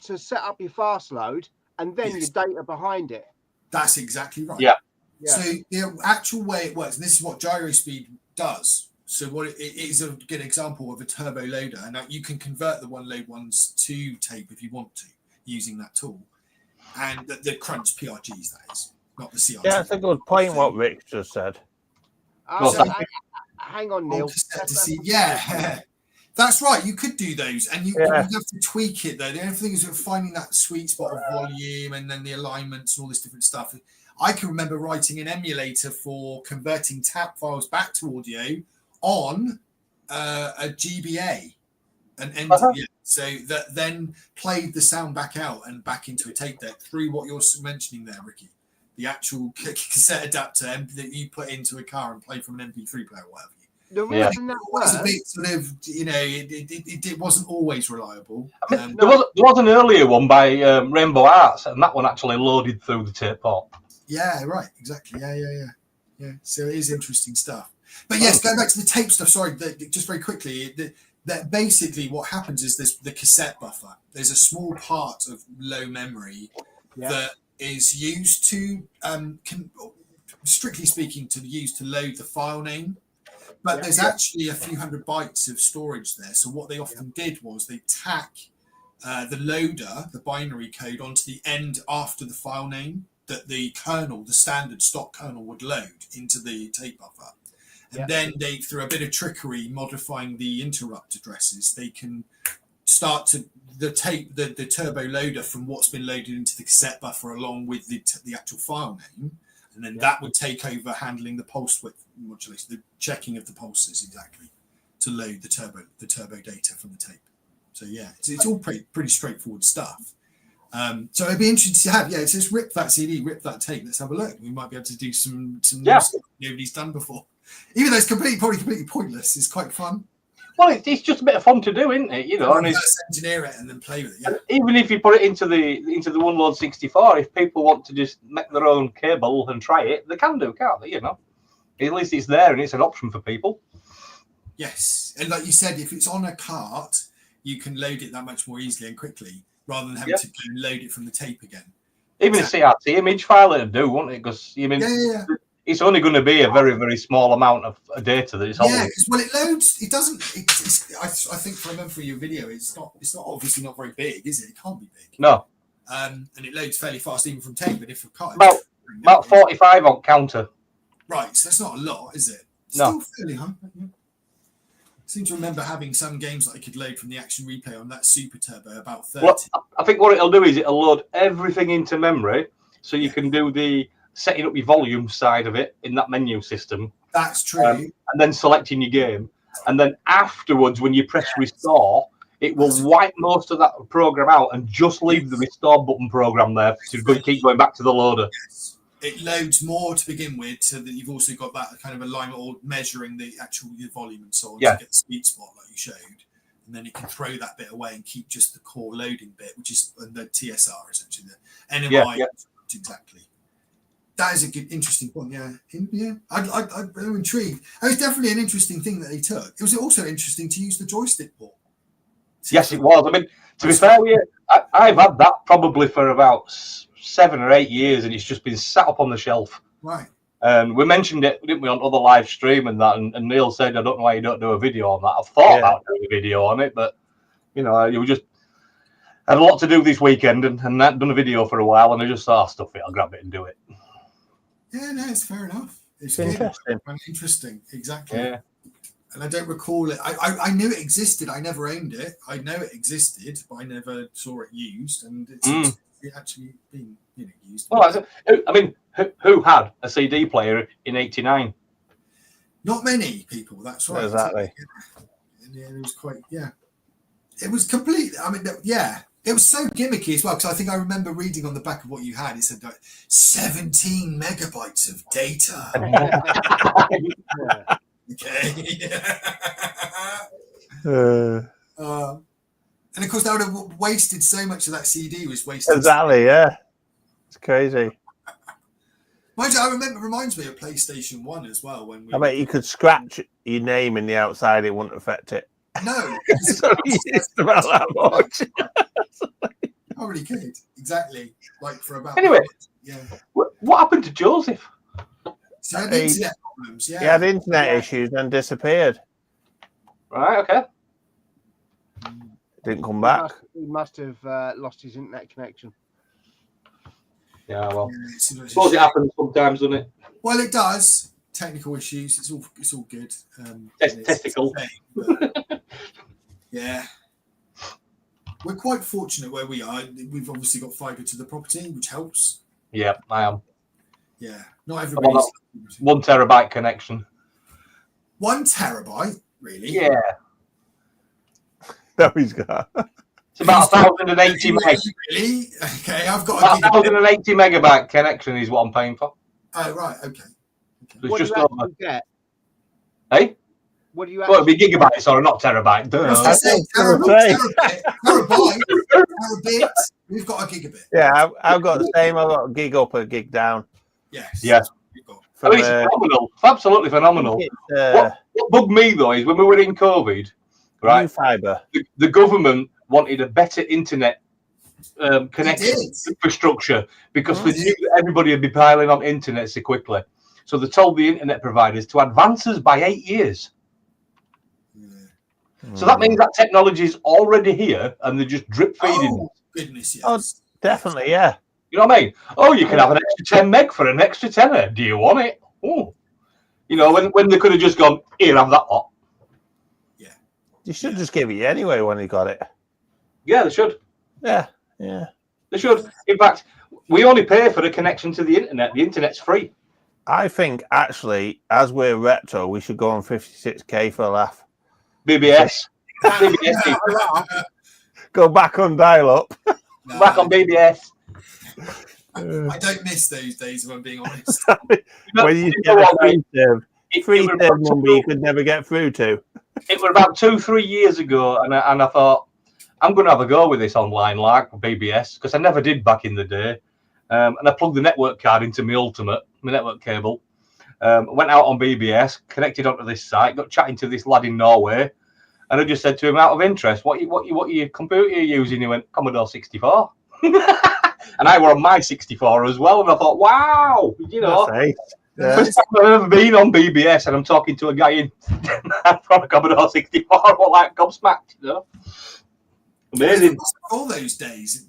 to set up your fast load and then Yes. your data behind it. That's exactly right. Yeah. Yeah. So the actual way it works, and this is what gyrospeed does. So what it is a good example of a turbo loader, and you can convert the one load ones to tape if you want to using that tool, and the crunch PRGs that is, not the CRT. Yeah, that's a good point. What Rick just said. Oh, Well, hang on, Oh, Neil. cassette to see. Yeah, that's right. You could do those, and you have to tweak it though. The only thing is finding that sweet spot of volume and then the alignments and all this different stuff. I can remember writing an emulator for converting tap files back to audio on a GBA, so that then played the sound back out and back into a tape deck through what you're mentioning there, Ricky. The actual cassette adapter that you put into a car and play from an MP3 player or whatever. The reason that was a works, bit sort of, it wasn't always reliable. There was an earlier one by Rainbow Arts, and that one actually loaded through the tape port. Yeah, right, exactly. Yeah. So it is interesting stuff. But yes, going back to the tape stuff. Sorry, just very quickly. That basically what happens is there's the cassette buffer. There's a small part of low memory that is used to, strictly speaking, to load the file name. But there's actually a few hundred bytes of storage there. So what they often did was they tack the loader, the binary code, onto the end after the file name that the kernel, the standard stock kernel, would load into the tape buffer. And then they, through a bit of trickery, modifying the interrupt addresses, they can start to the turbo loader from what's been loaded into the cassette buffer along with the actual file name. And then that would take over handling the pulse width modulation, the checking of the pulses exactly to load the turbo data from the tape. So yeah, it's all pretty straightforward stuff. So it'd be interesting to have. Yeah, it says rip that CD, rip that tape. Let's have a look. We might be able to do some new stuff nobody's done before. Even though it's probably completely pointless, it's quite fun. Well, it's just a bit of fun to do, isn't it? You know, and engineer it and then play with it. Yeah. Even if you put it into the one load 64, if people want to just make their own cable and try it, they can do, can't they? You know, at least it's there and it's an option for people. Yes, and like you said, if it's on a cart, you can load it that much more easily and quickly rather than having to go and load it from the tape again. Even a CRT image file it'd do, won't it? Because it's only going to be a very, very small amount of data that it's holding. Yeah, because it loads. It doesn't. I think I remember from your video, it's not obviously not very big, is it? It can't be big. No. And it loads fairly fast even from tape, but if a cart about 45 on counter. Right, so that's not a lot, is it? No. Still fairly high. I seem to remember having some games that I could load from the Action Replay on that Super Turbo about 30. Well, I think what it'll do is it'll load everything into memory, so you can do the setting up your volume side of it in that menu system. That's true. And then selecting your game. And then afterwards, when you press restore, it will wipe most of that program out and just leave the restore button program there to keep going back to the loader. Yes. It loads more to begin with, so that you've also got that kind of alignment or measuring the actual volume and so on to get the sweet spot like you showed. And then you can throw that bit away and keep just the core loading bit, which is the TSR, essentially. The NMI, exactly. That is a good, interesting point. Yeah. I'm intrigued. It was definitely an interesting thing that they took. It was also interesting to use the joystick port. Yes, it was. I mean, to be fair, I've had that probably for about 7 or 8 years, and it's just been sat up on the shelf. Right. We mentioned it, didn't we, on other live stream and that, and Neil said, I don't know why you don't do a video on that. I've thought about doing a video on it, but, you know, you just had a lot to do this weekend and hadn't done a video for a while, and I just thought, stuff it, I'll grab it and do it. Yeah, no, it's fair enough. It's interesting. Interesting, exactly. Yeah. And I don't recall it. I knew it existed. I never owned it. I know it existed, but I never saw it used, and it's actually being used. Well, I mean, who had a CD player in '89? Not many people. That's right. Exactly. Yeah, it was quite. Yeah, it was complete. I mean, yeah, it was so gimmicky as well. Because I think I remember reading on the back of what you had. It said 17 megabytes of data. Okay. And of course, that would have wasted so much of that CD. Was wasted. Exactly. Yeah. It's crazy. Mind you, I remember. It reminds me of PlayStation 1 as well. When I bet you could scratch your name in the outside; it wouldn't affect it. No, it's about that much. I really could. Exactly. Like for about. Anyway, yeah. What happened to Joseph? So he had internet problems. Yeah. He had internet issues and disappeared. Right. Okay. Didn't come back. He must have lost his internet connection. Yeah, well, I suppose it happens sometimes, doesn't it? Well, it does. Technical issues. It's all good. Testicle. Yeah. We're quite fortunate where we are. We've obviously got fibre to the property, which helps. Yeah, I am. Yeah. Not everybody. 1 terabyte connection. 1 terabyte, really? Yeah. No, he's got. It's about 1,080 meg. Really? Okay, I've got about 1,080 megabyte connection is what I'm paying for. Oh, right. Okay. What just do you actually get? Hey? What do you Well, it'd be gigabytes, sorry, not terabyte. Terabit. We've got a gigabit. Yeah, I've got the same. I've got a gig up, a gig down. Yes. Yeah. I mean, it's phenomenal. It's absolutely phenomenal. What bugged me, though, is when we were in COVID, right? New fibre. The government wanted a better internet connection infrastructure because they knew that everybody would be piling on internet so quickly. So they told the internet providers to advance us by 8 years. So that means that technology is already here and they're just drip feeding. Oh, goodness, yes. Oh, definitely, yeah. You know what I mean? Oh, you can have an extra 10 meg for an extra tenner. Do you want it? Oh. You know, when they could have just gone, here, have that lot. Yeah. You should just give it anyway when he got it. Yeah, they should. Yeah, yeah. They should. In fact, we only pay for the connection to the internet. The internet's free. I think, actually, as we're retro, we should go on 56k for a laugh. BBS. BBS. Go back on dial-up. No, back on BBS. I don't miss those days, if I'm being honest. When you get a free serve number you could never get through to. It was about 2-3 years ago, and I thought, I'm going to have a go with this online, like BBS, because I never did back in the day. And I plugged the network card into my Ultimate, my network cable. Went out on BBS, connected onto this site, got chatting to this lad in Norway, and I just said to him, out of interest, what your computer you using? He went, Commodore 64. And I were on my 64 as well, and I thought, wow, you know, first time I've ever been on BBS, and I'm talking to a guy in from a Commodore 64, what, like gobsmacked, you know? Amazing. All those days,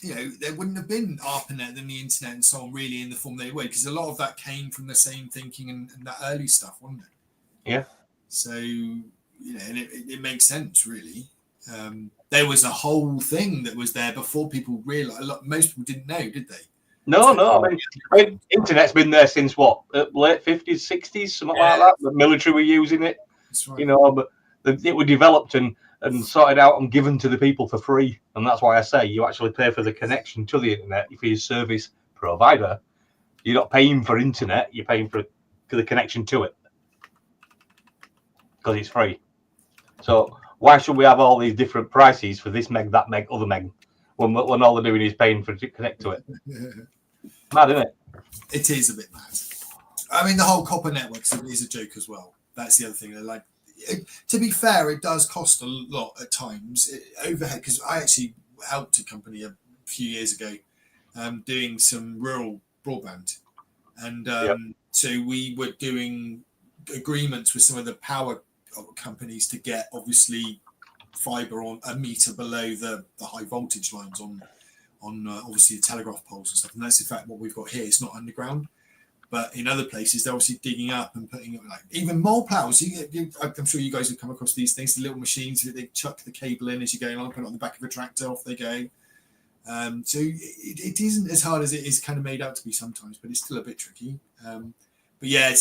you know, there wouldn't have been ARPANET and the internet and so on really in the form they were, because a lot of that came from the same thinking and that early stuff, wasn't it? Yeah. So, you know, and it makes sense, really. There was a whole thing that was there before people realized. Most people didn't know, did they? No. I mean, internet's been there since what? Late 50s, 60s, something like that. The military were using it. That's right. You know, but it was developed and sorted out and given to the people for free. And that's why I say you actually pay for the connection to the internet for your service provider. You're not paying for internet, you're paying for the connection to it. Because it's free. So why should we have all these different prices for this meg, that meg, other meg, when all they're doing is paying for to connect to it? Mad, isn't it? It is a bit mad. I mean, the whole copper network is a joke as well. That's the other thing. They're like, to be fair, it does cost a lot at times. Overhead, because I actually helped a company a few years ago doing some rural broadband. And so we were doing agreements with some of the power companies to get, obviously, fibre on a metre below the high voltage lines on obviously the telegraph poles and stuff. And that's in fact what we've got here. It's not underground. But in other places, they're obviously digging up and putting it, like even mole plows. I'm sure you guys have come across these things, the little machines that they chuck the cable in as you're going along, put it on the back of a tractor, off they go. So it isn't as hard as it is kind of made out to be sometimes, but it's still a bit tricky. But yeah, a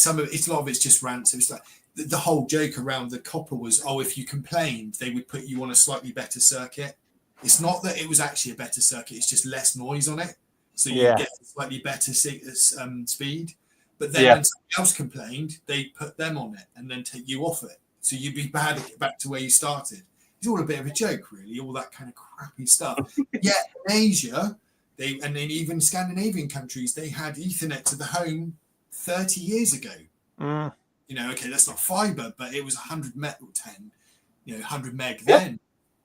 lot of it's just rant. So it's like the whole joke around the copper was, if you complained, they would put you on a slightly better circuit. It's not that it was actually a better circuit; it's just less noise on it. So you get a slightly better speed. But then when somebody else complained, they put them on it and then take you off it. So you'd be back to where you started. It's all a bit of a joke, really, all that kind of crappy stuff. Yet in Asia, and then even Scandinavian countries, they had Ethernet to the home 30 years ago. You know, okay, that's not fibre, but it was 100 meg or 10, 100 meg then.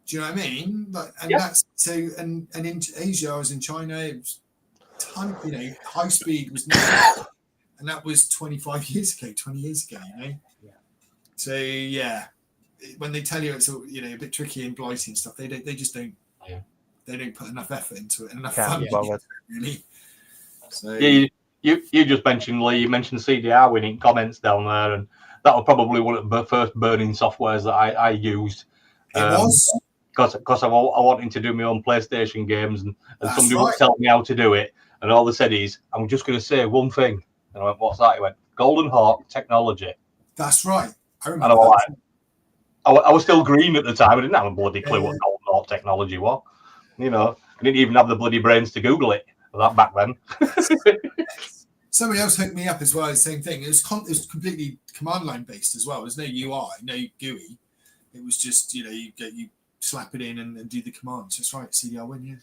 Do you know what I mean? That's so. And in Asia, I was in China. It was high speed was not, and that was 25 years ago, 20 years ago, So when they tell you it's a bit tricky and blighty and stuff, they just don't they don't put enough effort into it and enough fun into it, really. So you just mentioned, Lee, you mentioned CDR winning comments down there, and that was probably one of the first burning softwares that I used. It was because I wanted to do my own PlayStation games, and somebody was telling me how to do it. And all they said is, I'm just going to say one thing. And I went, what's that? He went, Golden Hawk technology. That's right. I remember. And I was still green at the time. I didn't have a bloody clue what Golden Hawk technology was. I didn't even have the bloody brains to Google it back then. Somebody else hooked me up as well. The same thing. It was completely command line based as well. There's no UI, no GUI. It was just you slap it in and do the commands. That's right. CDR win.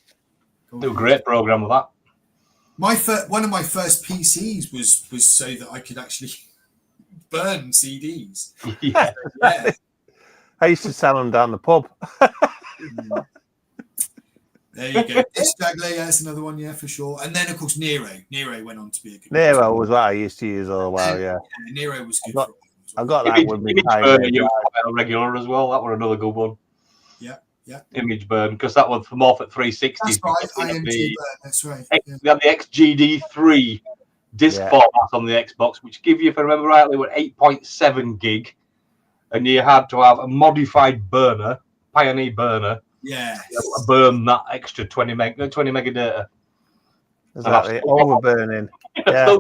Do a great program with that. One of my first PCs was so that I could actually burn CDs. Yeah. I used to sell them down the pub. There you go. This Juggler, that's another one, for sure. And then of course Nero. Nero went on to be a good. Nero was what I used to use all a while. Yeah, Nero was good. I got that with me. Regular as well. That was another good one. Yeah. Image burn, because that was more for 360. That's right. That's right. We had the XGD3 disc formats on the Xbox, which give you, if I remember rightly, were 8.7 gig, and you had to have a modified burner, Pioneer burner. Yeah. Burn that extra 20 meg of data. Exactly. Overburning. Yeah.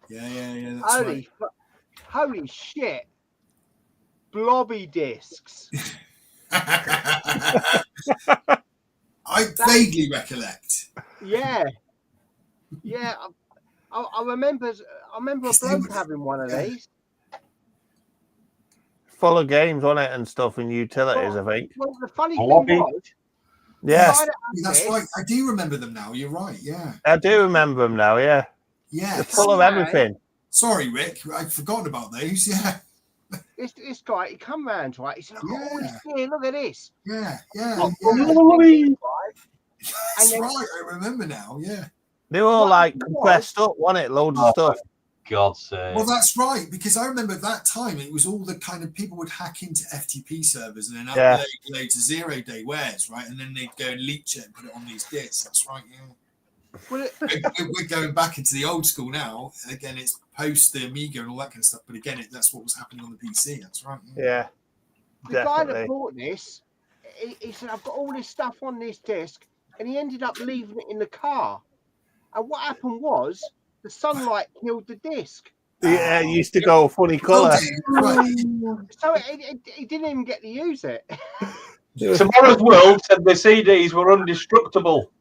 Yeah. That's Holy shit! Blobby discs. I vaguely recollect. Yeah. I remember a bloke having one of these. Full of games on it and stuff and utilities, I think. Well, the funny thing was, that's right. I do remember them now. You're right. Yeah. I do remember them now. Yeah. Yeah. They're full of everything. Sorry, Rick. I'd forgotten about those. Yeah. This guy, he come round, right? He said, look at this. Yeah. That's right. I remember now. Yeah. They were all like compressed up, wasn't it? Loads of stuff. God's sake. Well, that's right, because I remember at that time it was all the kind of people would hack into FTP servers and then upload loads of 0-day wares, right? And then they'd go and leech it and put it on these disks. That's right, Well, we're going back into the old school now. Again, it's post the Amiga and all that kind of stuff. But again, that's what was happening on the PC. That's right. Yeah. The guy that bought this, he said, I've got all this stuff on this disk, and he ended up leaving it in the car. And what happened was the sunlight killed the disc. Yeah, it used to go funny colour. So he didn't even get to use it. Tomorrow's World said the CDs were indestructible.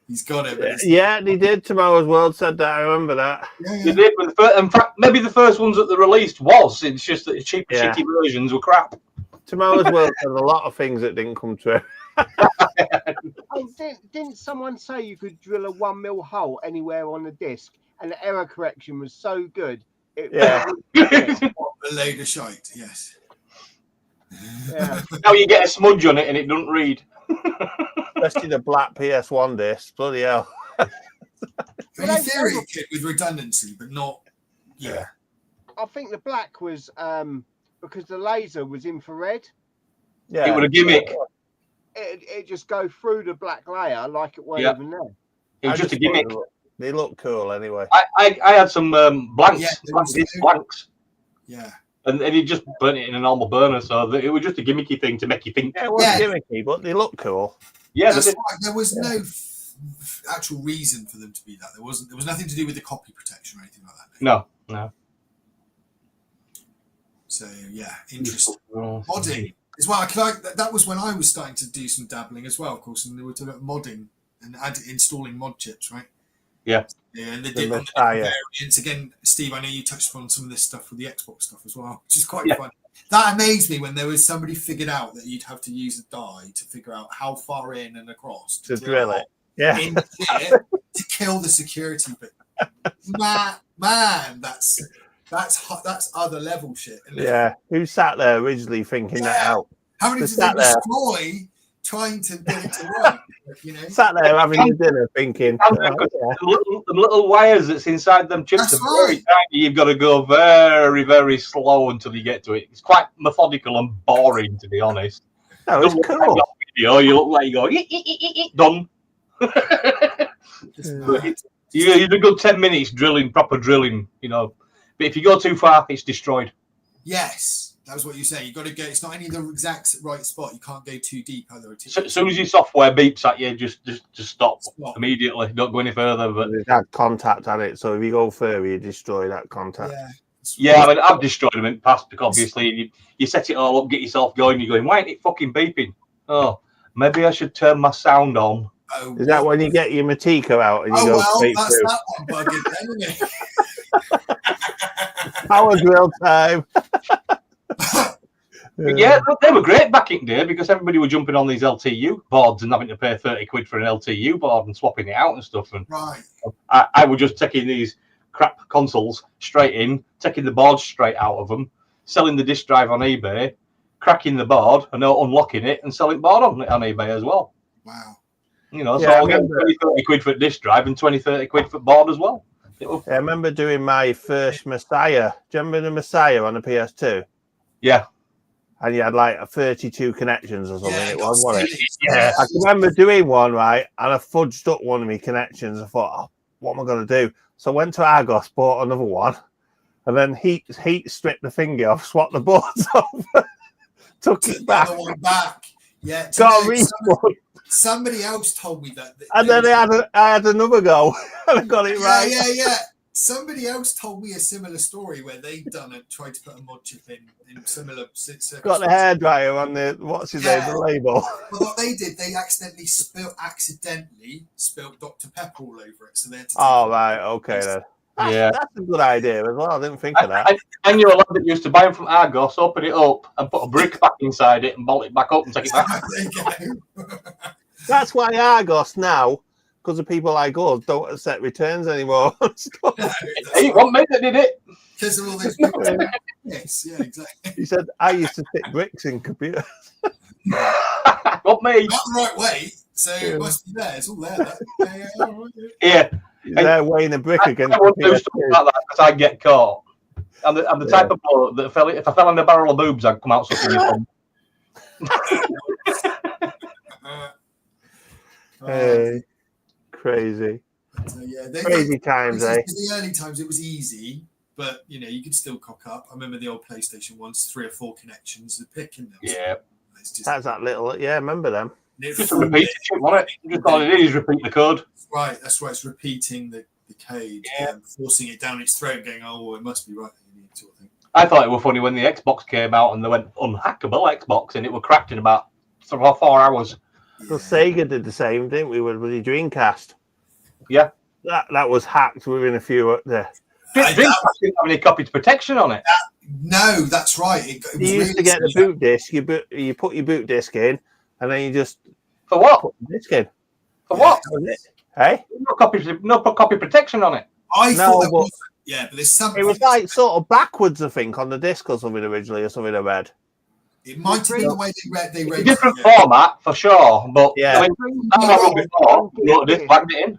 He's got it. Yeah, they did. Tomorrow's World said that. I remember that. They did. In fact, maybe the first ones that they released was. It's just that the cheap, shitty versions were crap. Tomorrow's World said a lot of things that didn't come true. Oh, didn't someone say you could drill a 1 mil hole anywhere on the disc and the error correction was so good? Yeah. A load of shite, yes. Yeah. Now you get a smudge on it and it doesn't read. Especially the black PS1 disc. Bloody hell. In theory, it could with redundancy, but not. Yeah. I think the black was because the laser was infrared. Yeah. It was a gimmick. It just go through the black layer like it wasn't even there. It was just a gimmick. They look cool anyway. I had some blanks. Blanks. Yeah. And he just burnt it in a normal burner, so it was just a gimmicky thing to make you think. Yeah, it was gimmicky, but they look cool. Yeah, there was no actual reason for them to be that. There was nothing to do with the copy protection or anything like that. No. So yeah, interesting. Modding as well. That was when I was starting to do some dabbling as well, of course, and they were talking about modding and installing mod chips, right? Yeah. Yeah, and they did on the variants. Again, Steve, I know you touched upon some of this stuff with the Xbox stuff as well, which is quite fun. That amazed me when there was somebody figured out that you'd have to use a die to figure out how far in and across to drill it. Yeah. To kill the security bit. Man, that's other level shit. Yeah. Who sat there originally thinking that out? How many did they destroy trying to get it to work? You know? Sat there having dinner thinking. The little wires that's inside them chips That's are very tiny. You've got to go very, very slow until you get to it. It's quite methodical and boring, to be honest. No, it's cool. You look like you go, done. You'd a good 10 minutes drilling, proper drilling, you know. But if you go too far, it's destroyed. Yes. That was what you say. You got to go. It's not any of the exact right spot. You can't go too deep. So, as soon as your software beeps at you, just stop immediately. Don't go any further. But it had contact on it, so if you go further, you destroy that contact. Yeah, I mean, I've destroyed them in the past because obviously you set it all up, get yourself going. You're going, why ain't it fucking beeping? Oh, maybe I should turn my sound on. Oh, is that when you get your Matika out and you go straight that's through? That one bugging then, isn't it? Power drill time. Yeah, they were great back in the day because everybody were jumping on these LTU boards and having to pay 30 quid for an LTU board and swapping it out and stuff. And I was just taking these crap consoles straight in, taking the board straight out of them, selling the disk drive on eBay, cracking the board and unlocking it and selling board on eBay as well. Wow. You know, so I'm getting 20, 30 quid for a disk drive and 20, 30 quid for board as well. I remember doing my first Messiah. Do you remember the Messiah on the PS2? Yeah. And you had like 32 connections or something. Wasn't it? Yeah. I can remember doing one, right? And I fudged up one of my connections. I thought, oh, what am I going to do? So I went to Argos, bought another one, and then heat stripped the finger off, swapped the boards over, took it back. One back. Yeah. Got a refund. Somebody else told me that. And then I had another go, and I got it right. Yeah. Somebody else told me a similar story where they'd tried to put a mod chip in similar circumstances. Got the hairdryer on the the label. But what they did, they accidentally spilled Dr. Pepper all over it. So they had to right, okay then. That's a good idea as well. I didn't think of that. I knew a lad that used to buy them from Argos, open it up and put a brick back inside it and bolt it back up and take it back. There you go. That's why Argos now, because of people like us, don't accept returns anymore. Hey, what mate that did it? Because of all those people. Yes, yeah, exactly. He said, I used to stick bricks in computers. What me? Not the right way, so it must be there. It's all there. Yeah. They're weighing a brick against I wouldn't do stuff like that because I'd get caught. I'm the type of bloke that if I fell in a barrel of boobs, I'd come out sucking your thumb. Hey, crazy. So, crazy times, eh? In the early times, it was easy, but you know you could still cock up. I remember the old PlayStation ones, 3 or 4 connections, the pick in them. Yeah, that's that little. Yeah, I remember them. Just a repeat chip, wasn't it? Just all it is repeat the code. Right, that's right. It's repeating the code, forcing it down its throat, going, "Oh, it must be right." Sort of thing. I thought it was funny when the Xbox came out and they went unhackable Xbox, and it was cracked in about 3 or 4 hours. Well, Sega did the same, didn't we, with the Dreamcast? Yeah, that was hacked within a few there. Dreamcast didn't have any copied protection on it. No, that's right. It was You used to get the boot disc. You put your boot disc in, and then you just for what? Put the disc in. For what? That was it. Hey, no copy protection on it. I thought that was, but there's something. It was like sort of backwards, I think, on the disc or something originally, or something I read. It might have been the way they read. Different format for sure, but yeah. I mean, before, just plugged it in.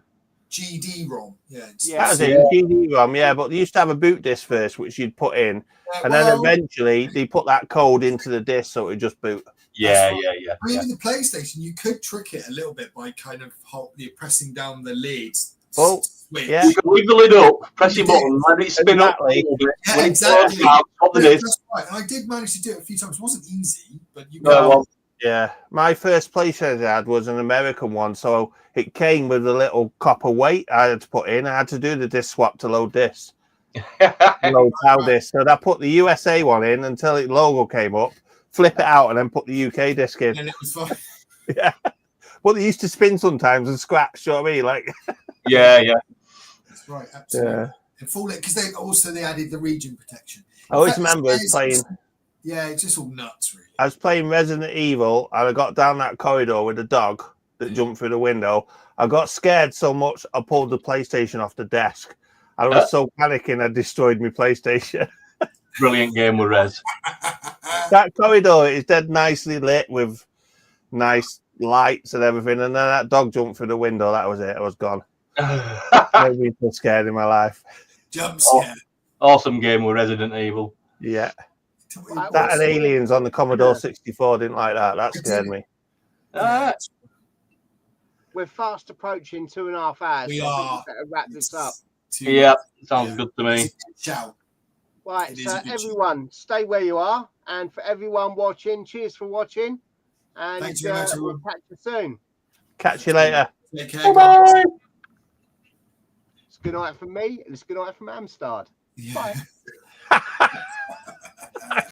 GD-ROM, that was it. GD-ROM, but they used to have a boot disc first, which you'd put in, and then eventually they put that code into the disc so it would just boot. Yeah. Even the PlayStation, you could trick it a little bit by kind of pressing down the lid. Oh, switch. yeah. You can leave the lid up, press your button, let it spin up a little bit. Yeah, exactly. That's right. And I did manage to do it a few times. It wasn't easy, but you No, yeah. My first PlayStation I had was an American one, so it came with a little copper weight I had to put in. I had to do the disc swap to load this. Load PAL disc. So I put the USA one in until the logo came up, flip it out, and then put the UK disc in. And it was fine. Yeah. Well, they used to spin sometimes and scratch, you know what I mean? Like, yeah. That's right, absolutely. Yeah. And full it because they added the region protection. I always remember playing. Yeah, it's just all nuts, really. I was playing Resident Evil, and I got down that corridor with a dog that jumped through the window. I got scared so much, I pulled the PlayStation off the desk. I was so panicking, I destroyed my PlayStation. Brilliant game with Rez. That corridor is dead nicely lit with nice lights and everything, and then that dog jumped through the window. That was it. I was gone. I've been so scared in my life. Jump scare. Awesome game with Resident Evil. Yeah. That and Aliens on the Commodore 64 didn't like that. That scared me. We're fast approaching 2.5 hours. We so I think are. we better wrap this up. Yeah, sounds good to me. Ciao. Right, so everyone, stay where you are, and for everyone watching, cheers for watching, and Thanks very much, we'll catch you soon. Catch you later. Take care. Bye. It's good night from me, and it's good night from Amstrad. Yeah. Bye.